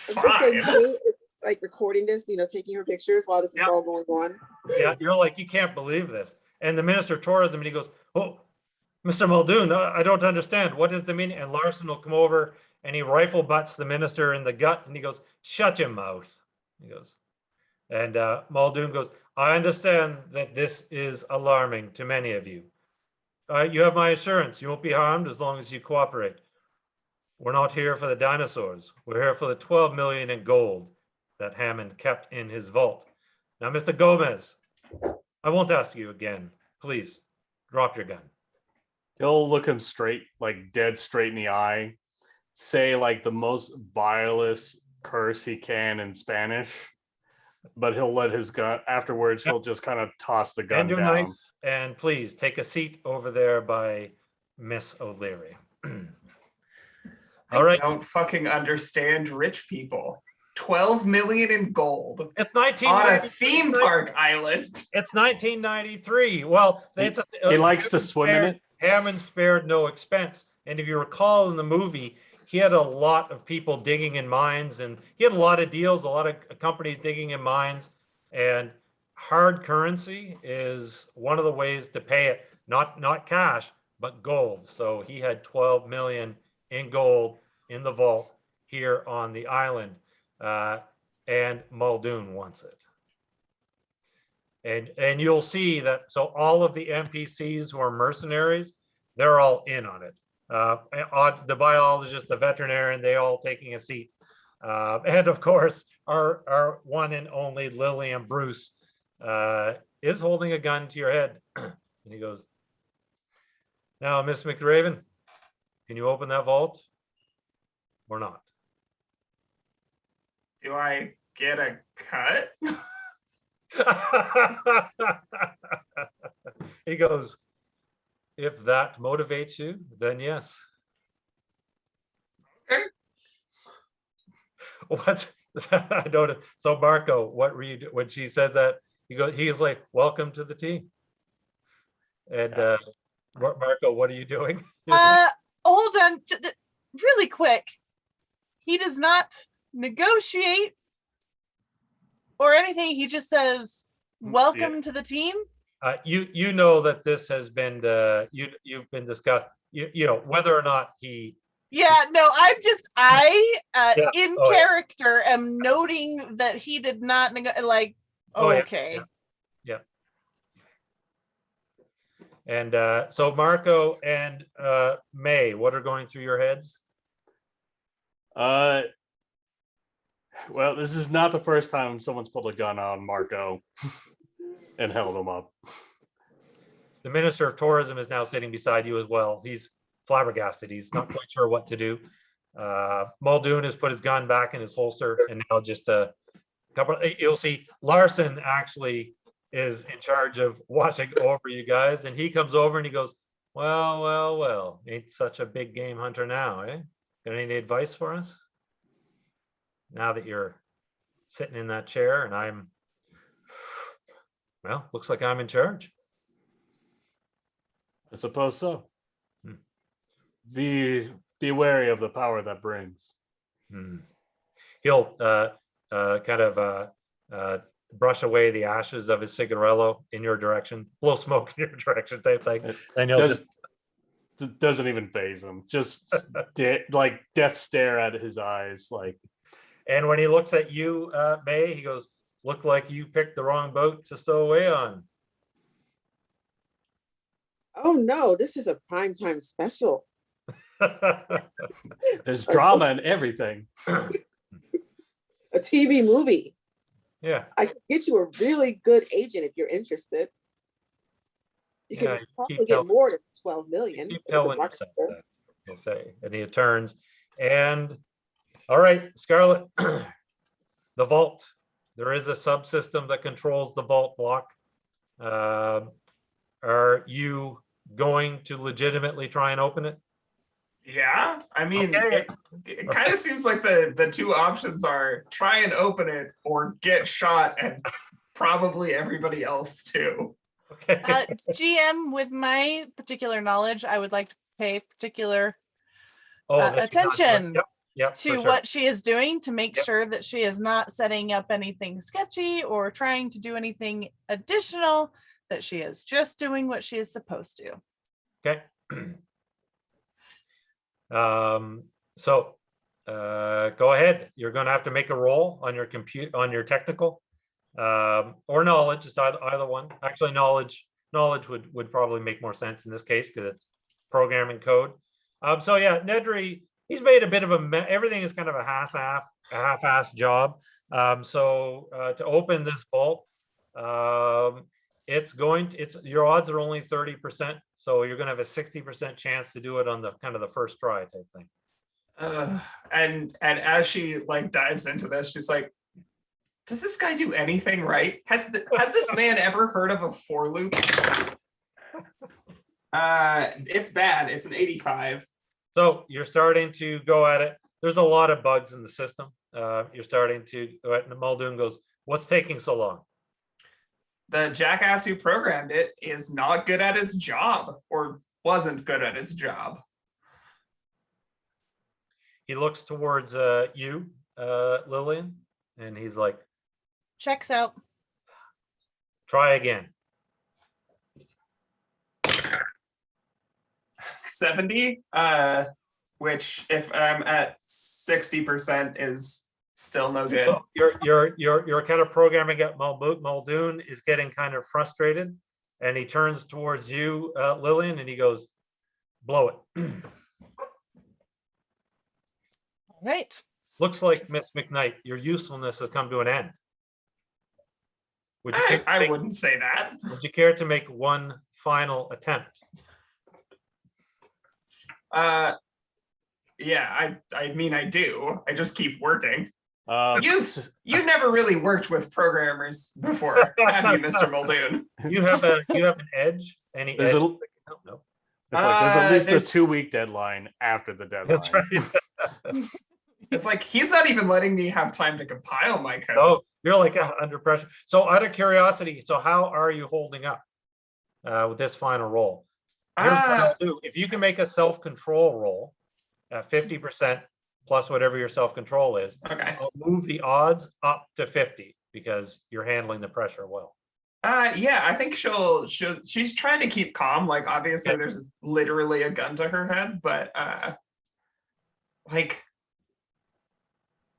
S2: It's
S3: I was gonna say,
S2: fine.
S3: May is, like recording this, taking her pictures while this is
S1: Yeah.
S3: all going on.
S1: Yeah, you're like, you can't believe this. And the Minister of Tourism, and he goes, oh, Mr. Muldoon, I don't understand. What is the meaning? And Larson will come over and he rifle butts the minister in the gut and he goes, shut your mouth. He goes, and Muldoon goes, I understand that this is alarming to many of you. You have my assurance. You won't be harmed as long as you cooperate. We're not here for the dinosaurs. We're here for the 12 million in gold that Hammond kept in his vault. Now, Mr. Gomez, I won't ask you again. Please drop your gun.
S5: He'll look him straight, like dead straight in the eye, say like the most vilest curse he can in Spanish, but he'll let his gun afterwards. He'll just kind of toss the gun
S1: And your
S5: down.
S1: knife, and please take a seat over there by Miss O'Leary. All right.
S2: I don't fucking understand rich people. 12 million in gold
S1: It's
S2: on a
S1: 1993.
S2: theme park island.
S1: It's 1993. Well,
S5: He likes to swim in it.
S1: Hammond spared no expense. And if you recall in the movie, he had a lot of people digging in mines and he had a lot of deals, a lot of companies digging in mines. And hard currency is one of the ways to pay it, not cash, but gold. So he had 12 million in gold in the vault here on the island. And Muldoon wants it. And you'll see that, so all of the NPCs who are mercenaries, they're all in on it. The biologist, the veterinarian, they all taking a seat. And of course, our one and only Lillian Bruce is holding a gun to your head. And he goes, now, Miss McRaven, can you open that vault or not?
S2: Do I get a cut?
S1: He goes, if that motivates you, then yes.
S2: Okay.
S1: What? I don't. So Marco, what were you when she says that? He's like, welcome to the team. And Marco, what are you doing?
S4: Hold on, really quick. He does not negotiate or anything. He just says, welcome to the team.
S1: You know that this has been you've been discussed. You know whether or not he.
S4: Yeah, no,
S1: Yeah.
S4: in
S1: Oh, yeah.
S4: character am noting that he did not like.
S1: Oh, yeah.
S4: Okay.
S1: Yeah. And so Marco and May, what are going through your heads?
S5: Well, this is not the first time someone's pulled a gun on Marco and held him up.
S1: The Minister of Tourism is now sitting beside you as well. He's flabbergasted. He's not quite sure what to do. Muldoon has put his gun back in his holster, and now just a couple. You'll see Larson actually is in charge of watching over you guys, and he comes over and he goes, well, ain't such a big game hunter now, eh? Got any advice for us? Now that you're sitting in that chair and looks like I'm in charge.
S5: I suppose so.
S1: Hmm.
S5: Be wary of the power that brings.
S1: He'll kind of brush away the ashes of his cigarillo in your direction, blow smoke in your direction type thing. And he'll just
S5: doesn't even phase him. Just like death stare at his eyes, like.
S1: And when he looks at you, May, he goes, look like you picked the wrong boat to stow away on.
S3: Oh no, this is a primetime special.
S5: There's drama and everything.
S3: A TV movie.
S1: Yeah.
S3: I can get you a really good agent if you're interested. You can
S1: Yeah, you
S3: probably
S1: keep
S3: get
S1: telling-
S3: more than 12 million.
S1: Keep
S3: with the
S1: telling
S3: market
S1: yourself
S3: share.
S1: that, he'll say. And he turns. And all right, Scarlett, the vault. There is a subsystem that controls the vault block. Are you going to legitimately try and open it?
S2: Yeah, I mean,
S1: Okay.
S2: it kind of seems like the two options are try and open it or get shot, and probably everybody else too.
S1: Okay.
S4: GM, with my particular knowledge, I would like to pay particular
S1: Oh, this is not-
S4: attention
S1: Yep. Yep, for
S4: to
S1: sure.
S4: what she is doing to make
S1: Yep.
S4: sure that she is not setting up anything sketchy or trying to do anything additional, that she is just doing what she is supposed to.
S1: Okay. So go ahead. You're going to have to make a roll on your technical or knowledge. It's either one. Actually, knowledge would probably make more sense in this case because it's programming code. So yeah, Nedry, he's made a bit of everything is kind of a half-ass job. So to open this vault, your odds are only 30%, so you're going to have a 60% chance to do it on the kind of the first try type thing.
S2: And as she like dives into this, she's like, does this guy do anything right? Has this man ever heard of a for loop? It's bad. It's an 85.
S1: So you're starting to go at it. There's a lot of bugs in the system. You're starting to go at, and Muldoon goes, what's taking so long?
S2: The jackass who programmed it is not good at his job, or wasn't good at his job.
S1: He looks towards you, Lillian, and he's like,
S4: Checks out.
S1: try again.
S2: 70, which if I'm at 60% is still no good.
S1: So you're kind of programming at Muldoon is getting kind of frustrated, and he turns towards you, Lillian, and he goes, blow it.
S4: All right.
S1: Looks like, Miss McKnight, your usefulness has come to an end. Would you
S2: I wouldn't say that.
S1: Would you care to make one final attempt?
S2: Yeah, I mean, I do. I just keep working.
S5: s-
S2: You've never really worked with programmers before, have you, Mr. Muldoon?
S1: You have an edge. Any
S5: There's
S1: edge?
S5: a-
S1: No.
S5: It's like there's at least
S2: there's-
S5: a 2-week deadline after the deadline.
S1: That's right.
S2: It's like he's not even letting me have time to compile my code.
S1: No, you're like under pressure. So out of curiosity, so how are you holding up with this final roll? Here's what I'll do. If you can make a self-control roll at 50% plus whatever your self-control is,
S2: Okay.
S1: I'll move the odds up to 50 because you're handling the pressure well.
S2: Yeah, I think she's trying to keep calm. Like obviously there's literally a gun to her head, but like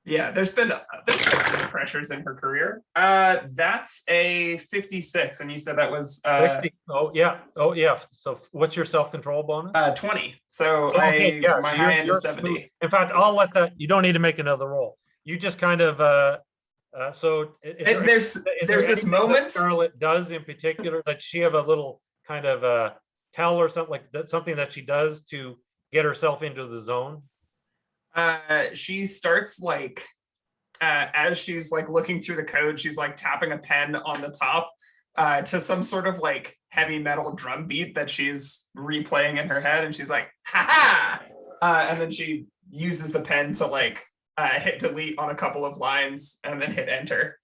S2: yeah, there's been pressures in her career. That's a 56, and you said that was
S1: 60. Oh yeah. So what's your self-control bonus?
S2: 20. So
S1: Okay, yeah,
S2: my
S1: so
S2: high end
S1: you're
S2: is 70.
S1: smooth. In fact, I'll let that. You don't need to make another roll. You just kind of so
S2: There's this
S1: anything that
S2: moment.
S1: Scarlett does in particular, that she have a little kind of tell or something like that, something that she does to get herself into the zone.
S2: She starts like as she's like looking through the code, she's like tapping a pen on the top to some sort of like heavy metal drum beat that she's replaying in her head, and she's like, ha ha! And then she uses the pen to like hit delete on a couple of lines and then hit enter.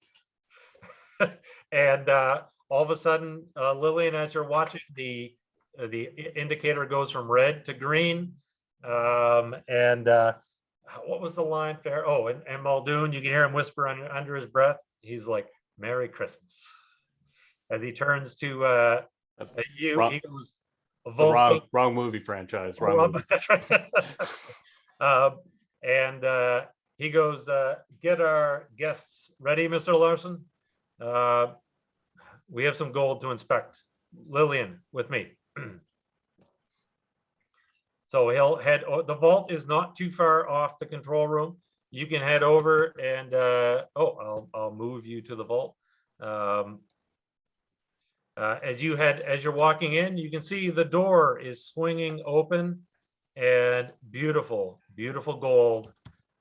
S1: And all of a sudden, Lillian, as you're watching, the indicator goes from red to green. What was the line there? Oh, and Muldoon, you can hear him whisper under his breath. He's like, "Merry Christmas." As he turns to you,
S5: Wrong-
S1: he goes,
S5: The wrong movie franchise. Wrong movie.
S1: That's right. He goes, get our guests ready, Mr. Larson. We have some gold to inspect. Lillian, with me. So he'll head, the vault is not too far off the control room. You can head over and, I'll move you to the vault. As you're walking in, you can see the door is swinging open, and beautiful, beautiful gold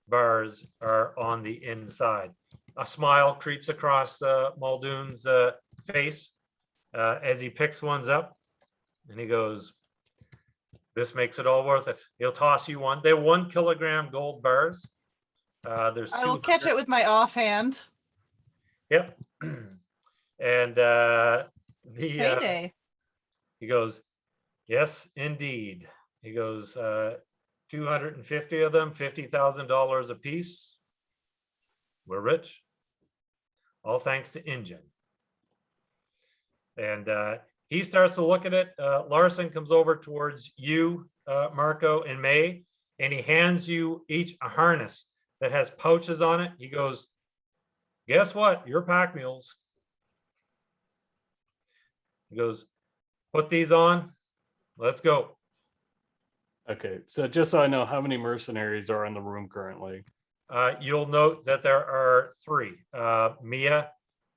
S1: bars are on the inside. A smile creeps across Muldoon's face as he picks ones up, and he goes, "This makes it all worth it." He'll toss you one. They're 1 kilogram gold bars. There's
S4: I will
S1: 200.
S4: catch it with my offhand.
S1: Yep. And
S4: Payday.
S1: he goes, "Yes, indeed." He goes, 250 of them, $50,000 a piece. We're rich. All thanks to InGen. And he starts to look at it. Larson comes over towards you, Marco and May, and he hands you each a harness that has pouches on it. He goes, guess what? You're pack mules. He goes, put these on. Let's go.
S5: Okay, so just so I know, how many mercenaries are in the room currently?
S1: You'll note that there are three, Mia,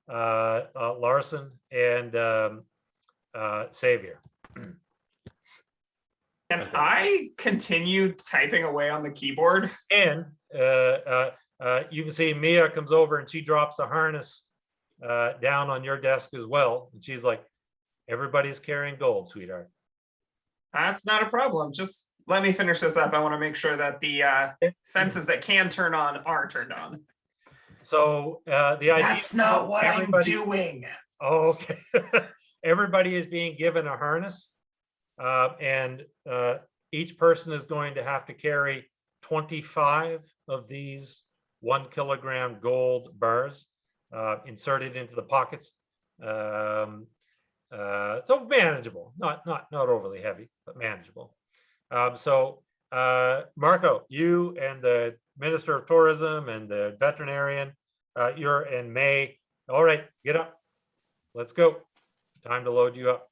S1: Larson, and Xavier.
S2: Can
S5: Okay.
S2: I continue typing away on the keyboard?
S1: And you can see Mia comes over and she drops a harness down on your desk as well. And she's like, everybody's carrying gold, sweetheart.
S2: That's not a problem. Just let me finish this up. I want to make sure that the fences that can turn on are turned on.
S1: So the idea
S2: That's not
S1: is
S2: what I'm
S1: everybody-
S2: doing.
S1: Oh, okay. Everybody is being given a harness, and each person is going to have to carry 25 of these 1 kilogram gold bars inserted into the pockets. So manageable, not overly heavy, but manageable. So Marco, you and the Minister of Tourism and the veterinarian, you're in May. All right, get up. Let's go. Time to load you up.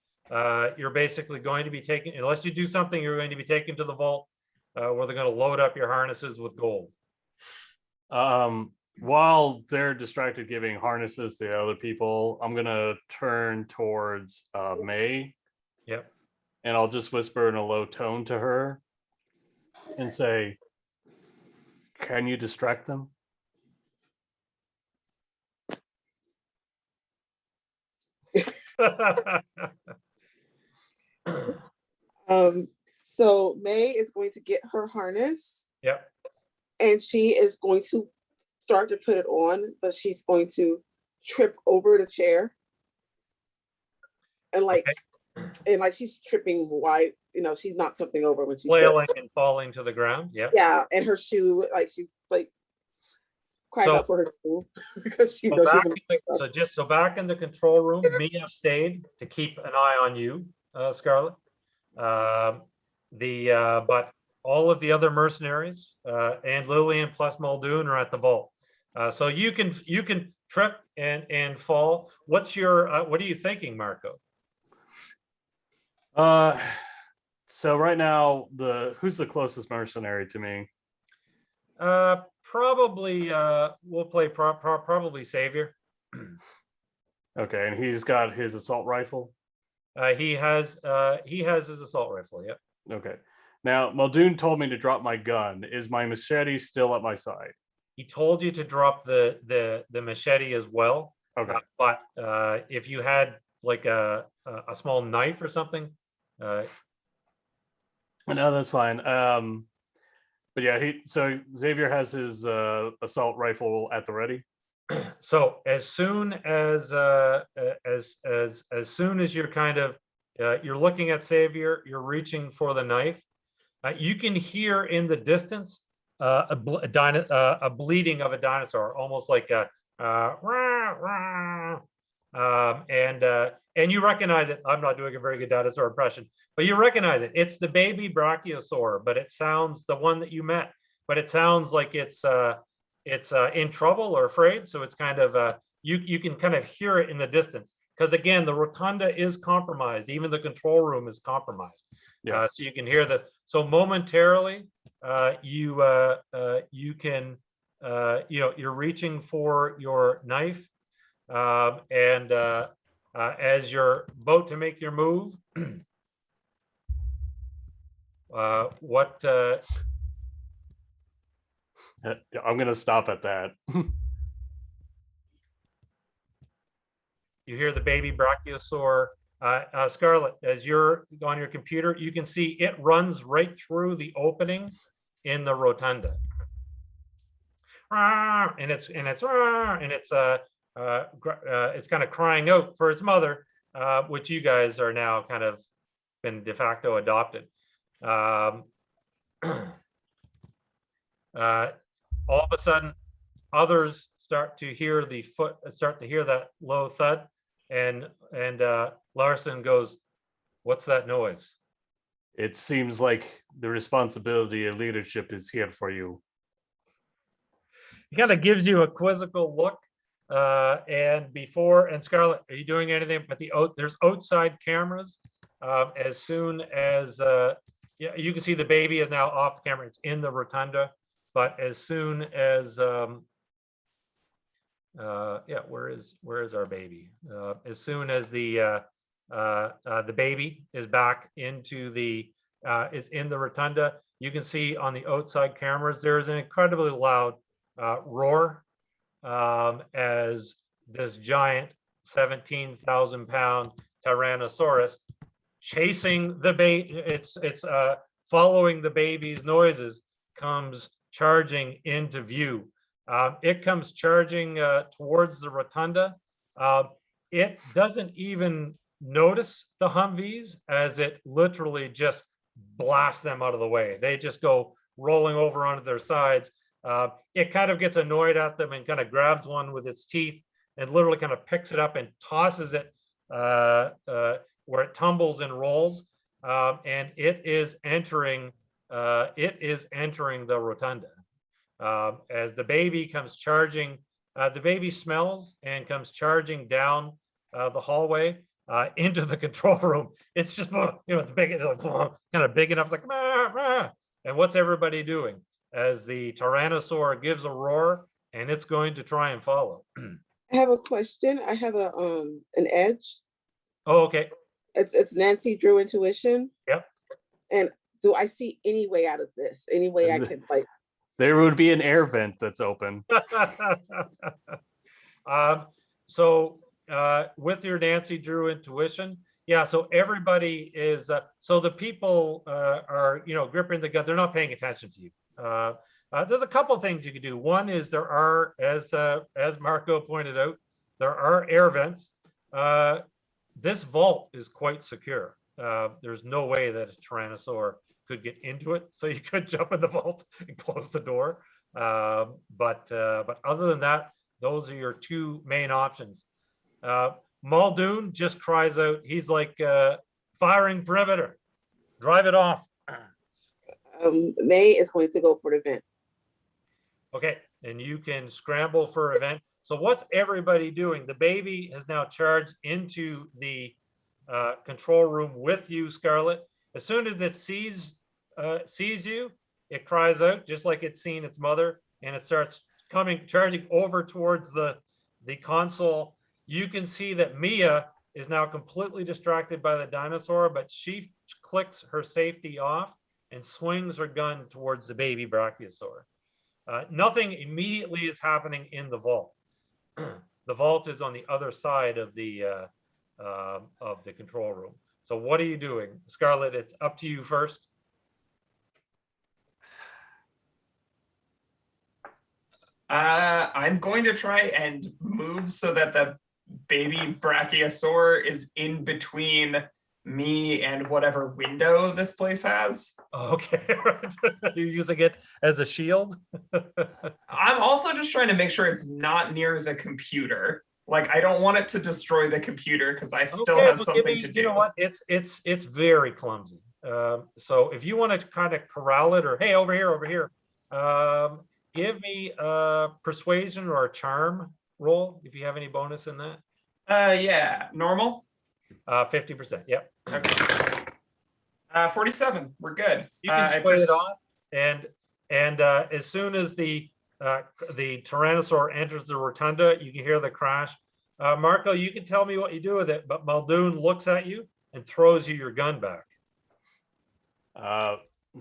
S1: You're basically going to be taken, unless you do something, you're going to be taken to the vault where they're going to load up your harnesses with gold.
S5: While they're distracted giving harnesses to other people, I'm gonna turn towards May.
S1: Yep.
S5: And I'll just whisper in a low tone to her and say, can you distract them?
S3: So May is going to get her harness.
S1: Yep.
S3: And she is going to start to put it on, but she's going to trip over the chair. And like, she's tripping wide, she's knocked something over when she
S1: Flailing
S3: trips.
S1: and falling to the ground. Yep.
S3: Yeah, and her shoe, she's cries
S1: So-
S3: out for her shoe because she
S1: So
S3: knows she's
S1: back in the control room, Mia stayed to keep an eye on you, Scarlett. But all of the other mercenaries and Lillian plus Muldoon are at the vault. So you can trip and fall. What are you thinking, Marco?
S5: So right now, who's the closest mercenary to me?
S1: Probably we'll play probably Savior.
S5: Okay, and he's got his assault rifle.
S1: He has his assault rifle. Yep.
S5: Okay. Now Muldoon told me to drop my gun. Is my machete still at my side?
S1: He told you to drop the machete as well.
S5: Okay.
S1: But if you had like a small knife or something.
S5: No, that's fine. But yeah, so Xavier has his assault rifle at the ready.
S1: So as soon as soon as you're kind of you're looking at Xavier, you're reaching for the knife. You can hear in the distance a bleeding of a dinosaur, almost like a and you recognize it. I'm not doing a very good dinosaur impression, but you recognize it. It's the baby brachiosaur, but it sounds the one that you met, but it sounds like it's in trouble or afraid. So it's kind of you can kind of hear it in the distance because again, the rotunda is compromised. Even the control room is compromised.
S5: Yeah.
S1: So you can hear this. So momentarily, you can you're reaching for your knife, and as you're about to make your move, what?
S5: I'm gonna stop at that.
S1: You hear the baby brachiosaur. Scarlett, as you're on your computer, you can see it runs right through the opening in the rotunda, and it's kind of crying out for its mother, which you guys are now kind of been de facto adopted. All of a sudden, others start to hear that low thud, and Larson goes, "What's that noise?"
S5: It seems like the responsibility of leadership is here for you.
S1: He kind of gives you a quizzical look. And Scarlett, are you doing anything? But there's outside cameras. As soon as you can see the baby is now off the camera. It's in the rotunda. But as soon as where is our baby? As soon as the baby is back into is in the rotunda, you can see on the outside cameras there's an incredibly loud roar as this giant 17,000-pound Tyrannosaurus chasing the baby. It's following the baby's noises, comes charging into view. It comes charging towards the rotunda. It doesn't even notice the Humvees as it literally just blasts them out of the way. They just go rolling over onto their sides. It kind of gets annoyed at them and kind of grabs one with its teeth and literally kind of picks it up and tosses it where it tumbles and rolls. And it is entering the rotunda. As the baby comes charging, the baby smells and comes charging down the hallway into the control room. It's just, it's big, kind of big enough, like, "Mah, mah." And what's everybody doing as the Tyrannosaur gives a roar and it's going to try and follow?
S3: I have a question. I have an edge.
S1: Oh, okay.
S3: It's Nancy Drew intuition.
S1: Yep.
S3: And do I see any way out of this? Any way I can like?
S5: There would be an air vent that's open.
S1: With your Nancy Drew intuition, yeah. So everybody is. So the people are, gripping the gun. They're not paying attention to you. There's a couple of things you could do. One is there are, as Marco pointed out, there are air vents. This vault is quite secure. There's no way that a Tyrannosaur could get into it. So you could jump in the vault and close the door. But other than that, those are your two main options. Muldoon just cries out. He's like, firing perimeter. Drive it off.
S3: May is going to go for the vent.
S1: Okay, and you can scramble for event. So what's everybody doing? The baby has now charged into the control room with you, Scarlett. As soon as it sees you, it cries out just like it's seen its mother, and it starts charging over towards the console. You can see that Mia is now completely distracted by the dinosaur, but she clicks her safety off and swings her gun towards the baby brachiosaur. Nothing immediately is happening in the vault. The vault is on the other side of the control room. So what are you doing? Scarlett, it's up to you first.
S2: I'm going to try and move so that the baby brachiosaur is in between me and whatever window this place has.
S1: Okay. You're using it as a shield?
S2: I'm also just trying to make sure it's not near the computer. Like, I don't want it to destroy the computer because I still have something to do.
S1: You know what? It's very clumsy. So if you want to kind of corral it, or hey, over here, give me a persuasion or a charm roll if you have any bonus in that.
S2: Yeah, normal.
S1: 50%. Yep.
S2: Okay. 47. We're good.
S1: You can split it off, and as soon as the Tyrannosaur enters the rotunda, you can hear the crash. Marco, you can tell me what you do with it, but Muldoon looks at you and throws you your gun back.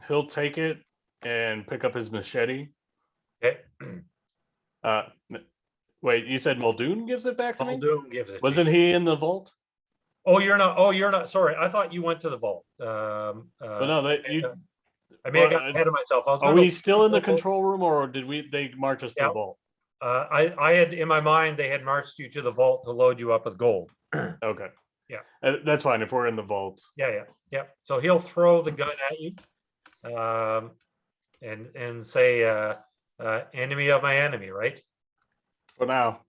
S5: He'll take it and pick up his machete.
S1: Okay.
S5: Wait, you said Muldoon gives it back to me?
S1: Muldoon gives it.
S5: Wasn't he in the vault?
S1: Oh, you're not. Sorry, I thought you went to the vault.
S5: But no,
S1: I may have got ahead of myself.
S5: Are we still in the control room, or did they march us to the vault?
S1: I had in my mind they had marched you to the vault to load you up with gold.
S5: Okay.
S1: Yeah.
S5: That's fine if we're in the vault.
S1: Yeah. So he'll throw the gun at you, and say, enemy of my enemy, right?
S5: For now.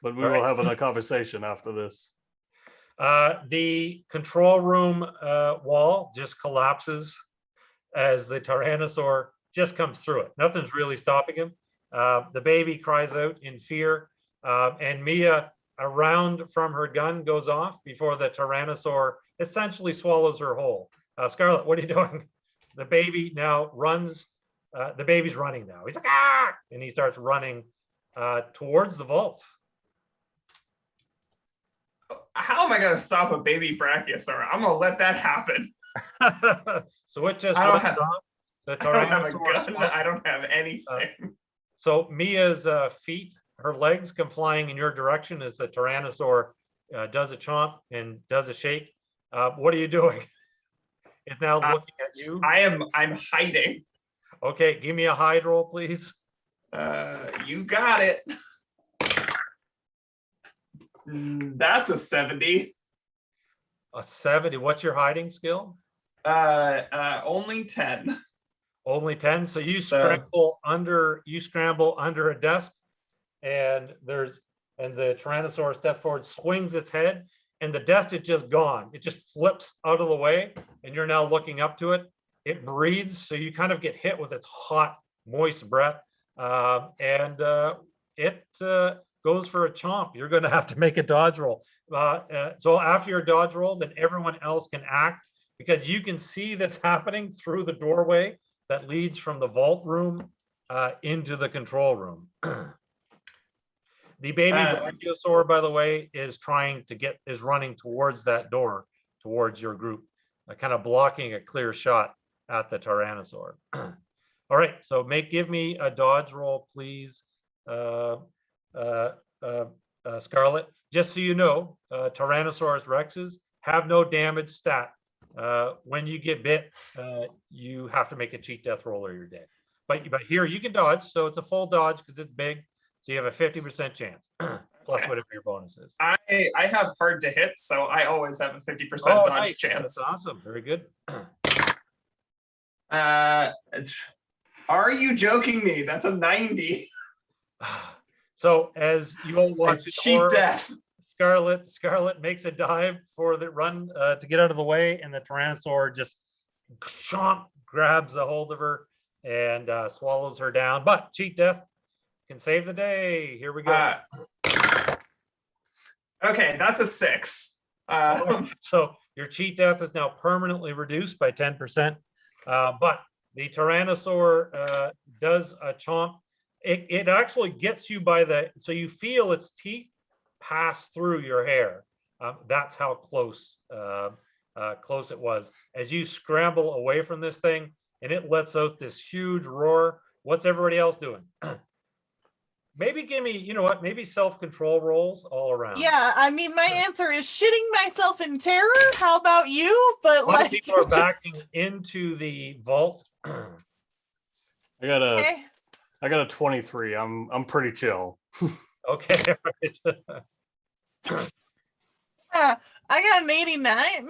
S5: But we
S1: All
S5: will
S1: right.
S5: have a conversation after this.
S1: The control room wall just collapses as the Tyrannosaur just comes through it. Nothing's really stopping him. The baby cries out in fear, and Mia, a round from her gun goes off before the Tyrannosaur essentially swallows her whole. Scarlett, what are you doing? The baby now runs. The baby's running now. He's like, ah! And he starts running towards the vault.
S2: How am I going to stop a baby brachiosaur? I'm going to let that happen.
S1: So it just
S2: I don't
S1: runs
S2: have-
S1: off. The
S2: I don't have a
S1: Tyrannosaur
S2: gun.
S1: swallows-
S2: I don't have anything.
S1: So Mia's feet, her legs come flying in your direction as the Tyrannosaur does a chomp and does a shake. What are you doing? It's now looking at you.
S2: I'm hiding.
S1: Okay, give me a hide roll, please.
S2: You got it. That's a 70.
S1: A 70. What's your hiding skill?
S2: Only 10.
S1: Only 10. So you
S2: So-
S1: scramble under a desk, and the Tyrannosaurus steps forward, swings its head, and the desk is just gone. It just flips out of the way, and you're now looking up to it. It breathes, so you kind of get hit with its hot, moist breath, and it goes for a chomp. You're going to have to make a dodge roll. So after your dodge roll, then everyone else can act, because you can see this happening through the doorway that leads from the vault room into the control room. The baby brachiosaur, by the way, is running towards that door, towards your group, kind of blocking a clear shot at the Tyrannosaur. All right, so give me a dodge roll, please, Scarlett. Just so you know, Tyrannosaurus rexes have no damage stat. When you get bit, you have to make a cheat death roll or you're dead. But here you can dodge, so it's a full dodge because it's big. So you have a 50% chance, plus whatever your bonus is.
S2: I have hard to hit, so I always have a 50%
S1: Oh,
S2: dodge
S1: nice.
S2: chance.
S1: That's awesome. Very good.
S2: Are you joking me? That's a 90.
S1: So as you all watch the
S2: Cheat
S1: door,
S2: death.
S1: Scarlett makes a dive for the run to get out of the way, and the Tyrannosaur just chomp, grabs a hold of her and swallows her down. But cheat death can save the day. Here we go.
S2: Okay, that's a 6.
S1: So your cheat death is now permanently reduced by 10%. But the Tyrannosaur does a chomp. It actually gets you so you feel its teeth pass through your hair. That's how close it was. As you scramble away from this thing, and it lets out this huge roar. What's everybody else doing? Maybe give me, you know what? Maybe self-control rolls all around.
S4: Yeah, I mean, my answer is shitting myself in terror. How about you? But
S1: A lot of
S4: like,
S1: people are backing into the vault.
S5: I got
S4: okay.
S5: a 23. I'm pretty chill.
S1: Okay.
S4: I got an 89.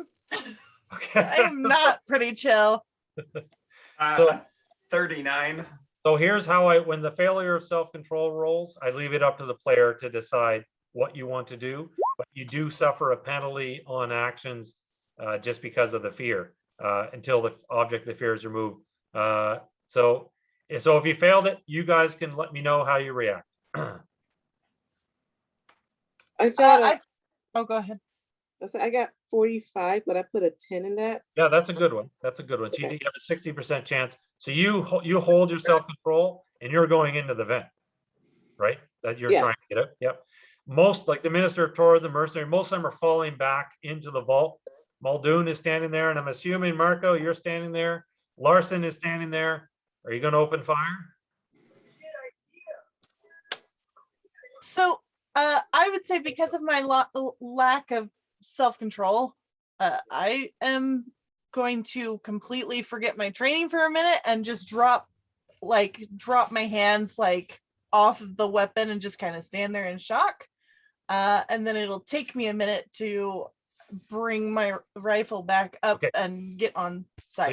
S1: Okay.
S4: I am not pretty chill.
S1: So-
S2: 39.
S1: So here's how when the failure of self-control rolls, I leave it up to the player to decide what you want to do, but you do suffer a penalty on actions just because of the fear until the object of the fear is removed. So if you failed it, you guys can let me know how you react.
S3: I got
S4: Oh, go ahead.
S3: I got 45, but I put a 10 in that.
S1: Yeah, that's a good one. That's a good one. So you have a 60% chance. So you hold your self-control and you're going into the vent, right? That you're
S3: Yeah.
S1: trying to get out. Yep. Most, like the Minister of Tourism, Mercenary, most of them are falling back into the vault. Muldoon is standing there, and I'm assuming, Marco, you're standing there. Larson is standing there. Are you going to open fire?
S4: So I would say because of my lack of self-control, I am going to completely forget my training for a minute and just drop my hands like off of the weapon and just kind of stand there in shock. And then it'll take me a minute to bring my rifle back up
S1: Okay.
S4: and get on
S1: So
S4: site.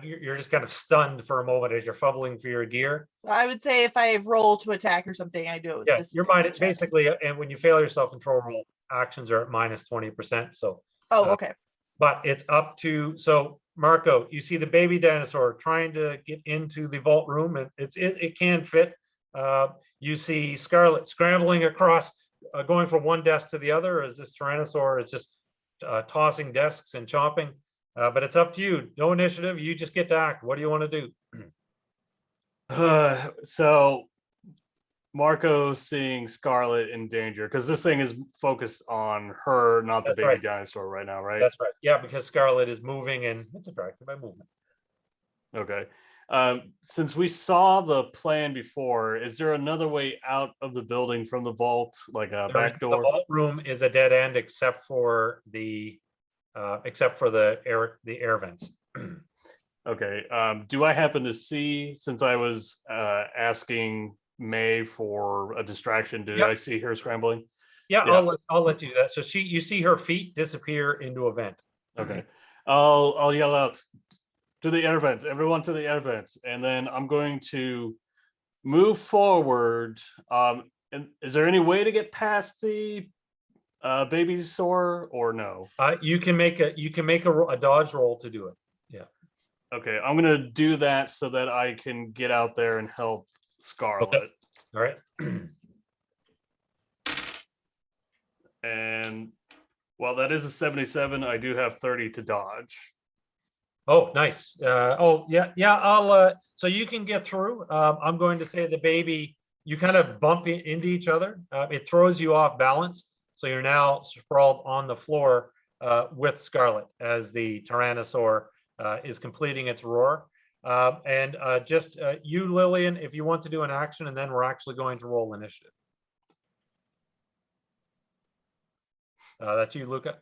S1: you're just kind of stunned for a moment as you're fumbling for your gear.
S4: I would say if I roll to attack or something, I do it with
S1: Yeah,
S4: this.
S1: your mind basically, and when you fail your self-control roll, actions are at -20%. So,
S4: Oh, okay.
S1: but it's up to, so Marco, you see the baby dinosaur trying to get into the vault room, and it can fit. You see Scarlet scrambling across, going from one desk to the other, as this Tyrannosaur is just tossing desks and chomping. But it's up to you. No initiative. You just get to act. What do you want to do?
S5: So Marco seeing Scarlet in danger, because this thing is focused on her, not the
S1: That's
S5: baby
S1: right.
S5: dinosaur right now, right?
S1: That's right. Yeah, because Scarlet is moving and it's attracted by movement.
S5: Okay. Since we saw the plan before, is there another way out of the building from the vault, like a back
S1: The
S5: door?
S1: vault room is a dead end except for the air vents.
S5: Okay. Do I happen to see, since I was asking May for a distraction, did
S1: Yep.
S5: I see her scrambling?
S1: Yeah,
S5: Yeah.
S1: I'll let you do that. So you see her feet disappear into a vent.
S5: Okay. I'll yell out to the air vent, everyone to the air vent, and then I'm going to move forward. And is there any way to get past the baby sore or no?
S1: You can make a dodge roll to do it. Yeah.
S5: Okay, I'm gonna do that so that I can get out there and help Scarlet.
S1: All right.
S5: And while that is a 77, I do have 30 to dodge.
S1: Oh, nice. Yeah. So you can get through. I'm going to say the baby, you kind of bump into each other. It throws you off balance. So you're now sprawled on the floor with Scarlet as the Tyrannosaur is completing its roar. And just you, Lillian, if you want to do an action, and then we're actually going to roll initiative. That's you, Luca.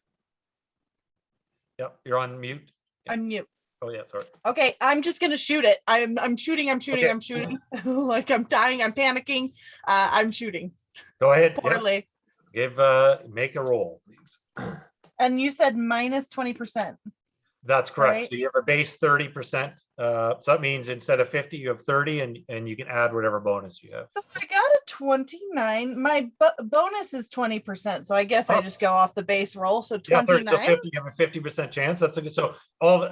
S1: Yep, you're on mute.
S4: I'm mute.
S1: Oh yeah, sorry.
S4: Okay, I'm just gonna shoot it. I'm shooting.
S1: Okay.
S4: I'm shooting. Like I'm dying. I'm panicking. I'm shooting
S1: Go ahead. Yeah.
S4: poorly.
S1: Make a roll, please.
S4: And you said -20%.
S1: That's correct.
S4: Right.
S1: So you have a base 30%. So that means instead of 50, you have 30, and you can add whatever bonus you have.
S4: I got a 29. My bonus is 20%. So I guess I
S1: Oh.
S4: just go off the base roll. So
S1: Yeah, 30,
S4: 29.
S1: so 50, you have a 50% chance. That's a good. So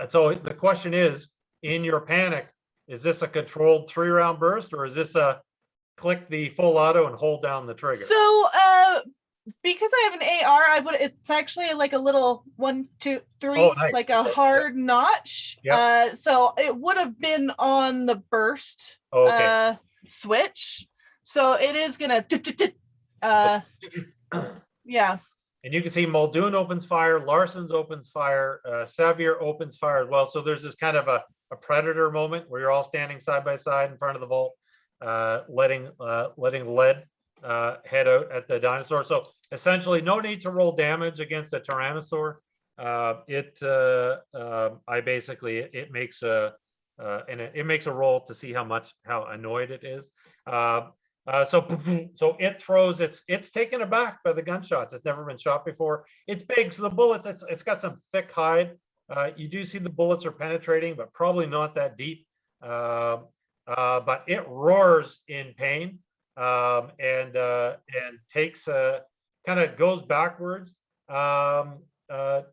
S1: so the question is, in your panic, is this a controlled 3-round burst, or is this a click the full auto and hold down the trigger?
S4: So because I have an AR, it's actually like a little 1, 2, 3,
S1: Oh, nice.
S4: like a hard notch.
S1: Yep.
S4: So it would have been on the burst
S1: Okay.
S4: switch. So it is gonna yeah.
S1: And you can see Muldoon opens fire, Larson's opens fire, Xavier opens fire as well. So there's this kind of a predator moment where you're all standing side by side in front of the vault, letting lead head out at the dinosaur. So essentially, no need to roll damage against a Tyrannosaur. It makes a roll to see how annoyed it is. So it throws it's taken aback by the gunshots. It's never been shot before. It's big, so the bullets, it's got some thick hide. You do see the bullets are penetrating, but probably not that deep. But it roars in pain, and takes kind of goes backwards.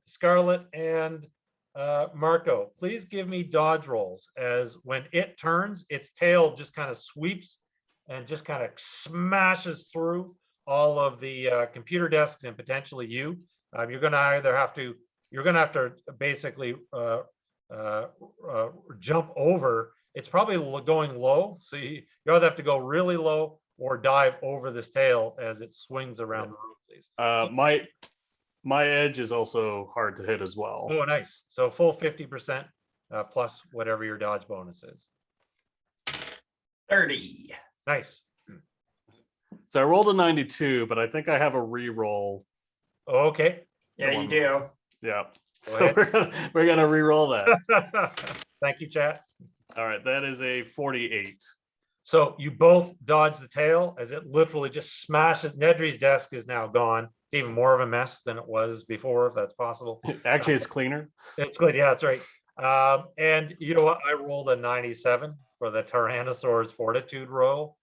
S1: Scarlet and Marco, please give me dodge rolls, as when it turns, its tail just kind of sweeps and just kind of smashes through all of the computer desks and potentially you. You're going to have to basically jump over. It's probably going low, so you either have to go really low or dive over this tail as it swings around the room, please.
S5: My edge is also hard to hit as well.
S1: Oh, nice. So full 50% plus whatever your dodge bonus is.
S2: 30.
S1: Nice.
S5: So I rolled a 92, but I think I have a re-roll.
S1: Okay.
S2: Yeah, you do.
S5: Yeah.
S1: Go
S5: So we're gonna re-roll that.
S1: Thank you, chat.
S5: All right, that is a 48.
S1: So you both dodge the tail as it literally just smashes. Nedry's desk is now gone. It's even more of a mess than it was before, if that's possible.
S5: Actually, it's cleaner.
S1: It's good. Yeah, that's right. And you know what? I rolled a 97 for the Tyrannosaurus Fortitude roll,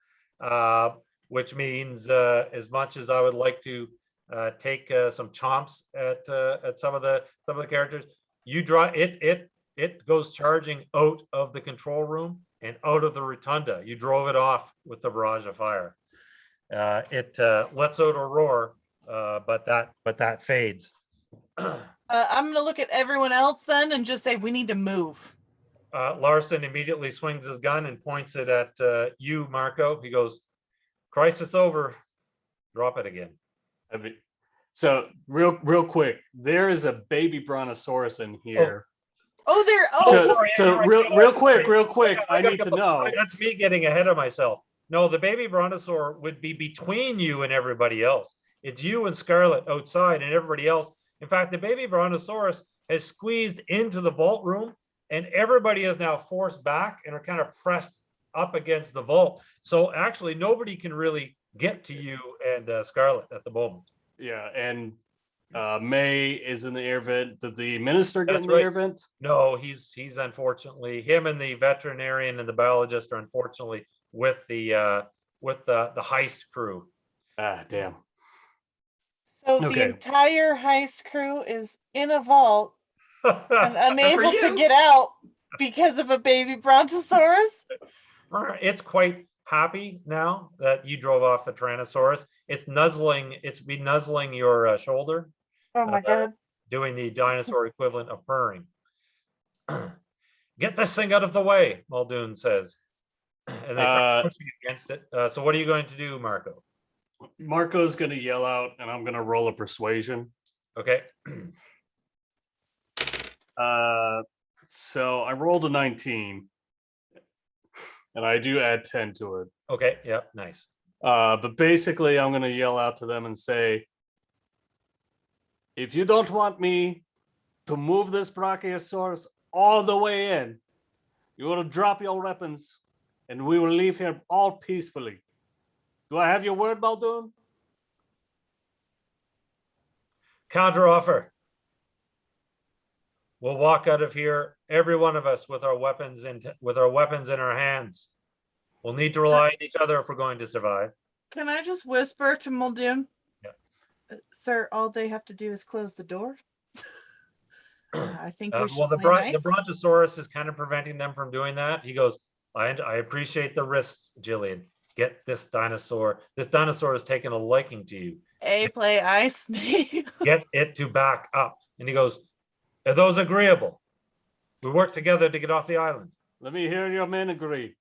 S1: which means as much as I would like to take some chomps at some of the characters, you draw it. It goes charging out of the control room and out of the rotunda. You drove it off with the barrage of fire. It lets out a roar, but that fades.
S4: I'm gonna look at everyone else then and just say we need to move.
S1: Larson immediately swings his gun and points it at you, Marco. He goes, "Crisis over. Drop it again."
S5: I mean, so real quick, there is a baby Brontosaurus in here. So real quick, I need to know.
S1: That's me getting ahead of myself. No, the baby Brontosaur would be between you and everybody else. It's you and Scarlet outside and everybody else. In fact, the baby Brontosaurus has squeezed into the vault room and everybody is now forced back and are kind of pressed up against the vault. So actually nobody can really get to you and Scarlet at the moment.
S5: Yeah, and May is in the air vent. Did the minister get in the
S1: right.
S5: air vent?
S1: No, he's unfortunately, him and the veterinarian and the biologist are unfortunately with the heist crew.
S5: Ah, damn.
S4: So the
S5: Okay.
S4: entire heist crew is in a vault and unable to get out because of a baby Brontosaurus.
S1: It's quite happy now that you drove off the Tyrannosaurus. It's been nuzzling your shoulder.
S4: Oh my god.
S1: Doing the dinosaur equivalent of purring. Get this thing out of the way, Muldoon says. And they start pushing against it. So what are you going to do, Marco?
S5: Marco's gonna yell out, and I'm gonna roll a persuasion.
S1: Okay.
S5: So I rolled a 19, and I do add 10 to it.
S1: Okay. Yeah. Nice.
S5: But basically, I'm gonna yell out to them and say, if you don't want me to move this Brachiosaurus all the way in, you will drop your weapons, and we will leave here all peacefully. Do I have your word, Muldoon?
S1: Counter offer. We'll walk out of here, every one of us, with our weapons in our hands. We'll need to rely on each other if we're going to survive.
S4: Can I just whisper to Muldoon?
S1: Yeah.
S4: Sir, all they have to do is close the door. I think we should
S1: well, the
S4: play nice.
S1: Brontosaurus is kind of preventing them from doing that. He goes, I appreciate the risks, Jillian. Get this dinosaur. This dinosaur has taken a liking to you.
S4: Play ice.
S1: Get it to back up. And he goes, are those agreeable? We work together to get off the island.
S5: Let me hear your men agree.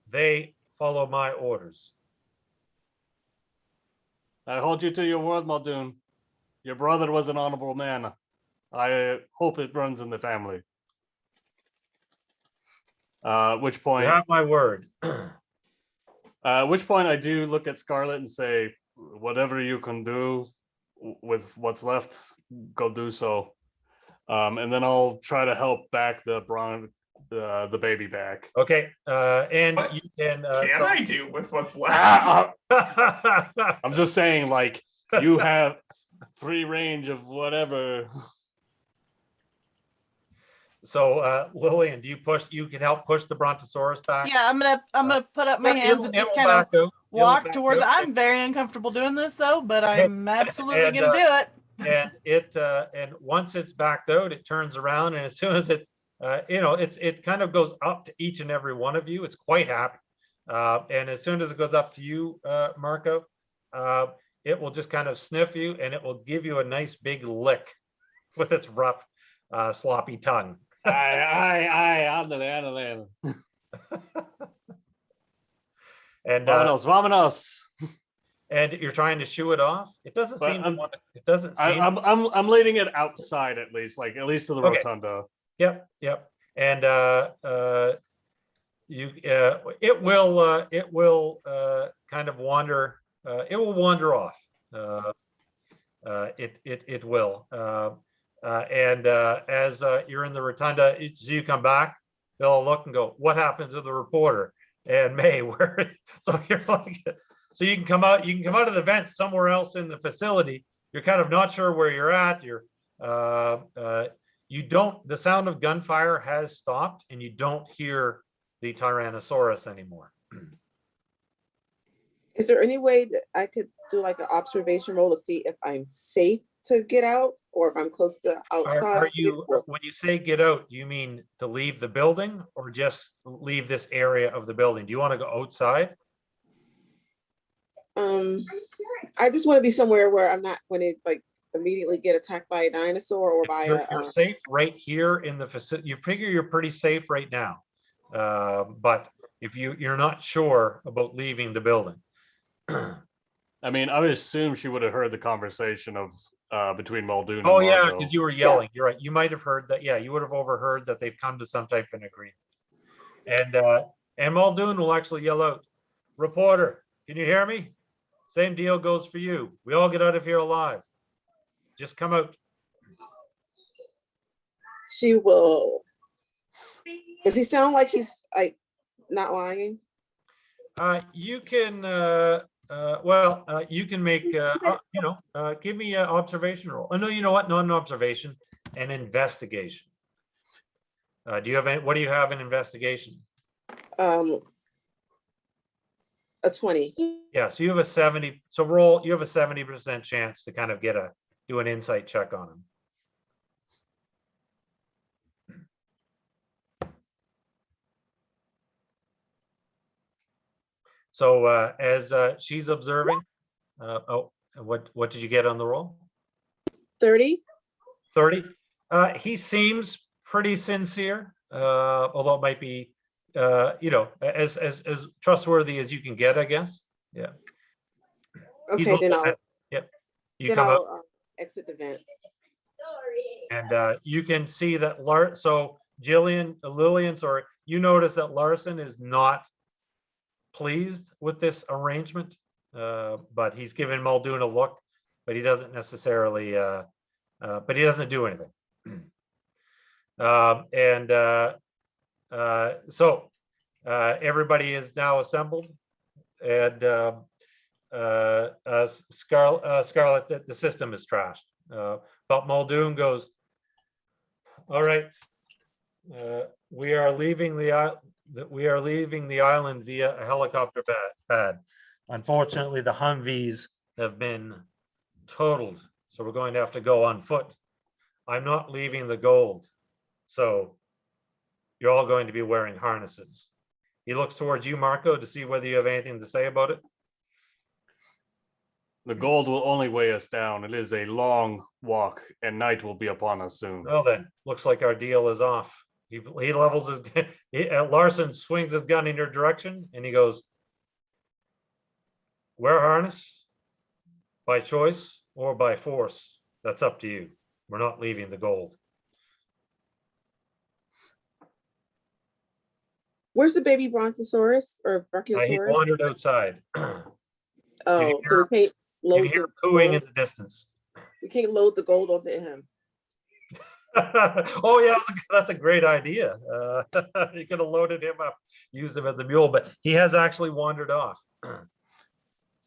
S1: They follow my orders.
S5: I hold you to your word, Muldoon. Your brother was an honorable man. I hope it runs in the family. Which point?
S1: You have my word.
S5: Which point I do look at Scarlet and say, whatever you can do with what's left, go do so. And then I'll try to help back the baby back.
S1: Okay. And
S2: What
S1: you can.
S2: Can I do with what's left?
S5: I'm just saying, like, you have free range of whatever.
S1: So, Lillian, you can help push the Brontosaurus back?
S4: Yeah, I'm gonna put up my hands and just kind of walk toward I'm very uncomfortable doing this though, but I'm absolutely gonna do it.
S1: And and once it's backed out, it turns around, and as soon as it it kind of goes up to each and every one of you. It's quite happy. And as soon as it goes up to you, Marco, it will just kind of sniff you, and it will give you a nice big lick with its rough, sloppy tongue.
S5: Aye, ándale.
S1: And
S5: Vámonos.
S1: And you're trying to shoo it off. It doesn't seem. It doesn't seem.
S5: I'm leading it outside at least to the rotunda.
S1: Yep. And it will kind of wander. It will wander off. It will. And as you're in the rotunda, so you come back, they'll look and go, "What happened to the reporter?" And May, where? So you're like, So you can come out of the vent somewhere else in the facility. You're kind of not sure where you're at. The sound of gunfire has stopped and you don't hear the Tyrannosaurus anymore.
S3: Is there any way that I could do like an observation roll to see if I'm safe to get out or if I'm close to outside?
S1: When you say get out, do you mean to leave the building or just leave this area of the building? Do you want to go outside?
S3: I just want to be somewhere where I'm not going to like immediately get attacked by a dinosaur or by
S1: You're safe right here in the facility. You figure you're pretty safe right now. But if you're not sure about leaving the building.
S5: I mean, I would assume she would have heard the conversation of between Muldoon and
S1: Oh yeah,
S5: Marco.
S1: because you were yelling. Yeah. You're right. You might have heard that. Yeah, you would have overheard that they've come to some type of an agreement. And Muldoon will actually yell out, "Reporter, can you hear me? Same deal goes for you. We all get out of here alive. Just come out."
S3: She will. Does he sound like he's like not lying?
S1: You can you can make give me an observation roll. Oh no, you know what? Not an observation, an investigation. Do you have any? What do you have in investigation?
S3: A 20.
S1: Yeah, so you have a 70. So roll. You have a 70% chance to kind of do an insight check on him. So as she's observing, what did you get on the roll?
S3: 30.
S1: 30. He seems pretty sincere, although it might be, as trustworthy as you can get, I guess. Yeah.
S3: Okay, then I'll.
S1: Yep. You
S3: then
S1: come
S3: I'll
S1: up
S3: exit the vent.
S1: and you can see that Lillian, sorry, you notice that Larson is not pleased with this arrangement, but he's given Muldoon a look, but he doesn't necessarily, but he doesn't do anything. So everybody is now assembled, and Scarlet, the system is trashed. But Muldoon goes, "All right, we are leaving the island via a helicopter pad. Unfortunately, the Humvees have been totaled, so we're going to have to go on foot. I'm not leaving the gold, so you're all going to be wearing harnesses." He looks towards you, Marco, to see whether you have anything to say about it.
S5: The gold will only weigh us down. It is a long walk, and night will be upon us soon.
S1: Well then, looks like our deal is off. He levels his. Larson swings his gun in your direction, and he goes, "Wear harness, by choice or by force. That's up to you. We're not leaving the gold."
S3: Where's the baby Brontosaurus or
S1: He
S3: Brachiosaurus?
S1: wandered outside.
S3: Oh, so we can't
S1: You
S3: load
S1: hear
S3: the
S1: cooing in
S3: gold.
S1: the distance.
S3: We can't load the gold onto him.
S1: Oh yeah, that's a great idea. You could have loaded him up, used him as a mule, but he has actually wandered off.
S5: So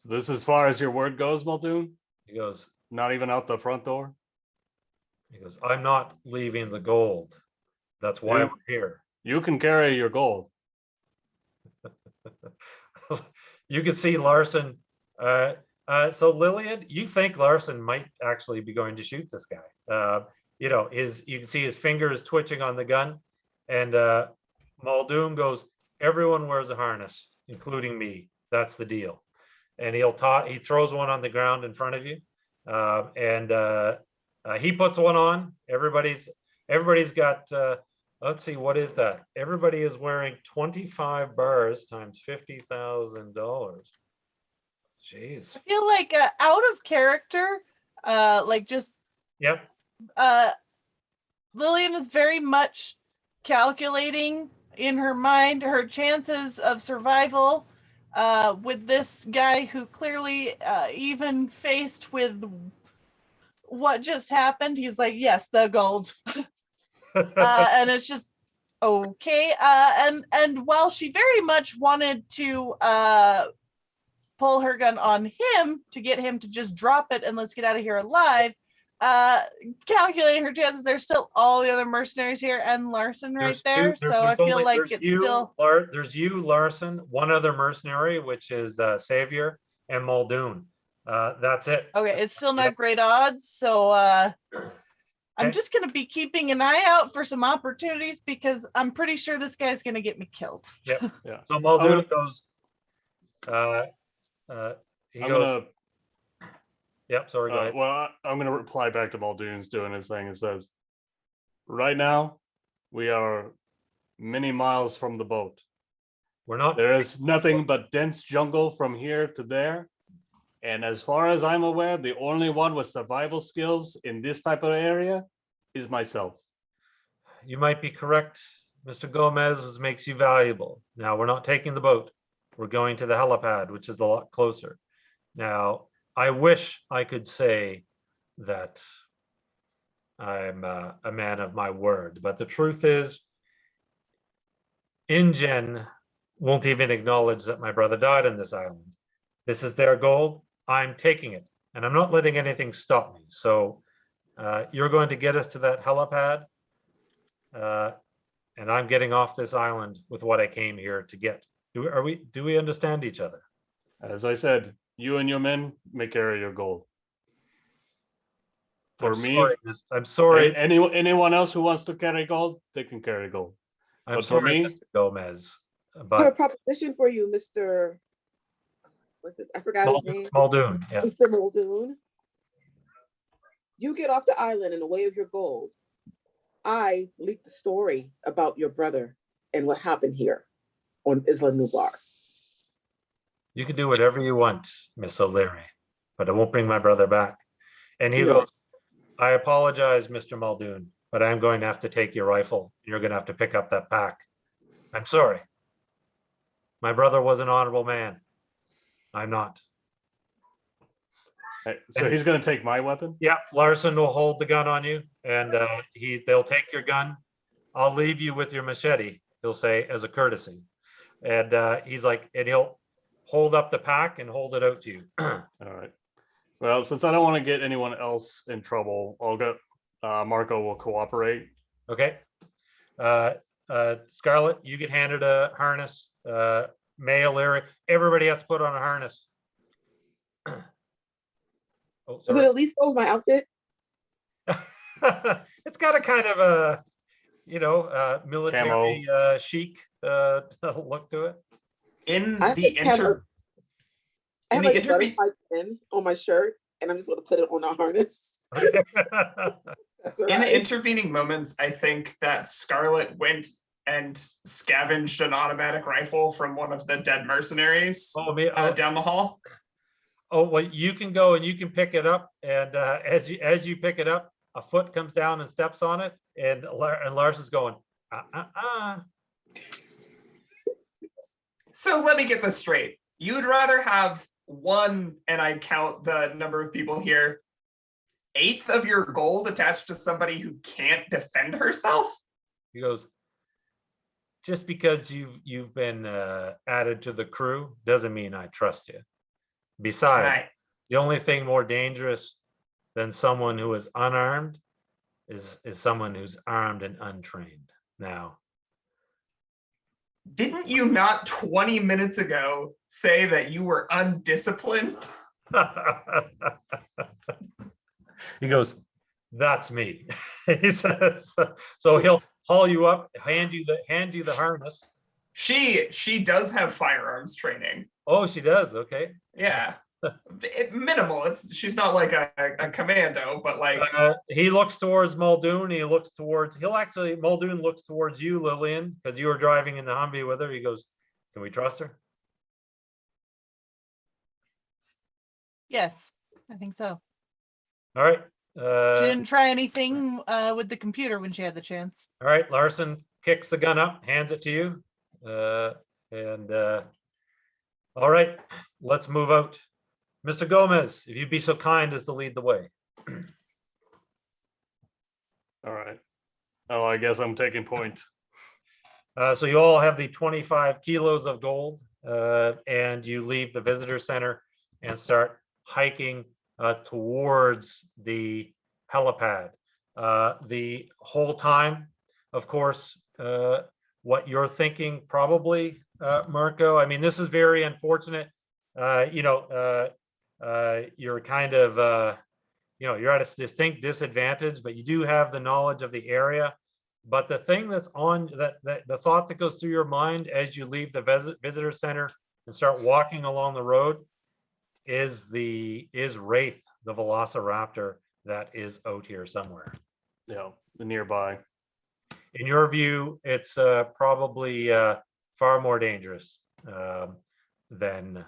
S5: this is as far as your word goes, Muldoon?
S1: He goes,
S5: Not even out the front door?
S1: "I'm not leaving the gold. That's why
S5: Yeah.
S1: we're here."
S5: You can carry your gold.
S1: You can see Larson. So Lillian, you think Larson might actually be going to shoot this guy. You can see his fingers twitching on the gun, and Muldoon goes, "Everyone wears a harness, including me. That's the deal." And he throws one on the ground in front of you, and he puts one on. Everybody's got. Let's see, what is that? Everybody is wearing 25 bars times $50,000. Jeez.
S4: I feel like out of character,
S1: Yep.
S4: Lillian is very much calculating in her mind her chances of survival with this guy who clearly, even faced with what just happened, he's like, "Yes, the gold." And it's just okay. And while she very much wanted to pull her gun on him to get him to just drop it and let's get out of here alive. Calculating her chances, there's still all the other mercenaries here and Larson right there. So I feel like it's still
S1: there's you, Larson, one other mercenary, which is Savior and Muldoon. That's it.
S4: okay. It's still not great odds. So I'm just gonna be keeping an eye out for some opportunities because I'm pretty sure this guy's gonna get me killed.
S1: Yep.
S5: Yeah.
S1: So Muldoon goes. He
S5: I'm
S1: goes.
S5: gonna
S1: Yep. Sorry. Go ahead.
S5: well, I'm going to reply back to Muldoon's doing his thing. It says, right now, we are many miles from the boat.
S1: We're not.
S5: There is nothing but dense jungle from here to there. And as far as I'm aware, the only one with survival skills in this type of area is myself.
S1: You might be correct, Mr. Gomez, which makes you valuable. Now, we're not taking the boat. We're going to the helipad, which is a lot closer. Now, I wish I could say that I'm a man of my word, but the truth is, InGen won't even acknowledge that my brother died on this island. This is their gold. I'm taking it, and I'm not letting anything stop me. So you're going to get us to that helipad, and I'm getting off this island with what I came here to get. Do we understand each other?
S5: As I said, you and your men may carry your gold. For me,
S1: I'm sorry.
S5: anyone else who wants to carry gold, they can carry gold.
S1: I'm
S5: But for
S1: sorry,
S5: me,
S1: Mr. Gomez,
S3: I have a
S1: but
S3: proposition for you, Mr. What's this? I forgot his name.
S1: Muldoon, yeah.
S3: Mr. Muldoon. You get off the island in the way of your gold. I leaked the story about your brother and what happened here on Isla Nubar.
S1: You can do whatever you want, Miss O'Leary, but it won't bring my brother back. And he
S3: No.
S1: goes, I apologize, Mr. Muldoon, but I'm going to have to take your rifle. You're going to have to pick up that pack. I'm sorry. My brother was an honorable man. I'm not.
S5: so he's going to take my weapon.
S1: Yeah, Larson will hold the gun on you, and they'll take your gun. I'll leave you with your machete, he'll say, as a courtesy. And he's like, and he'll hold up the pack and hold it out to you.
S5: All right. Well, since I don't want to get anyone else in trouble, I'll go. Marco will cooperate.
S1: Okay. Scarlett, you get handed a harness. May, O'Leary, everybody has to put on a harness. Oh,
S3: Does it at least go with my outfit?
S1: It's got a kind of a, military chic look to it.
S2: In
S3: I
S2: the
S3: have
S2: inter
S3: I
S2: in
S3: have
S2: the
S3: like a
S2: interview,
S3: butterfly pin on my shirt, and I'm just going to put it on a harness. That's all
S2: in the
S3: right.
S2: intervening moments, I think that Scarlet went and scavenged an automatic rifle from one of the dead mercenaries down the hall.
S1: Oh, well, you can go and you can pick it up, and as you pick it up, a foot comes down and steps on it, and Lars is going,
S2: So let me get this straight. You'd rather have one, and I count the number of people here, 1/8 of your gold attached to somebody who can't defend herself?
S1: He goes, just because you've been added to the crew doesn't mean I trust you. Besides,
S2: Right.
S1: the only thing more dangerous than someone who is unarmed is someone who's armed and untrained. Now,
S2: Didn't you not 20 minutes ago say that you were undisciplined?
S1: he goes, that's me. He says, so he'll haul you up, hand you the harness.
S2: She does have firearms training.
S1: Oh, she does. Okay.
S2: Yeah. Minimal. She's not like a commando, but like
S1: he looks towards Muldoon. Muldoon looks towards you, Lillian, because you were driving in the Humvee with her. He goes, can we trust her?
S4: Yes, I think so.
S1: All right.
S4: She didn't try anything with the computer when she had the chance.
S1: All right. Larson kicks the gun up, hands it to you. All right, let's move out. Mr. Gomez, if you'd be so kind as to lead the way.
S5: All right. Oh, I guess I'm taking point.
S1: So you all have the 25 kilos of gold and you leave the visitor center and start hiking towards the helipad. The whole time, of course, what you're thinking probably, Marco, I mean, this is very unfortunate. You're kind of, you're at a distinct disadvantage, but you do have the knowledge of the area. But the thing that's on the thought that goes through your mind as you leave the visitor center and start walking along the road is Wraith, the Velociraptor that is out here somewhere.
S5: Yeah, the nearby.
S1: In your view, it's probably far more dangerous than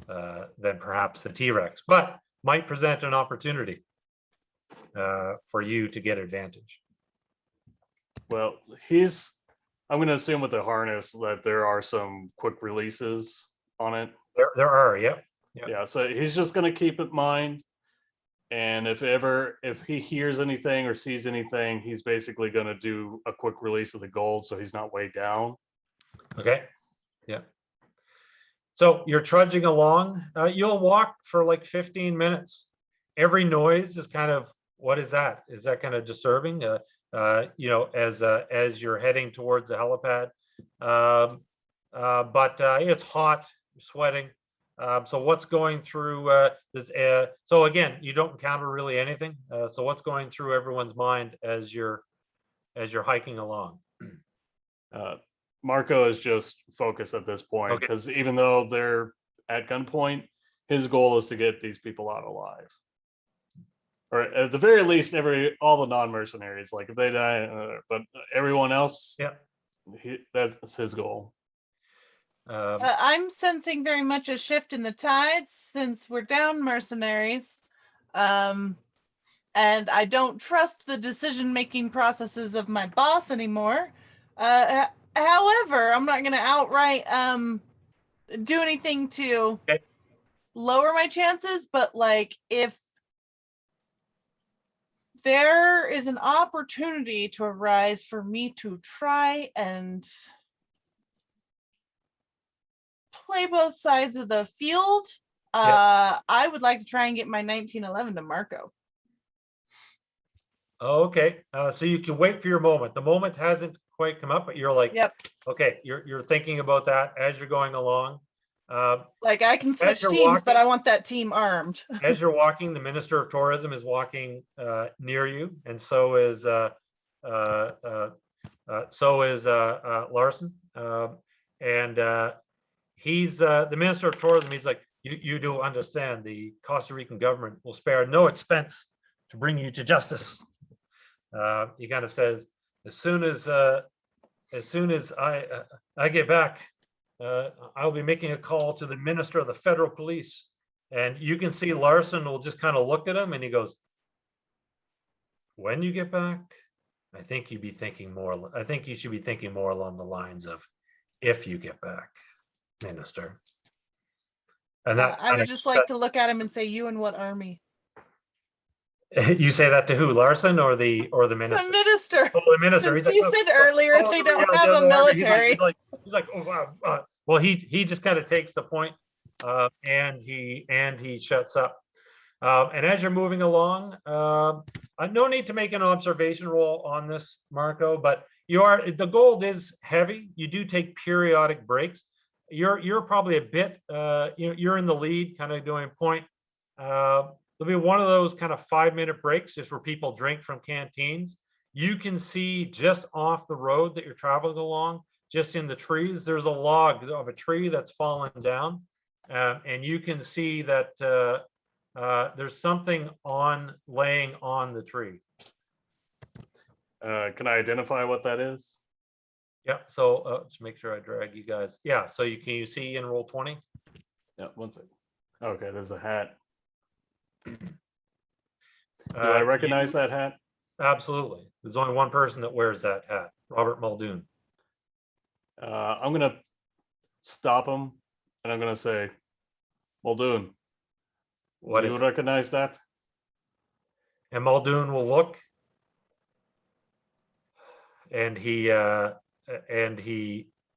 S1: perhaps the T-Rex, but might present an opportunity for you to get advantage.
S5: Well, I'm going to assume with the harness that there are some quick releases on it.
S1: There are, yep.
S5: Yeah, so he's just going to keep it in mind. And if he hears anything or sees anything, he's basically going to do a quick release of the gold so he's not weighed down.
S1: Okay, yeah. So you're trudging along. You'll walk for like 15 minutes. Every noise is kind of, what is that? Is that kind of disturbing? As you're heading towards the helipad. But it's hot, you're sweating. So what's going through this? So again, you don't encounter really anything. So what's going through everyone's mind as you're hiking along?
S5: Marco is just focused at this point because even though they're at gunpoint, his goal is to get these people out alive, or at the very least, all the non-mercenaries. Like if they die, but everyone else,
S1: yeah,
S5: that's his goal.
S4: I'm sensing very much a shift in the tides since we're down mercenaries. And I don't trust the decision-making processes of my boss anymore. However, I'm not going to outright do anything to lower my chances, but like if there is an opportunity to arise for me to try and play both sides of the field, I would like to try and get my 1911 to Marco.
S1: Okay, so you can wait for your moment. The moment hasn't quite come up, but you're like, okay, you're thinking about that as you're going along.
S4: Like I can switch teams, but I want that team armed.
S1: As you're walking, the Minister of Tourism is walking near you, and so is Larson, and he's the Minister of Tourism. He's like, you do understand the Costa Rican government will spare no expense to bring you to justice. He kind of says, as soon as I get back, I'll be making a call to the Minister of the Federal Police. And you can see Larson will just kind of look at him and he goes, when you get back, I think you should be thinking more along the lines of if you get back, Minister. And that
S4: I would just like to look at him and say, you and what army?
S1: You say that to who, Larson or the Minister?
S4: The Minister.
S1: Oh, the Minister.
S4: Since you said earlier they don't have a military.
S1: He's like, oh wow. Well, he just kind of takes the point, and he shuts up. And as you're moving along, no need to make an observation roll on this, Marco. But the gold is heavy. You do take periodic breaks. You're probably a bit. You're in the lead, kind of doing point. There'll be one of those kind of 5-minute breaks just where people drink from canteens. You can see just off the road that you're traveling along, just in the trees, there's a log of a tree that's fallen down. And you can see that there's something laying on the tree.
S5: Can I identify what that is?
S1: Yeah, so let's make sure I drag you guys. Yeah, so can you see in roll 20?
S5: Yeah, one second. Okay, there's a hat. Do I recognize that hat?
S1: Absolutely. There's only one person that wears that hat, Robert Muldoon.
S5: I'm going to stop him and I'm going to say, Muldoon, do you recognize that?
S1: And Muldoon will look and he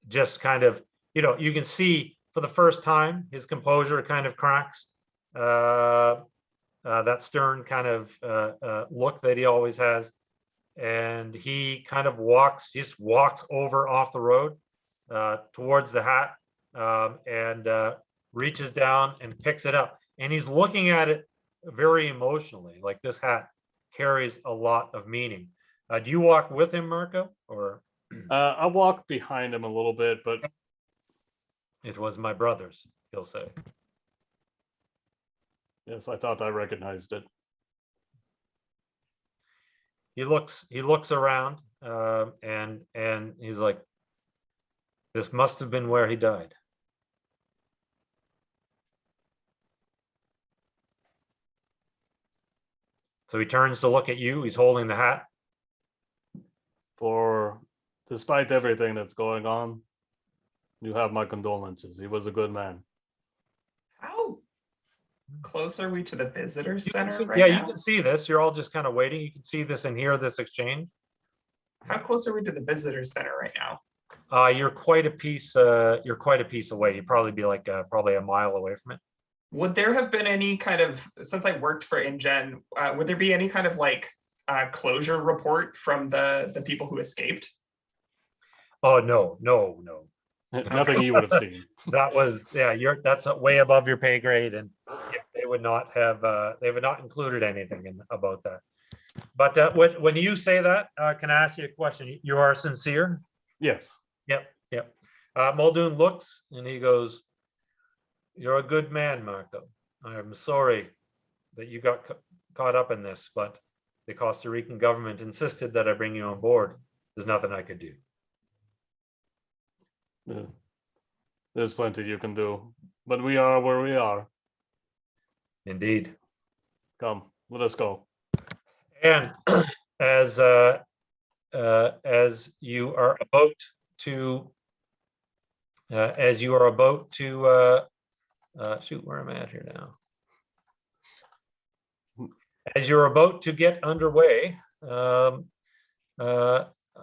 S1: just kind of, you can see for the first time, his composure kind of cracks. That stern kind of look that he always has. And he kind of just walks over off the road towards the hat and reaches down and picks it up. And he's looking at it very emotionally, like this hat carries a lot of meaning. Do you walk with him, Marco, or?
S5: I walk behind him a little bit, but
S1: It was my brother's, he'll say.
S5: yes, I thought I recognized it.
S1: He looks around and he's like, this must have been where he died. So he turns to look at you. He's holding the hat.
S5: For despite everything that's going on, you have my condolences. He was a good man.
S2: How close are we to the visitor center right
S1: Yeah,
S2: now?
S1: you can see this. You're all just kind of waiting. You can see this and hear this exchange.
S2: How close are we to the visitor center right now?
S1: You're quite a piece. You're quite a piece away. You'd probably be like probably a mile away from it.
S2: Would there have been any kind of, since I worked for InGen, would there be any kind of like closure report from the people who escaped?
S1: Oh no.
S5: Nothing you would have seen.
S1: That was that's way above your pay grade, and they would not have included anything about that. But when you say that, can I ask you a question? You are sincere?
S5: Yes.
S1: Yep. Muldoon looks and he goes, "You're a good man, Marco. I'm sorry that you got caught up in this, but the Costa Rican government insisted that I bring you on board. There's nothing I could do."
S5: There's plenty you can do, but we are where we are.
S1: Indeed.
S5: Come, let us go.
S1: And as you are about to shoot, where am I at here now? As you're about to get underway,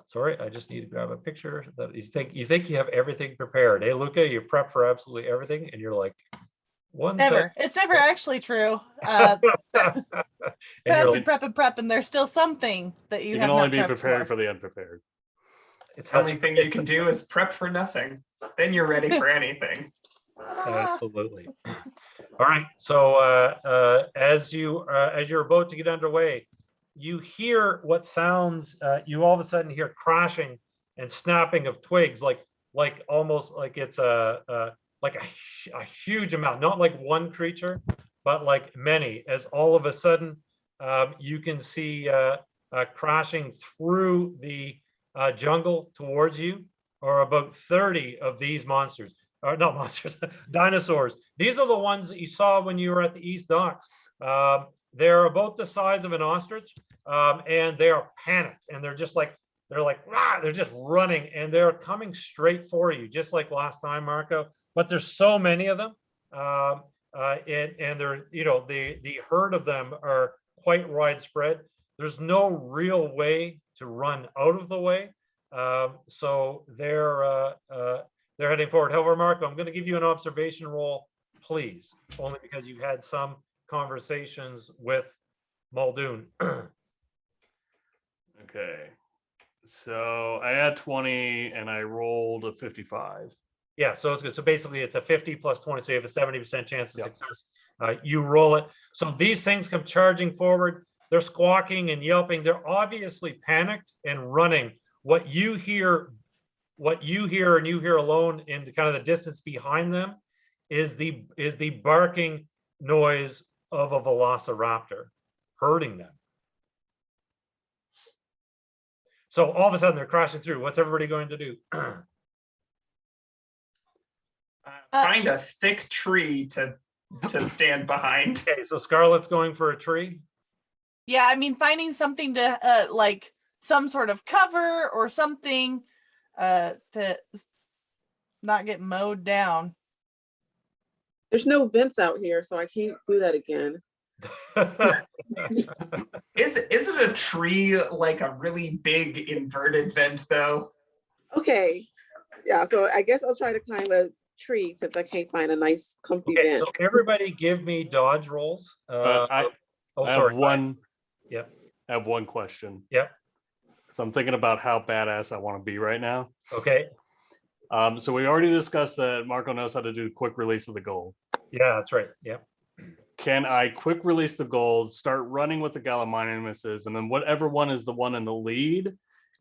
S1: sorry, I just need to grab a picture. That you think you have everything prepared. Hey, Luca, you prep for absolutely everything, and you're like,
S4: It's never actually true.
S1: and you're like,
S4: Prep, and there's still something that
S5: You
S4: have
S5: can only
S4: not
S5: be
S4: prepped
S5: prepared for the unprepared.
S2: The only thing you can do is prep for nothing. Then you're ready for anything.
S1: Absolutely. All right. So as you're about to get underway, you hear what sounds. You all of a sudden hear crashing and snapping of twigs, like almost like it's a huge amount, not like one creature, but like many. As all of a sudden, you can see crashing through the jungle towards you, or about 30 of these monsters. Or not monsters, dinosaurs. These are the ones that you saw when you were at the East Docks. They're about the size of an ostrich, and they are panicked, and they're just like, they're just running, and they're coming straight for you, just like last time, Marco. But there's so many of them, and they're, the herd of them are quite widespread. There's no real way to run out of the way, so they're heading forward. However, Marco, I'm going to give you an observation roll, please, only because you've had some conversations with Muldoon.
S5: Okay. So I had 20 and I rolled a 55.
S1: Yeah, so it's good. So basically it's a 50 plus 20, so you have a 70% chance of
S5: Yep.
S1: success. You roll it. So these things come charging forward. They're squawking and yelping. They're obviously panicked and running. What you hear and you hear alone in kind of the distance behind them is the barking noise of a velociraptor hurting them. So all of a sudden they're crashing through. What's everybody going to do?
S2: Find a thick tree to stand behind.
S1: Okay, so Scarlett's going for a tree.
S4: Yeah, I mean, finding something to like some sort of cover or something to not get mowed down.
S3: There's no vents out here, so I can't do that again.
S2: Is it a tree like a really big inverted vent though?
S3: Okay. Yeah, so I guess I'll try to climb a tree since I can't find a nice comfy
S1: Okay,
S3: bench.
S1: so everybody give me dodge rolls.
S5: I
S1: Oh,
S5: I
S1: sorry.
S5: have one.
S1: Yep.
S5: I have one question.
S1: Yep.
S5: So I'm thinking about how badass I want to be right now.
S1: Okay.
S5: So we already discussed that Marco knows how to do quick release of the gold.
S1: Yeah, that's right. Yep.
S5: Can I quick release the gold, start running with the Gallimimus, and then whatever one is the one in the lead,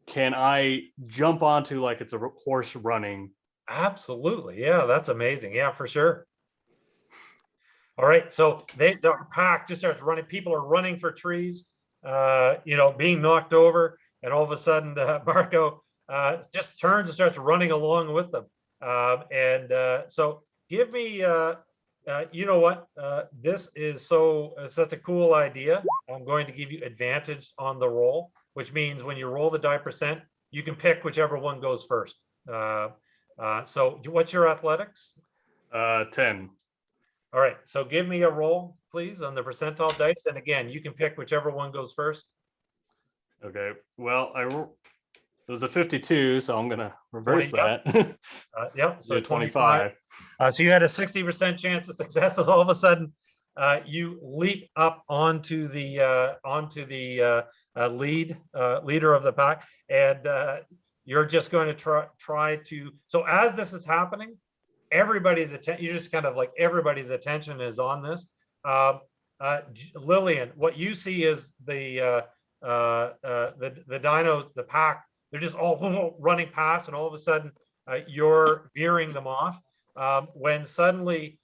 S5: can I jump onto like it's a horse running?
S1: Absolutely. Yeah, that's amazing. Yeah, for sure. All right. So the pack just starts running. People are running for trees, being knocked over. And all of a sudden, Marco just turns and starts running along with them. So give me, you know what? This is such a cool idea. I'm going to give you advantage on the roll, which means when you roll the die percent, you can pick whichever one goes first. So what's your athletics?
S5: 10.
S1: All right, so give me a roll, please, on the percentile dice. And again, you can pick whichever one goes first.
S5: Okay. Well, it was a 52, so I'm gonna reverse
S1: 20,
S5: that.
S1: Yep, so
S5: So 25.
S1: So you had a 60% chance of success. So all of a sudden, you leap up onto the leader of the pack, and you're just going to try to. So as this is happening, everybody's attention. You just kind of like everybody's attention is on this. Lillian, what you see is the dinos, the pack. They're just all running past, and all of a sudden, you're veering them off. When suddenly,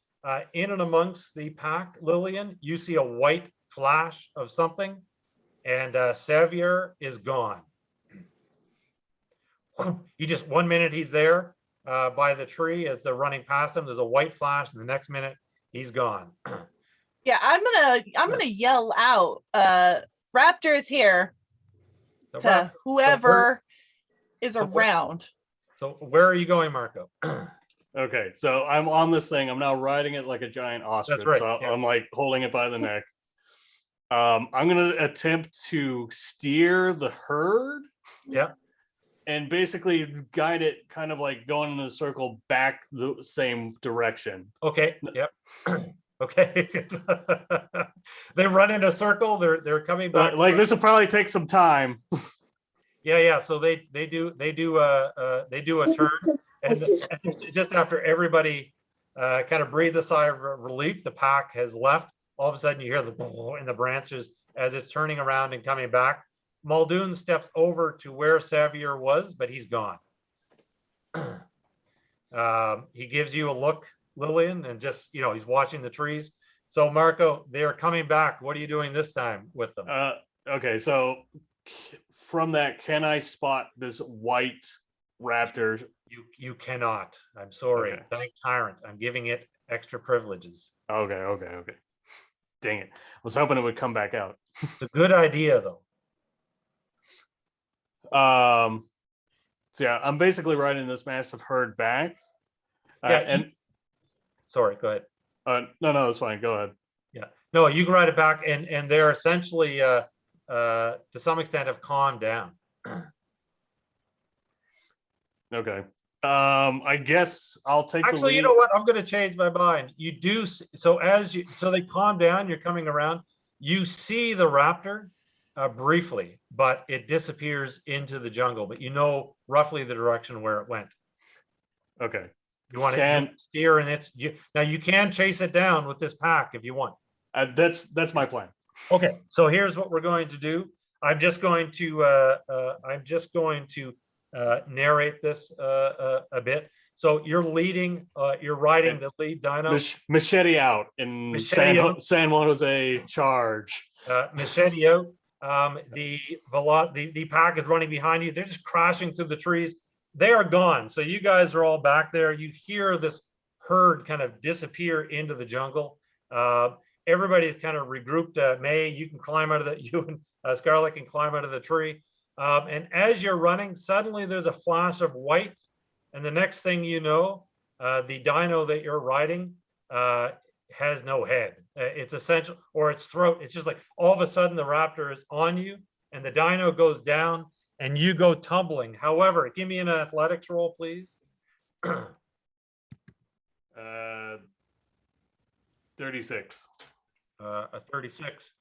S1: in and amongst the pack, Lillian, you see a white flash of something, and Xavier is gone. You just 1 minute he's there by the tree as they're running past him. There's a white flash, and the next minute he's gone.
S4: Yeah, I'm gonna yell out, Raptor is here
S1: So,
S4: to whoever is around.
S1: So where are you going, Marco?
S5: Okay, so I'm on this thing. I'm now riding it like a giant ostrich.
S1: That's right,
S5: So
S1: yeah.
S5: I'm like holding it by the neck. I'm gonna attempt to steer the herd.
S1: Yeah.
S5: And basically guide it kind of like going in a circle back the same direction.
S1: Okay. Yep. Okay. They run in a circle. They're coming back.
S5: Like this will probably take some time.
S1: Yeah. So they do a turn, and just after everybody kind of breathe a sigh of relief, the pack has left. All of a sudden, you hear the in the branches as it's turning around and coming back. Muldoon steps over to where Xavier was, but he's gone. He gives you a look, Lillian, and just, he's watching the trees. So Marco, they're coming back. What are you doing this time with them?
S5: Okay, so from that, can I spot this white raptor?
S1: You cannot. I'm sorry.
S5: Okay.
S1: Thank Tyrant. I'm giving it extra privileges.
S5: Okay. Dang it. I was hoping it would come back out.
S1: It's a good idea, though.
S5: So yeah, I'm basically riding this massive herd back.
S1: Sorry, go ahead.
S5: No, it's fine. Go ahead.
S1: Yeah, no, you can ride it back, and they're essentially to some extent have calmed down.
S5: Okay. I guess I'll take the
S1: Actually,
S5: lead.
S1: you know what? I'm going to change my mind. You do so they calm down. You're coming around. You see the raptor briefly, but it disappears into the jungle. But you know roughly the direction where it went.
S5: Okay.
S1: You want to steer, and now you can chase it down with this pack if you want.
S5: That's my plan.
S1: Okay, so here's what we're going to do. I'm just going to narrate this a bit. So you're leading, you're riding the lead dino.
S5: Machete out in San Jose charge.
S1: Machete out. The pack is running behind you. They're just crashing through the trees. They are gone. So you guys are all back there. You hear this herd kind of disappear into the jungle. Everybody's kind of regrouped. May, you can climb out of the, you and Scarlett can climb out of the tree. And as you're running, suddenly there's a flash of white. And the next thing you know, the dino that you're riding has no head. It's essential, or its throat. It's just like all of a sudden the raptor is on you and the dino goes down and you go tumbling. However, give me an athletics roll, please.
S5: 36.
S1: A 36.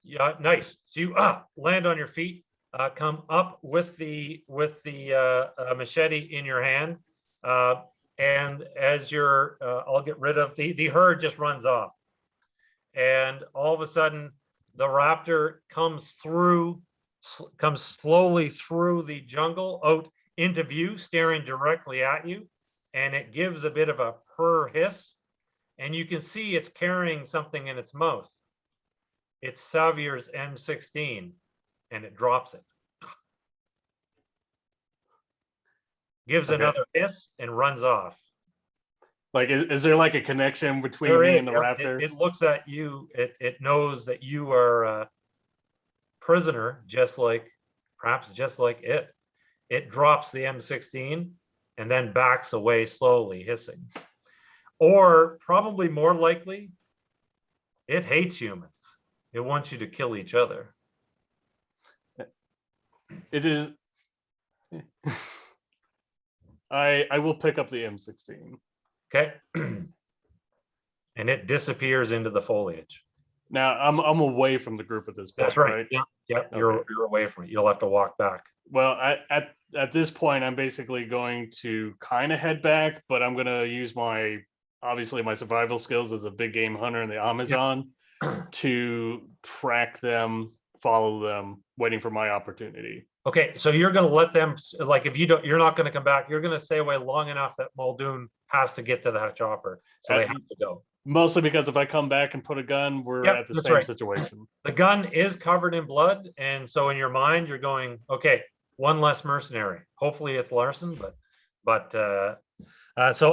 S1: Yeah, nice. So you land on your feet, come up with the machete in your hand, and as you're, I'll get rid of the herd just runs off, and all of a sudden the raptor comes slowly through the jungle out into view, staring directly at you, and it gives a bit of a purr hiss, and you can see it's carrying something in its mouth. It's Savier's M16, and it drops it. Gives
S5: Okay.
S1: another hiss and runs off.
S5: Like, is there like a connection between
S1: There
S5: me
S1: is,
S5: and the
S1: yep.
S5: raptor?
S1: It looks at you. It knows that you are a prisoner, perhaps just like it. It drops the M16 and then backs away slowly, hissing. Or probably more likely, it hates humans. It wants you to kill each other.
S5: It is. I will pick up the M16.
S1: Okay. And it disappears into the foliage.
S5: Now I'm away from the group at this point.
S1: That's right. Yeah. Yep.
S5: Okay.
S1: You're away from it. You'll have to walk back.
S5: Well, at this point, I'm basically going to kind of head back, but I'm going to use my survival skills as a big game hunter in the Amazon to track them, follow them, waiting for my opportunity.
S1: Okay, so you're going to let them, like, if you don't, you're not going to come back. You're going to stay away long enough that Muldoon has to get to that chopper, so they have to go.
S5: Mostly because if I come back and put a gun, we're
S1: Yep,
S5: at the
S1: that's
S5: same
S1: right.
S5: situation.
S1: The gun is covered in blood, and so in your mind, you're going, okay, one less mercenary. Hopefully it's Larson, but so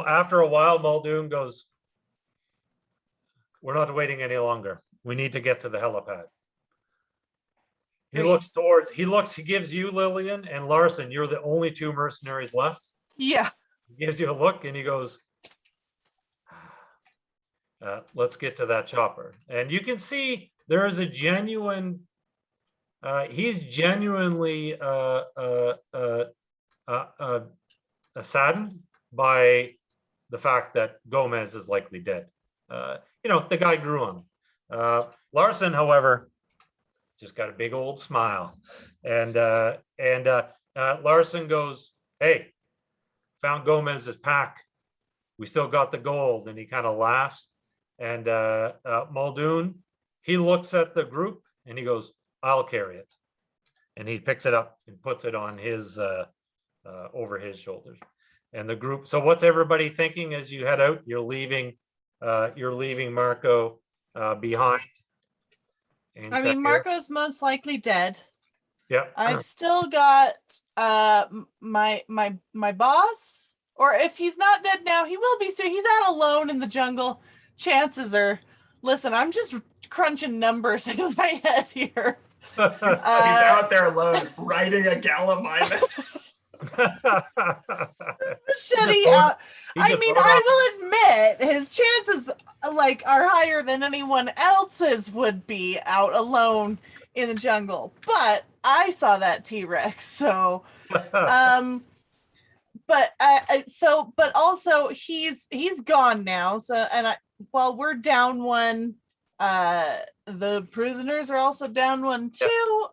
S1: after a while, Muldoon goes, we're not waiting any longer. We need to get to the helipad. He gives you, Lillian and Larson, you're the only two mercenaries left.
S4: Yeah.
S1: He gives you a look and he goes, let's get to that chopper. And you can see there is a genuine, he's genuinely saddened by the fact that Gomez is likely dead. The guy grew on him. Larson, however, just got a big old smile, and Larson goes, "Hey, found Gomez's pack. We still got the gold." And he kind of laughs. And Muldoon, he looks at the group and he goes, "I'll carry it." And he picks it up and puts it on his over his shoulders. And the group. So what's everybody thinking as you head out? You're leaving Marco behind.
S4: I mean, Marco's most likely dead.
S1: Yeah.
S4: I've still got my boss, or if he's not dead now, he will be soon. He's out alone in the jungle. Chances are, listen, I'm just crunching numbers in my head here.
S2: He's out there alone riding a Gallimimus.
S4: Machete out. I mean, I will admit his chances are higher than anyone else's would be out alone in the jungle. But I saw that T-Rex, so but also he's gone now. So while we're down one, the prisoners are also down one too.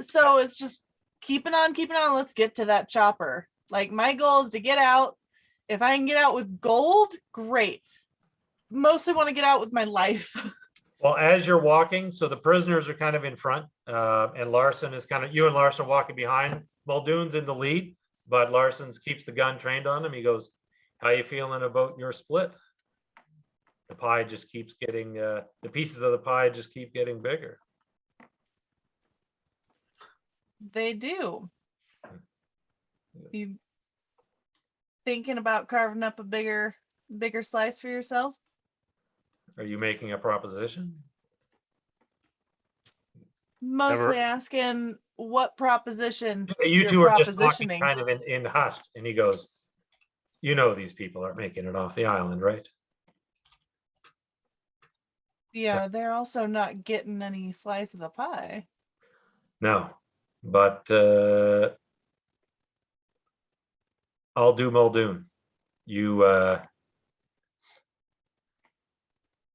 S4: So it's just keeping on. Let's get to that chopper. Like, my goal is to get out. If I can get out with gold, great. Mostly want to get out with my life.
S1: Well, as you're walking, so the prisoners are kind of in front, and Larson is you and Larson are walking behind. Muldoon's in the lead, but Larson keeps the gun trained on him. He goes, "How you feeling about your split?" The pie just keeps getting, the pieces of the pie just keep getting bigger.
S4: They do. You thinking about carving up a bigger slice for yourself?
S1: Are you making a proposition?
S4: Mostly asking what proposition
S1: You
S4: you're
S1: two are just talking
S4: propositioning.
S1: kind of in hushed, and he goes, these people aren't making it off the island, right?
S4: Yeah, they're also not getting any slice of the pie.
S1: No, but I'll do Muldoon. You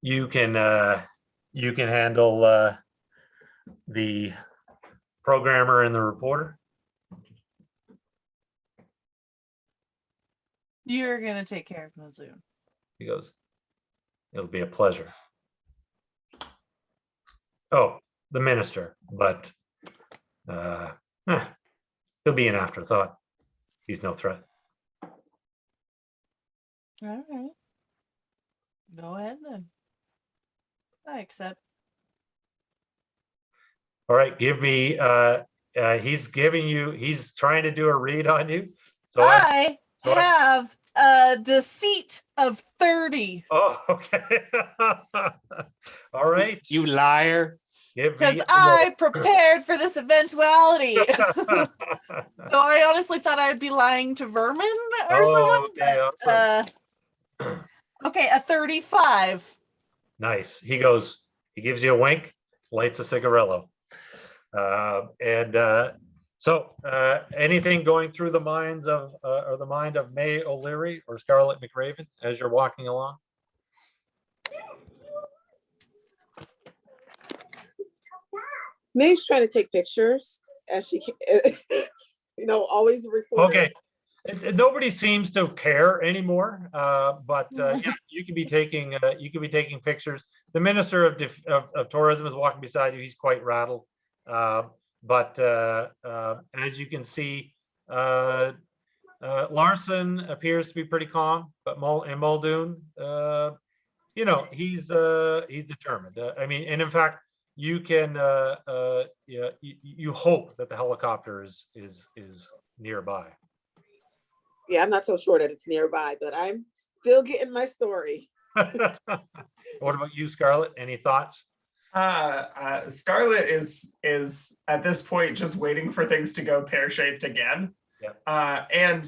S1: you can handle the programmer and the reporter.
S4: You're gonna take care of Muldoon.
S1: He goes, it'll be a pleasure. Oh, the minister, but he'll be an afterthought. He's no threat.
S4: All right. Go ahead then. I accept.
S1: All right, give me, he's trying to do a read on you. So
S4: I have a deceit of 30
S1: oh, okay. All right.
S5: You liar.
S1: Give
S4: because
S1: me a
S4: I prepared for this eventuality. So I honestly thought I'd be lying to Vermin or
S1: Oh,
S4: someone.
S1: okay,
S4: but,
S1: awesome.
S4: Okay, a 35.
S1: Nice. He gives you a wink, lights a cigarillo. So anything going through the minds of or the mind of May O'Leary or Scarlett McRaven as you're walking along?
S3: May's trying to take pictures as she can, always a reporter.
S1: Okay. Nobody seems to care anymore, but yeah, you can be taking pictures. The Minister of Tourism is walking beside you. He's quite rattled, but as you can see, Larson appears to be pretty calm, but Muldoon, he's determined. I mean, and in fact, you can you hope that the helicopter is nearby.
S3: Yeah, I'm not so sure that it's nearby, but I'm still getting my story.
S1: What about you, Scarlett? Any thoughts?
S2: Scarlett is at this point just waiting for things to go pear-shaped again.
S1: Yeah.
S2: And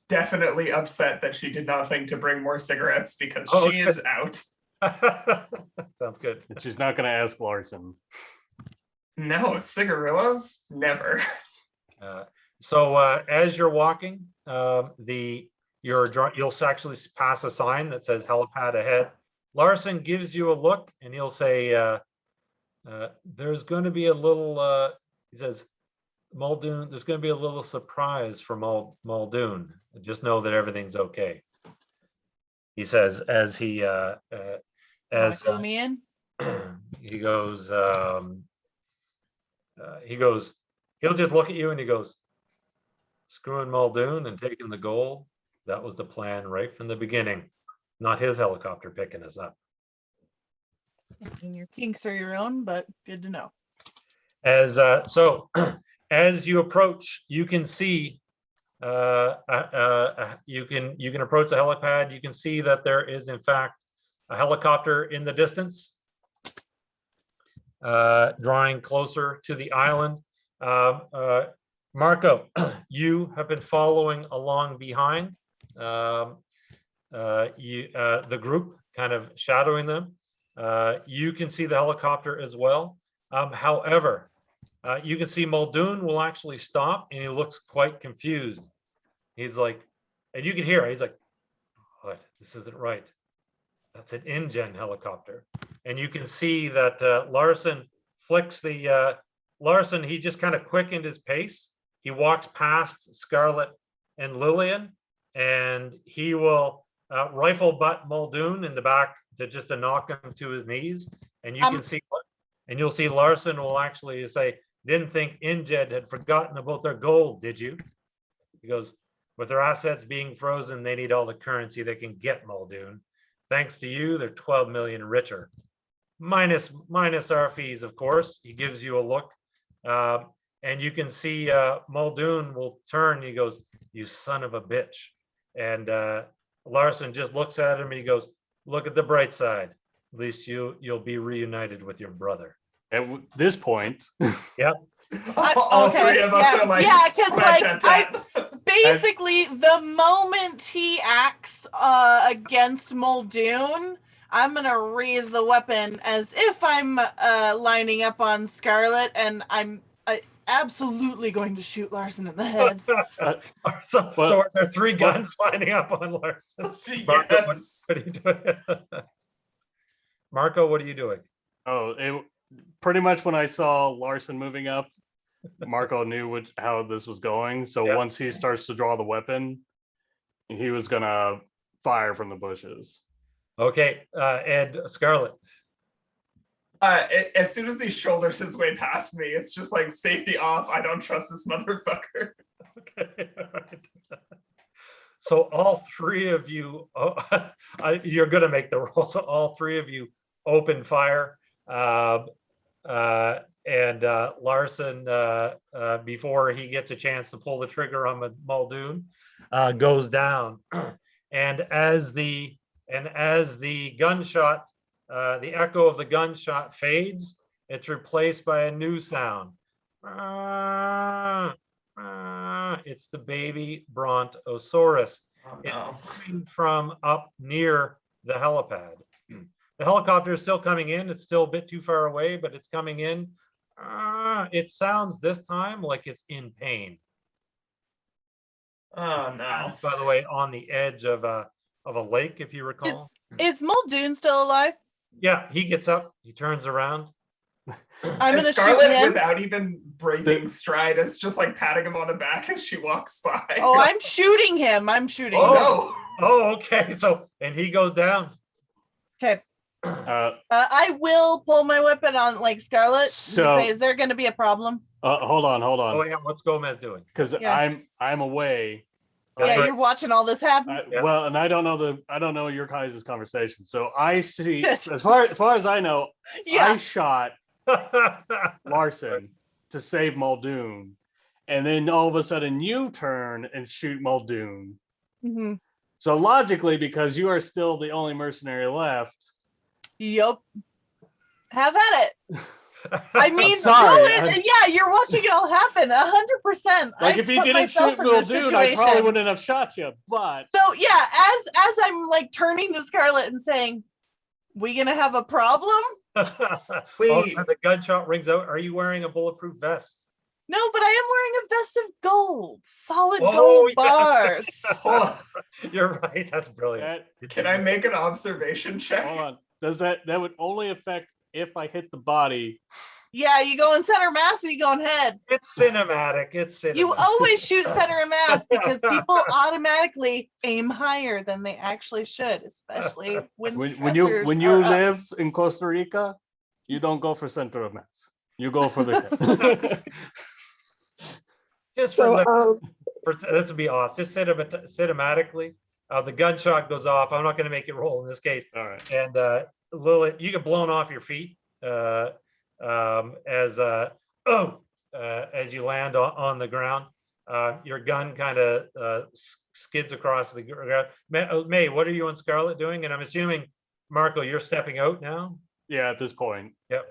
S2: definitely upset that she did not think to bring more cigarettes because she is out.
S1: Sounds good.
S5: She's not going to ask Larson.
S2: No, cigarillos? Never.
S1: So as you're walking, you'll actually pass a sign that says helipad ahead. Larson gives you a look and he'll say, there's going to be a little, he says, Muldoon, there's going to be a little surprise for Muldoon. Just know that everything's okay. He says, as he,
S4: Clue me in?
S1: he goes, he'll just look at you and he goes, screwing Muldoon and taking the gold. That was the plan right from the beginning. Not his helicopter picking us up.
S4: I mean, your kinks are your own, but good to know.
S1: As as you approach, you can see you can approach the helipad. You can see that there is in fact a helicopter in the distance, drawing closer to the island. Marco, you have been following along behind the group, kind of shadowing them. You can see the helicopter as well. However, you can see Muldoon will actually stop and he looks quite confused. He's like, and you can hear it, he's like, what? This isn't right. That's an InGen helicopter. And you can see that Larson flicks the, Larson, he just kind of quickened his pace. He walks past Scarlett and Lillian, and he will rifle butt Muldoon in the back to knock him to his knees. And you can see, and you'll see Larson will actually say, didn't think InGen had forgotten about their gold, did you? He goes, with their assets being frozen, they need all the currency they can get, Muldoon. Thanks to you, they're 12 million richer. Minus our fees, of course. He gives you a look. And you can see Muldoon will turn. He goes, you son of a bitch. And Larson just looks at him and he goes, look at the bright side. At least you'll be reunited with your brother.
S5: At this point,
S1: Yep.
S2: All three of us are like,
S4: yeah, because
S2: basically
S4: the moment he acts against Muldoon, I'm gonna raise the weapon as if I'm lining up on Scarlett, and I'm absolutely going to shoot Larson in the head.
S1: So are there three guns lining up on Larson?
S2: Yes.
S1: What are you doing? Marco, what are you doing?
S5: Oh, it pretty much when I saw Larson moving up, Marco knew how this was going. So
S1: Yep.
S5: once he starts to draw the weapon, he was gonna fire from the bushes.
S1: Okay, and Scarlet.
S2: As soon as he shoulders his way past me, it's just like safety off. I don't trust this motherfucker.
S1: Okay, all right. So all three of you, you're going to make the roll. So all three of you open fire. And Larson, before he gets a chance to pull the trigger on Muldoon, goes down. And as the gunshot, the echo of the gunshot fades, it's replaced by a new sound. It's the baby Brontosaurus.
S2: Oh,
S1: It's
S2: no.
S1: coming from up near the helipad. The helicopter is still coming in. It's still a bit too far away, but it's coming in. It sounds this time like it's in pain.
S2: Oh no.
S1: By the way, on the edge of a lake, if you recall.
S4: Is Muldoon still alive?
S1: Yeah, he gets up. He turns around.
S4: I'm
S2: And
S4: gonna shoot
S2: Scarlet,
S4: him.
S2: without even breaking stride, is just like patting him on the back as she walks by.
S4: Oh, I'm shooting him. I'm shooting him.
S2: Oh
S1: Oh, okay. So, and he goes down.
S4: Okay.
S5: Uh,
S4: I will pull my weapon on like Scarlet.
S5: So-
S4: Say, is there going to be a problem?
S5: hold on,
S1: Oh yeah, what's Gomez doing?
S5: because
S4: Yeah.
S5: I'm away.
S1: That's
S4: Yeah,
S1: right.
S4: you're watching all this happen.
S1: Yeah.
S5: Well, and I don't know your guys' conversation. So I see,
S4: Shit.
S5: as far as I know,
S4: Yeah.
S5: I shot Larson to save Muldoon, and then all of a sudden you turn and shoot Muldoon.
S4: hmm
S5: So logically, because you are still the only mercenary left,
S4: Yup. Have at it. I mean,
S5: sorry,
S4: yeah, you're watching it all happen. 100%.
S5: like if you didn't shoot Muldoon, I probably wouldn't have shot you. But
S4: So yeah, as I'm like turning to Scarlet and saying, "We gonna have a problem?"
S2: Wait.
S1: Oh, the gunshot rings out. Are you wearing a bulletproof vest?
S4: No, but I am wearing a vest of gold, solid
S1: Oh,
S4: gold
S1: yeah.
S4: bars.
S2: Oh,
S1: You're right. That's brilliant.
S2: can I make an observation check?
S5: hold on, does that would only affect if I hit the body?
S4: Yeah, you going center mass or you going head?
S1: It's cinematic. It's cinematic.
S4: You always shoot center mass because people automatically aim higher than they actually should, especially when
S5: When you
S4: stressors are up.
S5: live in Costa Rica, you don't go for center of mass. You go for the
S1: Just
S3: So,
S1: this would be awesome. Just cinematically, the gunshot goes off. I'm not going to make it roll in this case.
S5: All right.
S1: And Lillian, you get blown off your feet as you land on the ground. Your gun kind of skids across the ground. May, what are you and Scarlet doing? And I'm assuming, Marco, you're stepping out now.
S5: Yeah, at this point.
S1: Yep.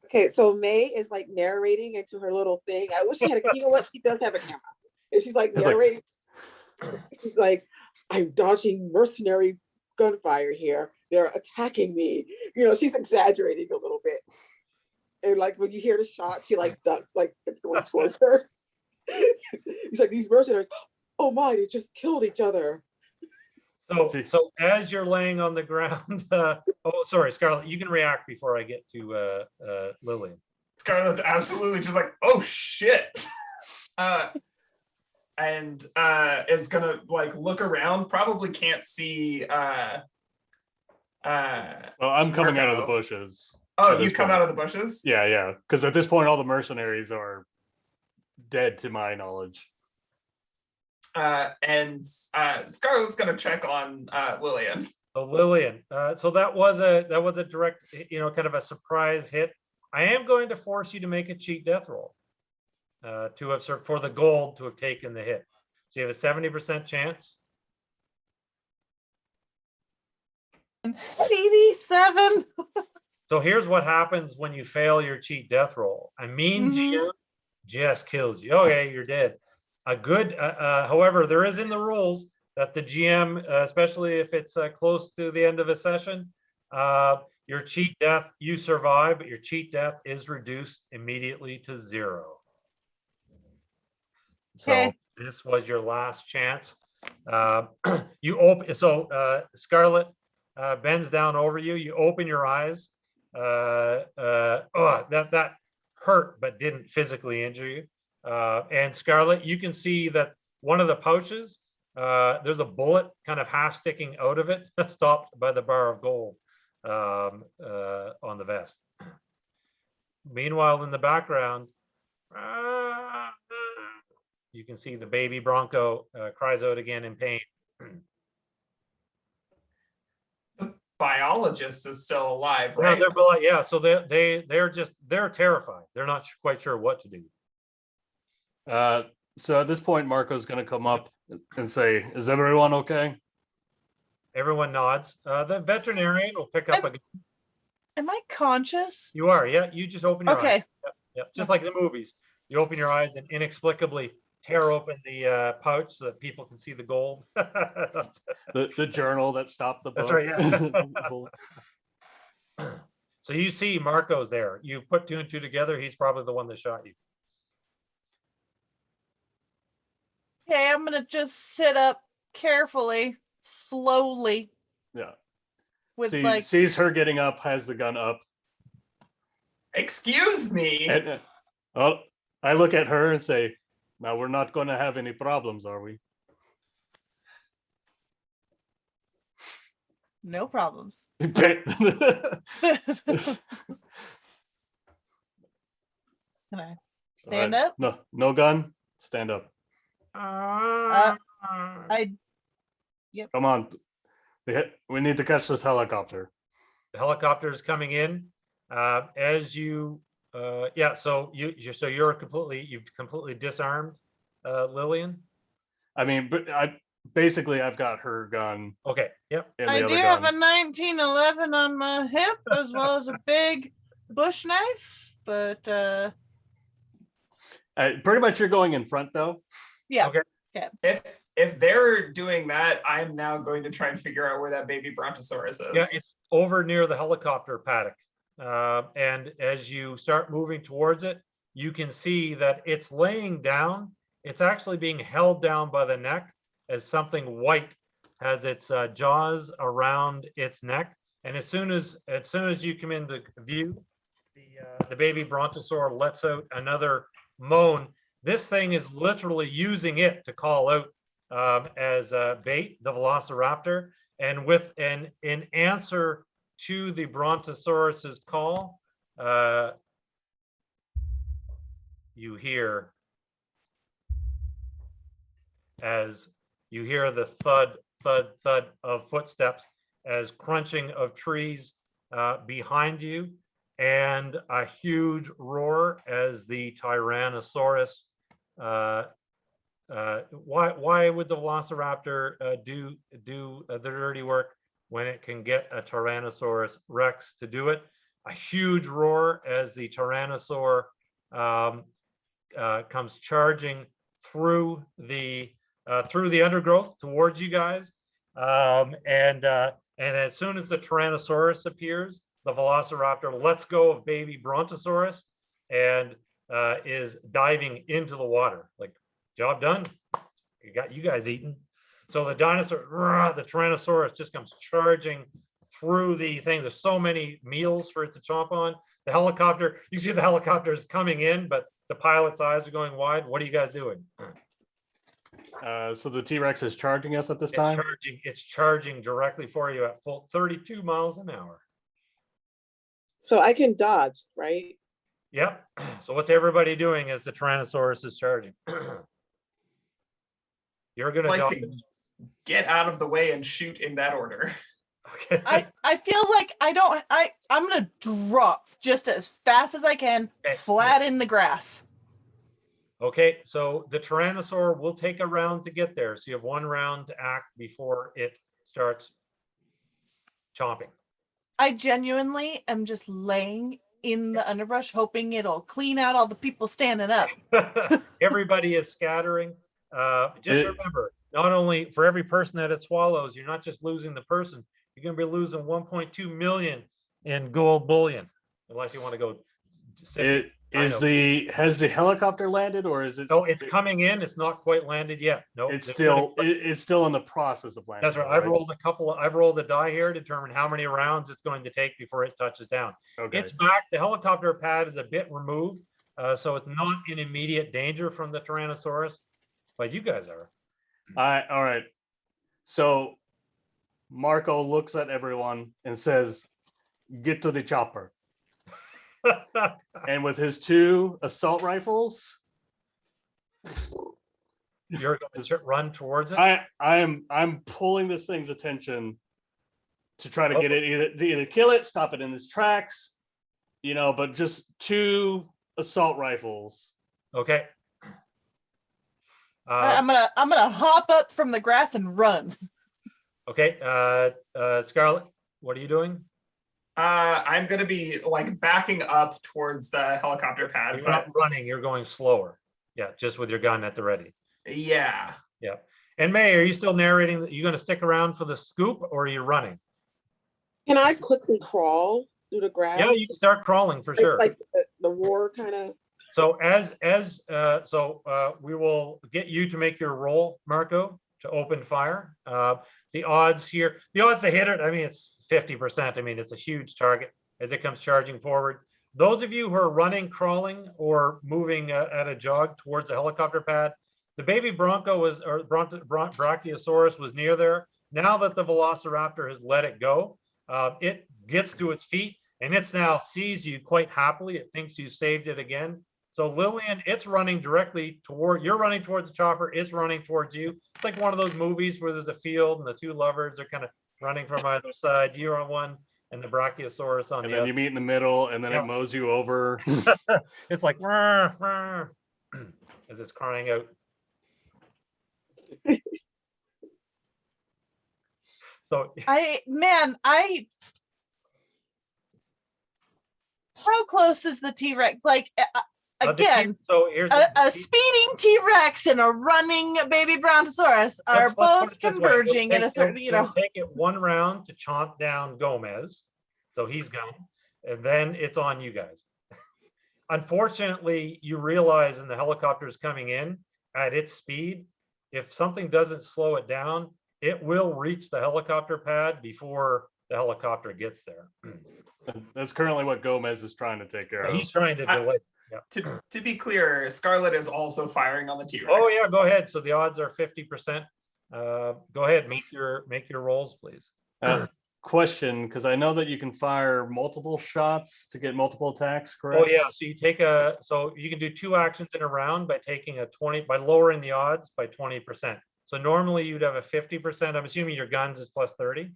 S3: okay, so May is like narrating into her little thing. I wish she had you know what? She does have a camera. And she's like
S5: It's like-
S3: narrating. She's like, I'm dodging mercenary gunfire here. They're attacking me. You know, she's exaggerating a little bit. And like when you hear the shot, she like ducks, like it's going towards her. He's like, these mercenaries, oh my, they just killed each other.
S1: So as you're laying on the ground, oh, sorry, Scarlett, you can react before I get to Lillian.
S2: Scarlett's absolutely just like, oh shit. And is gonna like look around, probably can't see
S5: Well, I'm coming out of the
S2: Marco.
S5: bushes.
S2: Oh,
S5: At
S2: you
S5: this
S2: come
S5: point.
S2: out of the bushes?
S5: Yeah. Because at this point, all the mercenaries are dead, to my knowledge.
S2: And Scarlett's gonna check on Lillian.
S1: So Lillian, so that was a direct, kind of a surprise hit. I am going to force you to make a cheat death roll to have for the gold to have taken the hit. So you have a 70% chance.
S4: 87.
S1: So here's what happens when you fail your cheat death roll. I mean, GM just kills you. Okay, you're dead. However, there is in the rules that the GM, especially if it's close to the end of a session, your cheat death, you survive, but your cheat death is reduced immediately to 0. So
S4: Okay.
S1: this was your last chance. You open. So Scarlet, bends down over you. You open your eyes. That hurt, but didn't physically injure you. And Scarlet, you can see that one of the pouches, there's a bullet kind of half sticking out of it, stopped by the bar of gold on the vest. Meanwhile, in the background, you can see the baby Bronco cries out again in pain.
S2: The biologist is still alive,
S1: Yeah,
S2: right?
S1: so they're terrified. They're not quite sure what to do.
S5: So at this point, Marco's going to come up and say, "Is everyone okay?"
S1: Everyone nods. The veterinarian will pick up again.
S4: Am I conscious?
S1: You are, yeah. You just open your eyes.
S4: Okay.
S1: Yep. Just like the movies. You open your eyes and inexplicably tear open the pouch so that people can see the gold.
S5: The journal that stopped the
S1: That's
S5: book.
S1: right, yeah. So you see Marco's there. You put two and two together. He's probably the one that shot you.
S4: Okay, I'm gonna just sit up carefully, slowly,
S5: Yeah.
S4: with
S5: Sees her getting up, has the gun up.
S2: Excuse me.
S5: And, I look at her and say, "Now we're not going to have any problems, are we?"
S4: no problems.
S5: Okay.
S4: Can I stand up?
S5: No gun. Stand up.
S4: I
S5: Come on. We need to catch this helicopter.
S1: The helicopter is coming in. As you, so you've completely disarmed Lillian.
S5: I mean, but I've got her gun.
S1: Okay. Yep.
S5: And the
S4: I
S5: other
S4: do
S5: gun.
S4: have a 1911 on my hip as well as a big bush knife, but
S5: Pretty much you're going in front though.
S4: yeah.
S1: Okay.
S2: If they're doing that, I'm now going to try and figure out where that baby Brontosaurus is.
S1: Yeah, it's over near the helicopter paddock. And as you start moving towards it, you can see that it's laying down. It's actually being held down by the neck as something white has its jaws around its neck. And as soon as you come into view, the baby Brontosaur lets out another moan. This thing is literally using it to call out as bait, the Velociraptor. And in answer to the Brontosaurus's call, you hear the thud, thud, thud of footsteps as crunching of trees behind you, and a huge roar as the Tyrannosaurus. Why would the Velociraptor do the dirty work when it can get a Tyrannosaurus Rex to do it? A huge roar as the Tyrannosaur comes charging through the undergrowth towards you guys, and as soon as the Tyrannosaurus appears, the Velociraptor lets go of baby Brontosaurus and is diving into the water. Like, job done. You got you guys eaten. So the Tyrannosaurus just comes charging through the thing. There's so many meals for it to chomp on. The helicopter, you see the helicopter is coming in, but the pilot's eyes are going wide. What are you guys doing?
S5: So the T-Rex is charging us at this time?
S1: It's charging directly for you at full 32 miles an hour.
S3: So I can dodge, right?
S1: Yep. So what's everybody doing as the Tyrannosaurus is charging? You're gonna
S2: I'd like
S1: dodge.
S2: to get out of the way and shoot in that order.
S1: Okay.
S4: I feel like I'm gonna drop just as fast as I can,
S1: Okay.
S4: flat in the grass.
S1: Okay, so the Tyrannosaur will take a round to get there. So you have one round to act before it starts chomping.
S4: I genuinely am just laying in the underbrush, hoping it'll clean out all the people standing up.
S1: Everybody is scattering. Just remember, not only for every person that it swallows, you're not just losing the person, you're going to be losing 1.2 million in gold bullion, unless you want to go.
S5: Has the helicopter landed, or is it?
S1: No, it's coming in. It's not quite landed yet. No,
S5: It's still in the process of landing.
S1: That's right. I've rolled a die here to determine how many rounds it's going to take before it touches down.
S5: Okay.
S1: It's back. The helicopter pad is a bit removed, so it's not in immediate danger from the Tyrannosaurus, but you guys are.
S5: All right. So Marco looks at everyone and says, "Get to the chopper." And with his 2 assault rifles,
S1: You're going to run towards it.
S5: I'm pulling this thing's attention to try to get it either kill it, stop it in its tracks, but just 2 assault rifles.
S1: Okay.
S4: I'm gonna hop up from the grass and run.
S1: Okay. Scarlett, what are you doing?
S2: I'm gonna be like backing up towards the helicopter pad.
S1: You're not running. You're going slower. Yeah, just with your gun at the ready.
S2: Yeah.
S1: Yeah. And May, are you still narrating? Are you going to stick around for the scoop, or are you running?
S3: Can I quickly crawl through the grass?
S1: Yeah, you can start crawling for sure.
S3: Like the war kind of.
S1: So we will get you to make your roll, Marco, to open fire. The odds to hit it, I mean, it's 50%. I mean, it's a huge target as it comes charging forward. Those of you who are running, crawling, or moving at a jog towards the helicopter pad, the baby Brachiosaurus was near there. Now that the Velociraptor has let it go, it gets to its feet and it's now sees you quite happily. It thinks you saved it again. So Lillian, it's running directly you're running towards the chopper, it's running towards you. It's like one of those movies where there's a field and the 2 lovers are kind of running from either side. You're on one and the Brachiosaurus on the other.
S5: And then you meet in the middle and then it mows you over.
S1: It's like, rah, rah, as it's crying out. So
S4: how close is the T-Rex? Like again,
S1: so here's
S4: a speeding T-Rex and a running baby Brontosaurus are both converging in a certain,
S1: It'll take it 1 round to chomp down Gomez, so he's gone, and then it's on you guys. Unfortunately, you realize in the helicopters coming in at its speed, if something doesn't slow it down, it will reach the helicopter pad before the helicopter gets there.
S5: That's currently what Gomez is trying to take care of.
S1: He's trying to delay.
S2: To be clear, Scarlett is also firing on the T-Rex.
S1: Oh yeah, go ahead. So the odds are 50%. Go ahead, make your rolls, please.
S5: Question, because I know that you can fire multiple shots to get multiple attacks, correct?
S1: Oh yeah, so you can do 2 actions in a round by taking by lowering the odds by 20%. So normally you'd have a 50%. I'm assuming your guns is plus 30.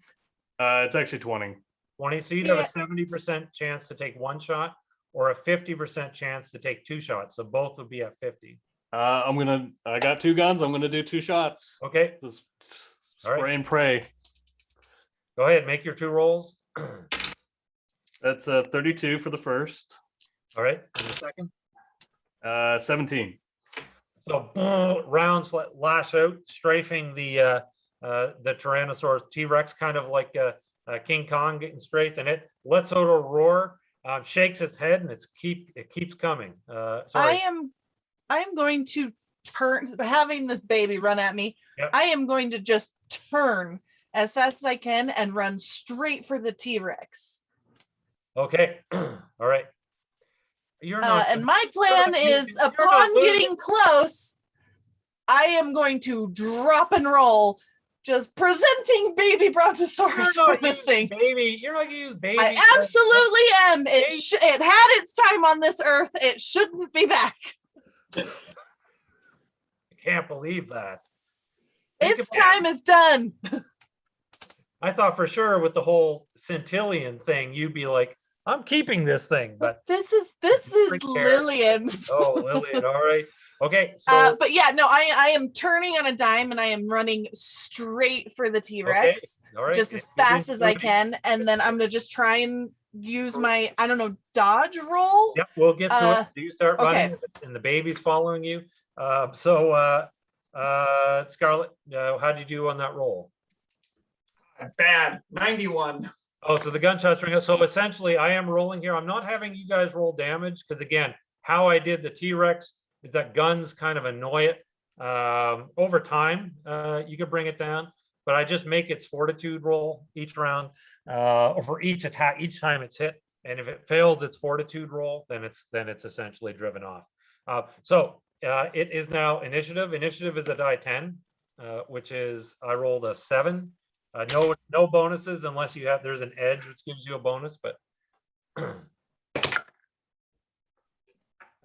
S5: It's actually 20.
S1: 20. So you'd have a 70% chance to take 1 shot or a 50% chance to take 2 shots. So both would be at 50.
S5: I got 2 guns. I'm gonna do 2 shots.
S1: Okay.
S5: Just spray and pray.
S1: Go ahead, make your 2 rolls.
S5: That's a 32 for the first.
S1: All right, and the second?
S5: 17.
S1: So rounds lash out, strafing the Tyrannosaurus T-Rex, kind of like King Kong getting strafed, and it lets out a roar, shakes its head, and it keeps coming. Sorry.
S4: I am going to turn, having this baby run at me.
S1: Yep.
S4: I am going to just turn as fast as I can and run straight for the T-Rex.
S1: Okay, all right. You're not.
S4: And my plan is, upon getting close, I am going to drop and roll, just presenting baby Brontosaurus for this thing.
S1: Baby, you're not gonna use baby.
S4: I absolutely am. It had its time on this earth. It shouldn't be back.
S1: I can't believe that.
S4: Its time is done.
S1: I thought for sure with the whole centillion thing, you'd be like, I'm keeping this thing, but
S4: this is Lillian.
S1: Oh, Lillian, all right. Okay. So
S4: but yeah, no, I am turning on a dime and I am running straight for the T-Rex,
S1: all right.
S4: just as fast as I can, and then I'm gonna just try and use my, I don't know, dodge roll.
S1: Yep, we'll get to it. So you start running and the baby's following you. Scarlett, how'd you do on that roll?
S2: Bad. 91.
S1: Oh, so the gunshots ring out. So essentially I am rolling here. I'm not having you guys roll damage because again, how I did the T-Rex is that guns kind of annoy it. Over time, you could bring it down, but I just make its fortitude roll each round, or for each attack, each time it's hit. And if it fails its fortitude roll, then it's essentially driven off. It is now initiative. Initiative is a die 10, which is I rolled a 7. No bonuses unless there's an edge which gives you a bonus, but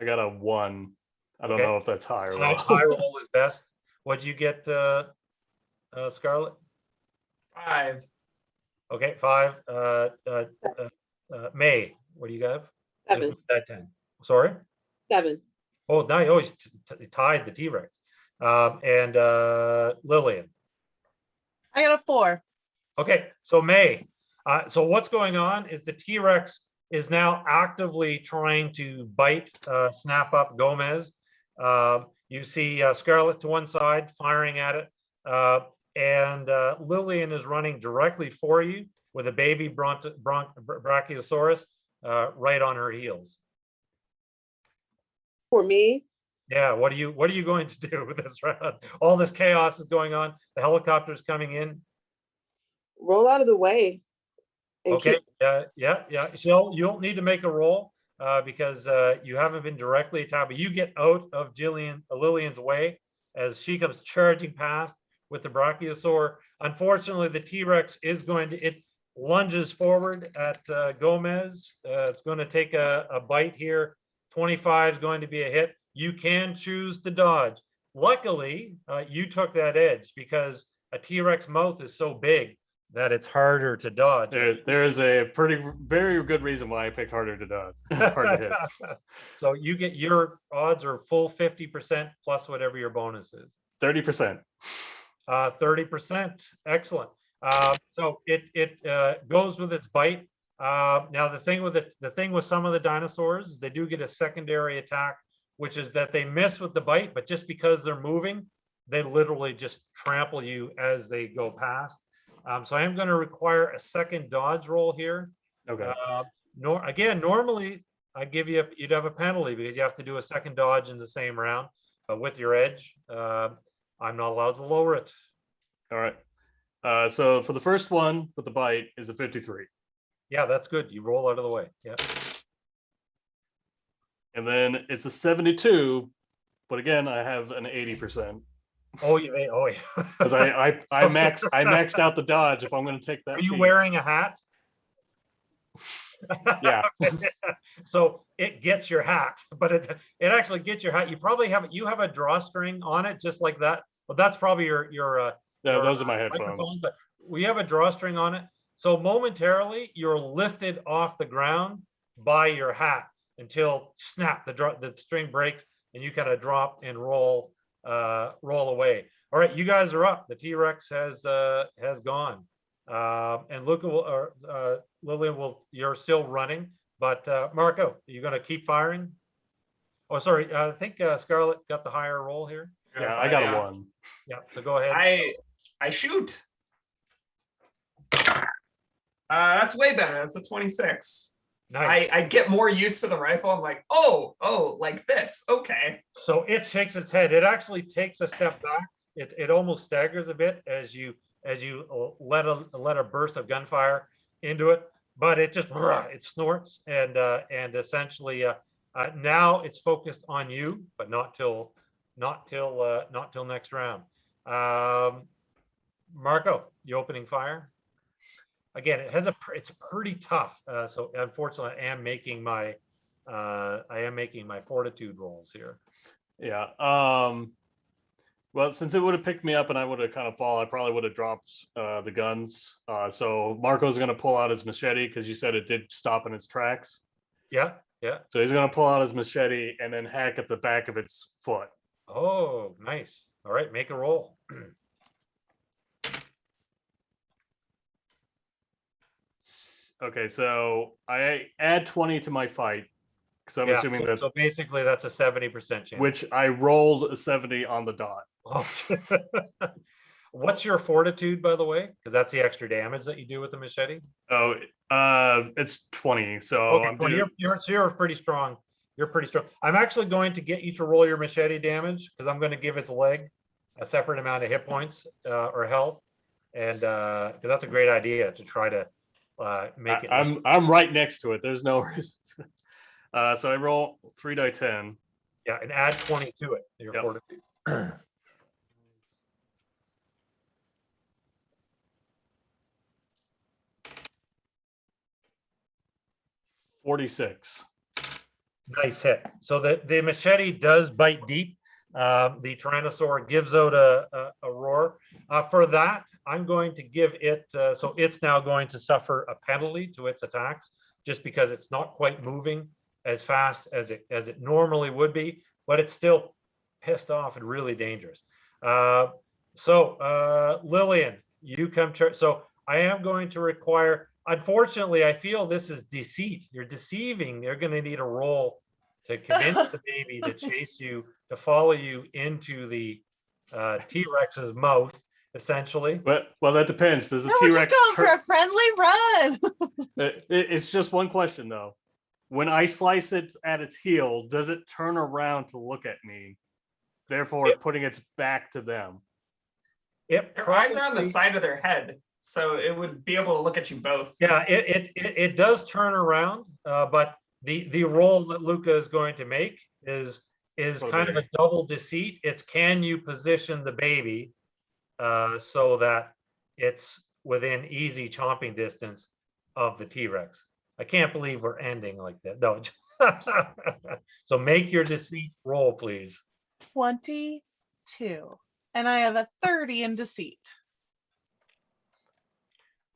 S5: I got a 1. I don't know if that's high or low.
S1: high roll is best. What'd you get, Scarlett?
S2: 5.
S1: Okay, 5. May, what do you have?
S3: 7.
S1: That 10. Sorry?
S3: 7.
S1: Oh, now you always tied the T-Rex. And Lillian.
S4: I got a 4.
S1: Okay, so May. So what's going on is the T-Rex is now actively trying to bite, snap up Gomez. You see Scarlett to one side firing at it. And Lillian is running directly for you with a baby Brachiosaurus right on her heels.
S3: For me,
S1: Yeah, what are you going to do with this round? All this chaos is going on. The helicopter's coming in.
S3: roll out of the way. And
S1: Okay,
S3: keep-
S1: yeah. So you don't need to make a roll because you haven't been directly attacked, but you get out of Lillian's way as she comes charging past with the Brachiosaur. Unfortunately, the T-Rex it lunges forward at Gomez. It's going to take a bite here. 25 is going to be a hit. You can choose to dodge. Luckily, you took that edge because a T-Rex mouth is so big that it's harder to dodge.
S5: There is a very good reason why I picked harder to dodge. Hard to hit.
S1: So you get your odds are full 50% plus whatever your bonus is.
S5: 30%.
S1: 30%. Excellent. So it goes with its bite. Now the thing with some of the dinosaurs is they do get a secondary attack, which is that they miss with the bite, but just because they're moving, they literally just trample you as they go past. So I am going to require a second dodge roll here.
S5: Okay.
S1: Normally you'd have a penalty because you have to do a second dodge in the same round, but with your edge, I'm not allowed to lower it.
S5: All right. So for the first one with the bite is a 53.
S1: Yeah, that's good. You roll out of the way. Yeah.
S5: And then it's a 72, but again, I have an 80%.
S1: Oh yeah.
S5: Because I maxed out the dodge if I'm going to take that.
S1: Are you
S5: feat.
S1: wearing a hat?
S5: Yeah.
S1: So it gets your hat, but it actually gets your hat. You probably have a drawstring on it just like that. Well, that's probably your
S5: No, those are my headphones.
S1: But we have a drawstring on it. So momentarily you're lifted off the ground by your hat until snap, the string breaks and you kind of drop and roll away. All right, you guys are up. The T-Rex has gone. And Lillian you're still running, but Marco, you're going to keep firing? Oh, sorry. I think Scarlett got the higher roll here.
S5: Yeah, I got a 1.
S1: Yeah, so go ahead.
S2: I shoot. That's way better. That's a 26.
S1: Nice.
S2: I get more used to the rifle. I'm like, oh, like this. Okay.
S1: So it shakes its head. It actually takes a step back. It almost staggers a bit as you let a burst of gunfire into it, but it just it snorts and essentially now it's focused on you, but not till next round. Marco, you opening fire? Again, it's pretty tough. So unfortunately, I am making my fortitude rolls here.
S5: Yeah. Well, since it would have picked me up and I would have kind of fallen, I probably would have dropped the guns. So Marco's going to pull out his machete because you said it did stop in its tracks.
S1: Yeah.
S5: So he's going to pull out his machete and then hack at the back of its foot.
S1: Oh, nice. All right, make a roll.
S5: Okay, so I add 20 to my fight because I'm assuming that.
S1: So basically, that's a 70% chance.
S5: Which I rolled a 70 on the dot.
S1: Oh. What's your fortitude, by the way? Because that's the extra damage that you do with the machete.
S5: Oh, it's 20. So
S1: Okay,
S5: I'm
S1: 20. You're pretty strong. You're pretty strong. I'm actually going to get you to roll your machete damage because I'm going to give its leg a separate amount of hit points or health, and 'cause that's a great idea to try to make it.
S5: I'm right next to it. There's no reason. So I roll 3d10.
S1: Yeah, and add 20 to it. Your
S5: Yep.
S1: fortitude.
S5: 46.
S1: Nice hit. So the machete does bite deep. The Tyrannosaur gives out a roar. For that, I'm going to give it, so it's now going to suffer a penalty to its attacks, just because it's not quite moving as fast as it normally would be, but it's still pissed off and really dangerous. Lillian, you come to, so I am going to require, unfortunately, I feel this is deceit. You're deceiving. They're going to need a roll to convince the baby to chase you, to follow you into the T-Rex's mouth, essentially.
S5: Well, that depends. Does the
S4: No, we're just
S5: T-Rex
S4: going for a friendly run.
S5: It's just one question though. When I slice it at its heel, does it turn around to look at me, therefore putting its back to them?
S2: Their eyes are on the side of their head, so it would be able to look at you both.
S1: Yeah, it does turn around, but the role that Luca is going to make is kind of a double deceit. It's, can you position the baby so that it's within easy chomping distance of the T-Rex? I can't believe we're ending like that. No. So make your deceit roll, please.
S4: 22. And I have a 30 in deceit.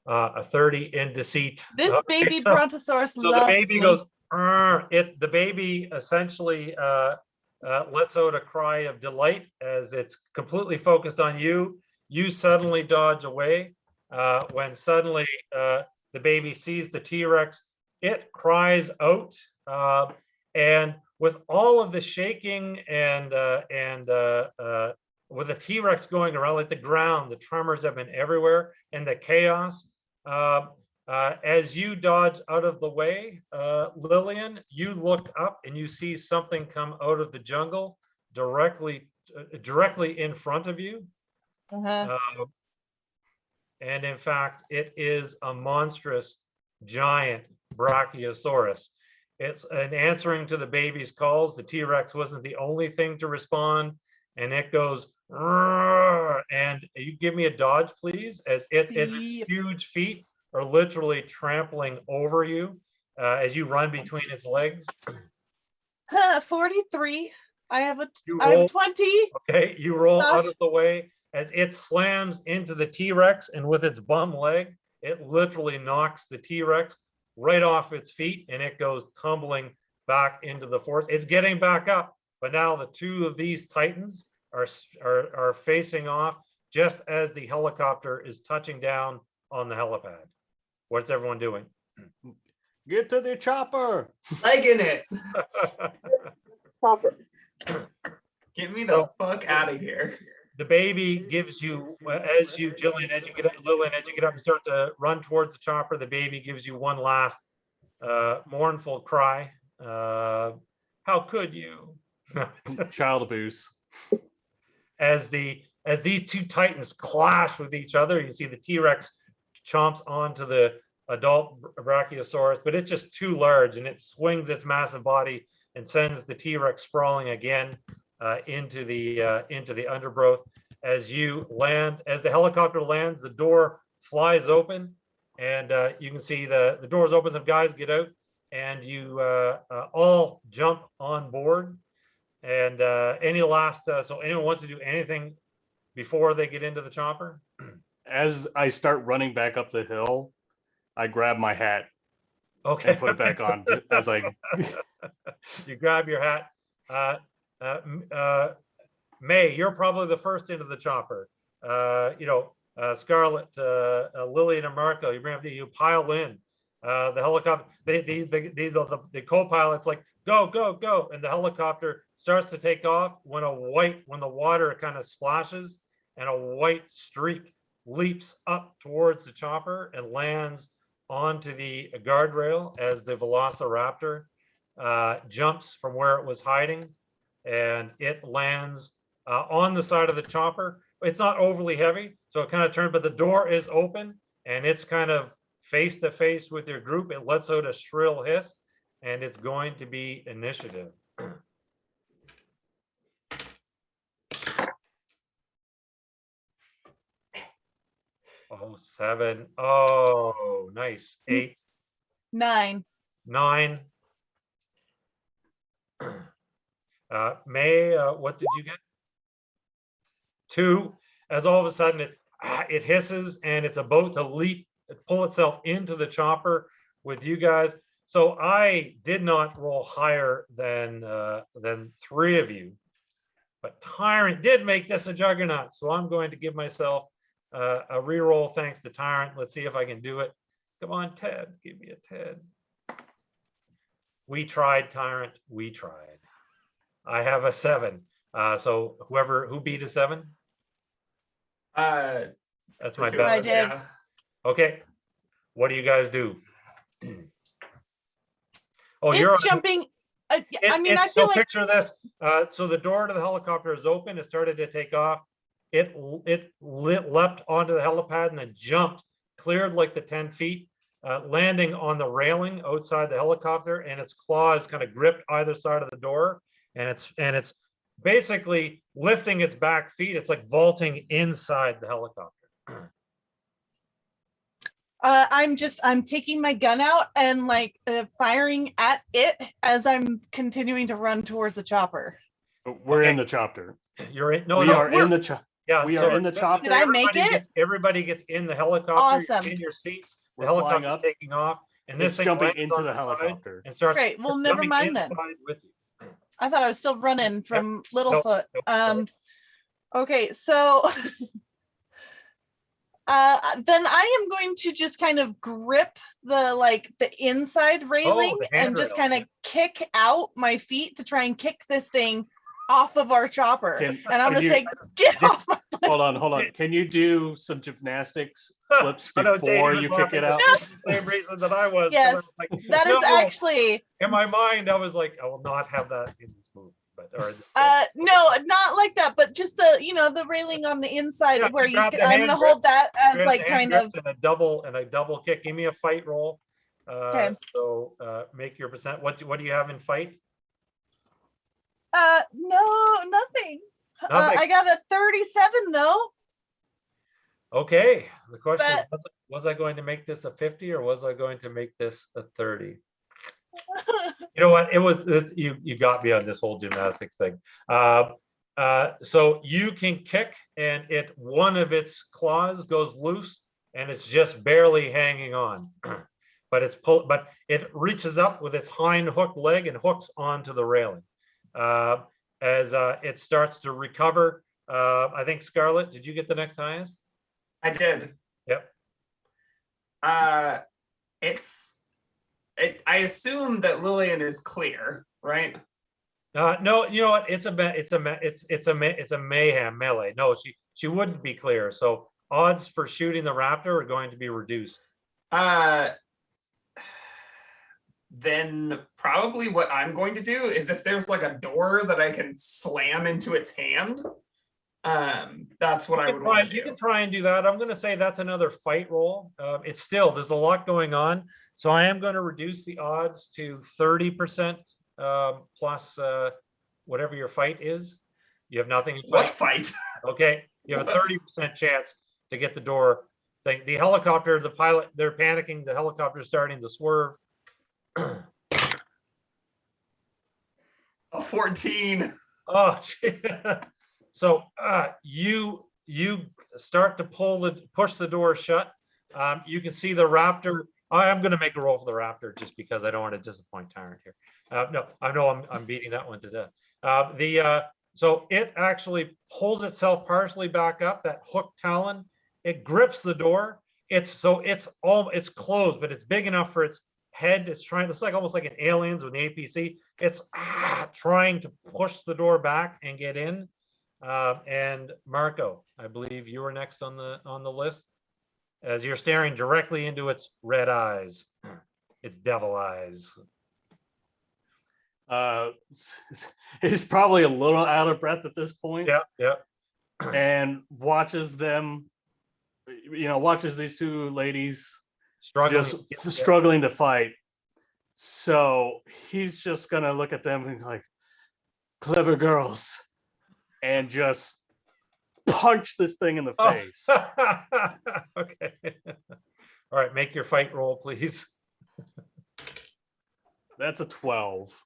S1: A 30 in deceit.
S4: This
S1: Okay,
S4: baby
S1: so-
S4: Brontosaurus
S1: So the
S4: loves
S1: baby
S4: me.
S1: goes, the baby essentially lets out a cry of delight as it's completely focused on you. You suddenly dodge away. When suddenly the baby sees the T-Rex, it cries out. And with all of the shaking and with the T-Rex going around, like the ground, the tremors have been everywhere, and the chaos. As you dodge out of the way, Lillian, you look up and you see something come out of the jungle directly in front of you. And in fact, it is a monstrous, giant Brachiosaurus. It's an answering to the baby's calls. The T-Rex wasn't the only thing to respond, and it goes, and you give me a dodge, please, as its huge feet are literally trampling over you as you run between its legs.
S4: 43. I have 20.
S1: Okay, you roll out of the way as it slams into the T-Rex, and with its bum leg, it literally knocks the T-Rex right off its feet, and it goes tumbling back into the forest. It's getting back up, but now the two of these titans are facing off just as the helicopter is touching down on the helipad. What's everyone doing?
S5: Get to the chopper.
S2: Legging it.
S3: Proper.
S2: Get me the fuck out of here.
S1: The baby gives you, Lillian, as you get up and start to run towards the chopper, the baby gives you one last mournful cry. How could you?
S5: Child abuse.
S1: As these two titans clash with each other, you see the T-Rex chomps onto the adult Brachiosaurus, but it's just too large, and it swings its massive body and sends the T-Rex sprawling again into the undergrowth. As you land, as the helicopter lands, the door flies open, and you can see the doors open. Some guys get out, and you all jump on board. And any last, so anyone want to do anything before they get into the chopper?
S5: As I start running back up the hill, I grab my hat.
S1: Okay.
S5: And put it back on as I.
S1: You grab your hat. May, you're probably the first into the chopper. Scarlett, Lillian, and Marco, you pile in. The helicopter, the co-pilot's like, go, go, go, and the helicopter starts to take off when the water kind of splashes and a white streak leaps up towards the chopper and lands onto the guardrail as the Velociraptor jumps from where it was hiding, and it lands on the side of the chopper. It's not overly heavy, so it kind of turned, but the door is open, and it's kind of face to face with your group. It lets out a shrill hiss, and it's going to be initiative. Oh, 7. Oh, nice. 8,
S4: 9.
S1: 9. May, what did you get? 2. As all of a sudden it hisses, and it's about to leap, pull itself into the chopper with you guys. So I did not roll higher than 3 of you, but Tyrant did make this a juggernaut. So I'm going to give myself a reroll thanks to Tyrant. Let's see if I can do it. Come on, Ted, give me a Ted. We tried, Tyrant, we tried. I have a 7. So who beat a 7? That's my
S2: The two of
S1: best.
S4: I
S2: us,
S4: did.
S2: yeah.
S1: Okay, what do you guys do? Oh,
S4: It's
S1: you're on.
S4: jumping. I mean, I
S1: So
S4: feel like
S1: picture this. So the door to the helicopter is open. It started to take off. It leapt onto the helipad and then jumped, cleared like the 10 feet, landing on the railing outside the helicopter, and its claws kind of gripped either side of the door, and it's basically lifting its back feet. It's like vaulting inside the helicopter.
S4: I'm taking my gun out and like firing at it as I'm continuing to run towards the chopper.
S5: We're in
S1: Okay.
S5: the chopper.
S1: You're in. No,
S5: We
S1: no.
S5: are in the chopper.
S1: Yeah,
S5: We
S1: so
S5: are in the
S1: this-
S5: chopper.
S4: Did I make it?
S1: Everybody gets in the helicopter.
S4: Awesome.
S1: You're in your seats. The
S5: We're flying
S1: helicopter's
S5: up.
S1: taking off, and this
S5: It's
S1: thing
S5: jumping
S1: lands
S5: into
S1: on
S5: the
S1: side
S5: helicopter.
S1: and starts.
S4: Great. Well,
S1: it's
S4: never
S1: jumping
S4: mind then.
S1: inside with you.
S4: I thought I was still running from Littlefoot.
S1: Nope.
S4: Okay, so then I am going to just kind of grip the inside railing
S1: the
S4: and just
S1: handrail,
S4: kind of kick out my feet to try and kick this thing off of our chopper.
S5: Can-
S4: And I'm
S5: can
S4: gonna
S5: you-
S4: say, get off my
S5: Hold on. Can you do some gymnastics flips
S1: I know
S5: before
S1: Janie
S5: you
S1: was
S5: kick it
S1: laughing
S5: out?
S1: the same reason that I was. 'cause
S4: Yes,
S1: I was like,
S4: that is
S1: no.
S4: actually
S1: In my mind, I was like, I will not have that in this movie. But or in this film.
S4: no, not like that, but just the railing on the inside
S1: Yeah,
S4: where
S1: you grab the
S4: I'm
S1: hand
S4: gonna
S1: grip,
S4: hold that as
S1: Grab
S4: like
S1: the hand
S4: kind
S1: grip
S4: of
S1: and a double kick. Give me a fight roll.
S4: Okay.
S1: So make your percent. What do you have in fight?
S4: no, nothing.
S1: Nothing.
S4: I got a 37 though.
S1: Okay. The question
S4: But-
S1: is, was I going to make this a 50 or was I going to make this a 30? You know what? You got me on this whole gymnastics thing. So you can kick, and one of its claws goes loose, and it's just barely hanging on. But it reaches up with its hind hook leg and hooks onto the railing. As it starts to recover, I think Scarlett, did you get the next highest?
S2: I did.
S1: Yep.
S2: I assume that Lillian is clear, right?
S1: No, you know what? It's a mayhem melee. No, she wouldn't be clear. So odds for shooting the raptor are going to be reduced.
S2: Then probably what I'm going to do is if there's like a door that I can slam into its hand, that's what I would want to
S1: You
S2: do.
S1: can try and do that. I'm going to say that's another fight roll. There's a lot going on. So I am going to reduce the odds to 30% plus whatever your fight is. You have nothing in
S2: What
S1: fight.
S2: fight?
S1: Okay. You have a 30% chance to get the door thing. The helicopter, the pilot, they're panicking. The helicopter is starting to swerve.
S2: A 14.
S1: Oh, so you start to push the door shut. You can see the raptor. I'm going to make a roll for the raptor just because I don't want to disappoint Tyrant here. No, I know I'm beating that one to death. So it actually pulls itself partially back up. That hook talon, it grips the door. It's closed, but it's big enough for its head. It's like almost like an Aliens with the APC. It's trying to push the door back and get in. And Marco, I believe you were next on the list, as you're staring directly into its red eyes, its devil eyes.
S5: he's probably a little out of breath at this point.
S1: Yeah.
S5: And watches them, watches these two ladies
S1: Struggling.
S5: just struggling to fight. So he's just gonna look at them and like, clever girls, and just punch this thing in the face.
S1: Okay. All right, make your fight roll, please.
S5: That's a 12.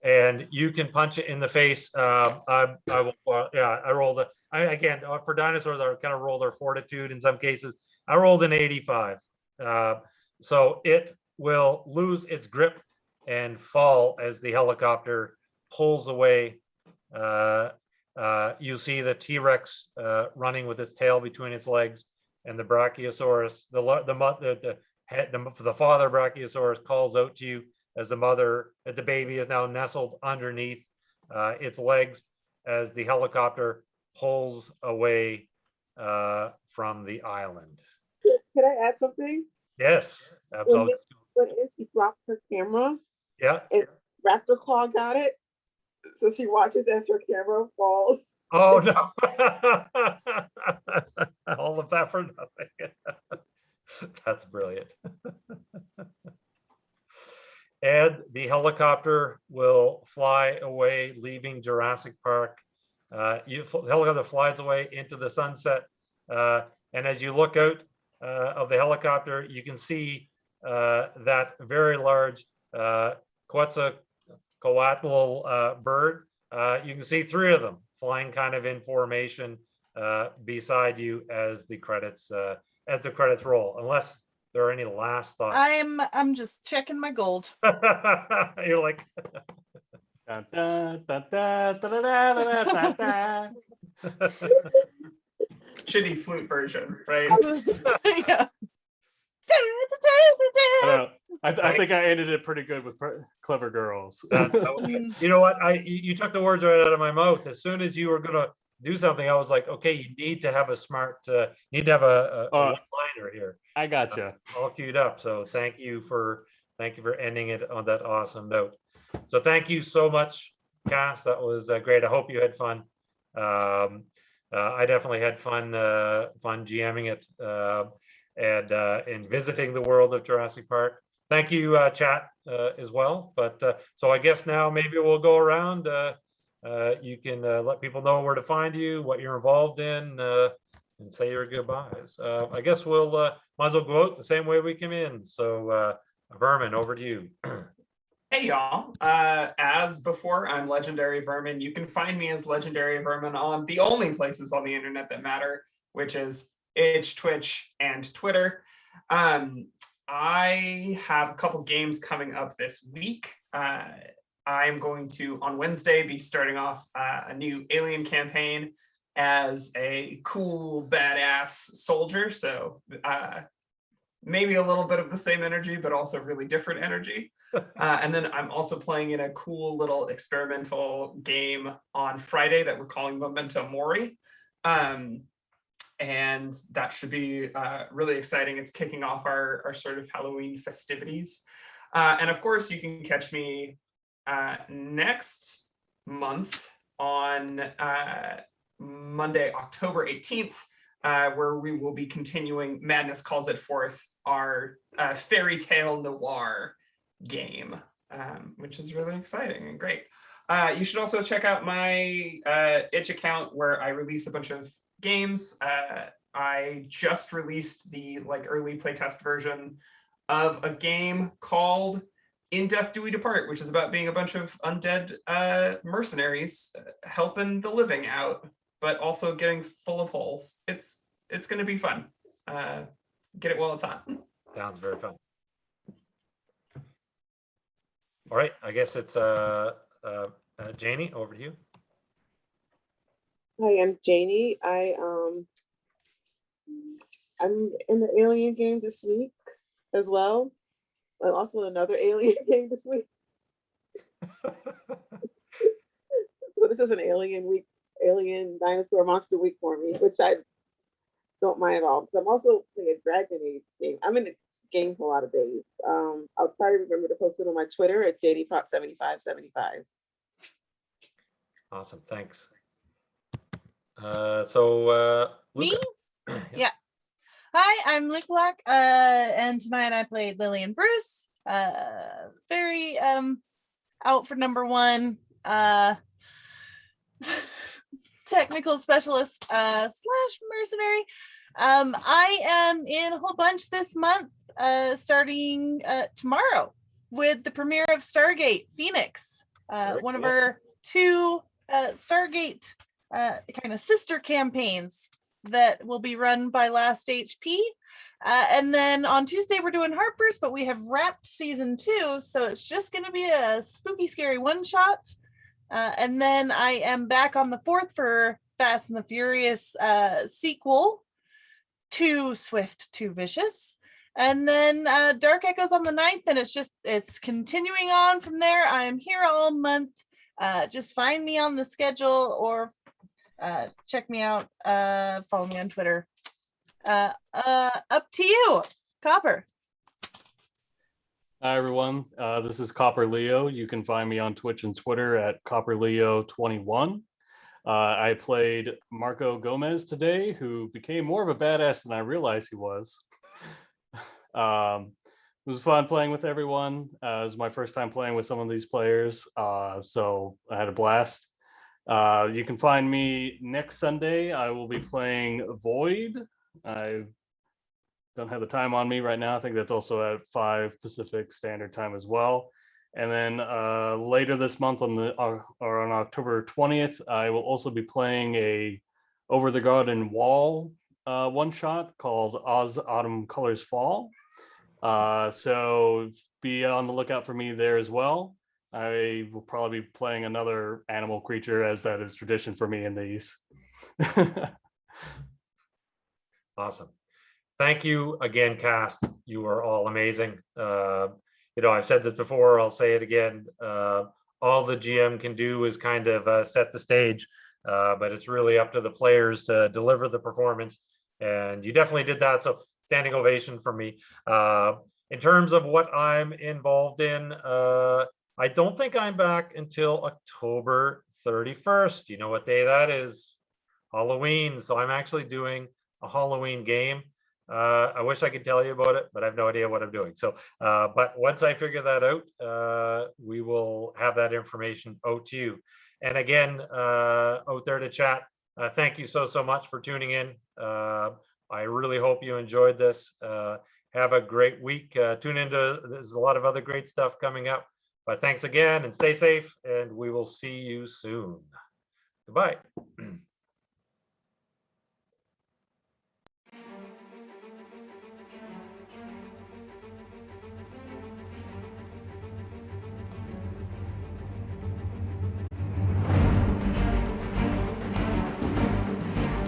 S1: And you can punch it in the face. I will. I rolled again for dinosaurs. I kind of rolled their fortitude in some cases. I rolled an 85. So it will lose its grip and fall as the helicopter pulls away. You see the T-Rex running with its tail between its legs, and the Brachiosaurus, the father Brachiosaurus calls out to you as the baby is now nestled underneath its legs as the helicopter pulls away from the island.
S3: Can I add something?
S1: Yes, absolutely.
S3: When she dropped her camera,
S1: Yeah.
S3: and Raptor Claw got it, so she watches as her camera falls.
S1: Oh no! All of that for nothing. That's brilliant. And the helicopter will fly away, leaving Jurassic Park. The helicopter flies away into the sunset. And as you look out of the helicopter, you can see that very large Quetzalcoatl bird. You can see three of them flying kind of in formation beside you as the credits roll. Unless there are any last thoughts.
S4: I'm just checking my gold.
S1: You're like
S5: Da, da, da, da, da, da, da, da, da.
S2: Shitty flute version, right?
S4: Yeah.
S5: I don't know. I think I ended it pretty good with clever girls.
S1: you know what? You took the words right out of my mouth. As soon as you were gonna do something, I was like, okay, you need to have a one-liner here.
S5: I gotcha.
S1: All queued up. So thank you for ending it on that awesome note. So thank you so much, Cass. That was great. I hope you had fun. I definitely had fun GMing it and visiting the world of Jurassic Park. Thank you, chat, as well. But so I guess now maybe we'll go around. You can let people know where to find you, what you're involved in, and say your goodbyes. I guess we'll might as well go out the same way we came in. So Vermin, over to you.
S2: Hey y'all, as before, I'm Legendary Vermin. You can find me as Legendary Vermin on the only places on the internet that matter, which is Itch, Twitch, and Twitter. I have a couple games coming up this week. I'm going to, on Wednesday, be starting off a new Alien campaign as a cool, badass soldier. So maybe a little bit of the same energy, but also really different energy. And then I'm also playing in a cool little experimental game on Friday that we're calling Memento Mori. And that should be really exciting. It's kicking off our sort of Halloween festivities. And of course, you can catch me next month on Monday, October 18th, where we will be continuing Madness Calls It Forth, our fairy tale noir game, which is really exciting and great. You should also check out my itch account where I release a bunch of games. I just released the early playtest version of a game called In Death Do We Depart, which is about being a bunch of undead mercenaries helping the living out, but also getting full of holes. It's going to be fun. Get it while it's hot.
S1: Sounds very fun. All right, I guess it's Janie, over to you.
S3: Hi, I'm Janie. I'm in the Alien game this week as well. I'm also in another Alien game this week. So this is an Alien week, Alien Dinosaur Monster Week for me, which I don't mind at all. Because I'm also playing a Dragon Age game. I'm in games a lot of days. I'll try to remember to post it on my Twitter at JaniePop7575.
S1: Awesome, thanks.
S4: Me?
S1: Luca.
S4: Yeah. Hi, I'm Lukalock, and tonight I played Lillian Bruce. Very out for number one. Technical specialist slash mercenary. I am in a whole bunch this month, starting tomorrow with the premiere of Stargate Phoenix, one of our two Stargate kind of sister campaigns that will be run by Last HP. And then on Tuesday, we're doing Harper's, but we have wrapped season 2. So it's just going to be a spooky, scary one shot. And then I am back on the 4th for Fast and the Furious sequel, Too Swift, Too Vicious. And then Dark Echoes on the 9th. And it's continuing on from there. I'm here all month. Just find me on the schedule or check me out, follow me on Twitter. Up to you, Copper.
S5: Hi, everyone. This is Copper Leo. You can find me on Twitch and Twitter at CopperLeo21. I played Marco Gomez today, who became more of a badass than I realized he was. It was fun playing with everyone. It was my first time playing with some of these players, so I had a blast. You can find me next Sunday. I will be playing Void. I don't have the time on me right now. I think that's also at 5 Pacific Standard Time as well. And then later this month on October 20th, I will also be playing a Over the Garden Wall one shot called Oz Autumn Colors Fall. So be on the lookout for me there as well. I will probably be playing another animal creature, as that is tradition for me in these.
S1: Awesome. Thank you again, cast. You are all amazing. I've said this before, I'll say it again. All the GM can do is kind of set the stage, but it's really up to the players to deliver the performance. And you definitely did that. So standing ovation for me. In terms of what I'm involved in, I don't think I'm back until October 31st. You know what day that is? Halloween. So I'm actually doing a Halloween game. I wish I could tell you about it, but I have no idea what I'm doing. So, but once I figure that out, we will have that information out to you. And again, out there to chat, thank you so much for tuning in. I really hope you enjoyed this. Have a great week. Tune into, there's a lot of other great stuff coming up. But thanks again and stay safe, and we will see you soon. Goodbye.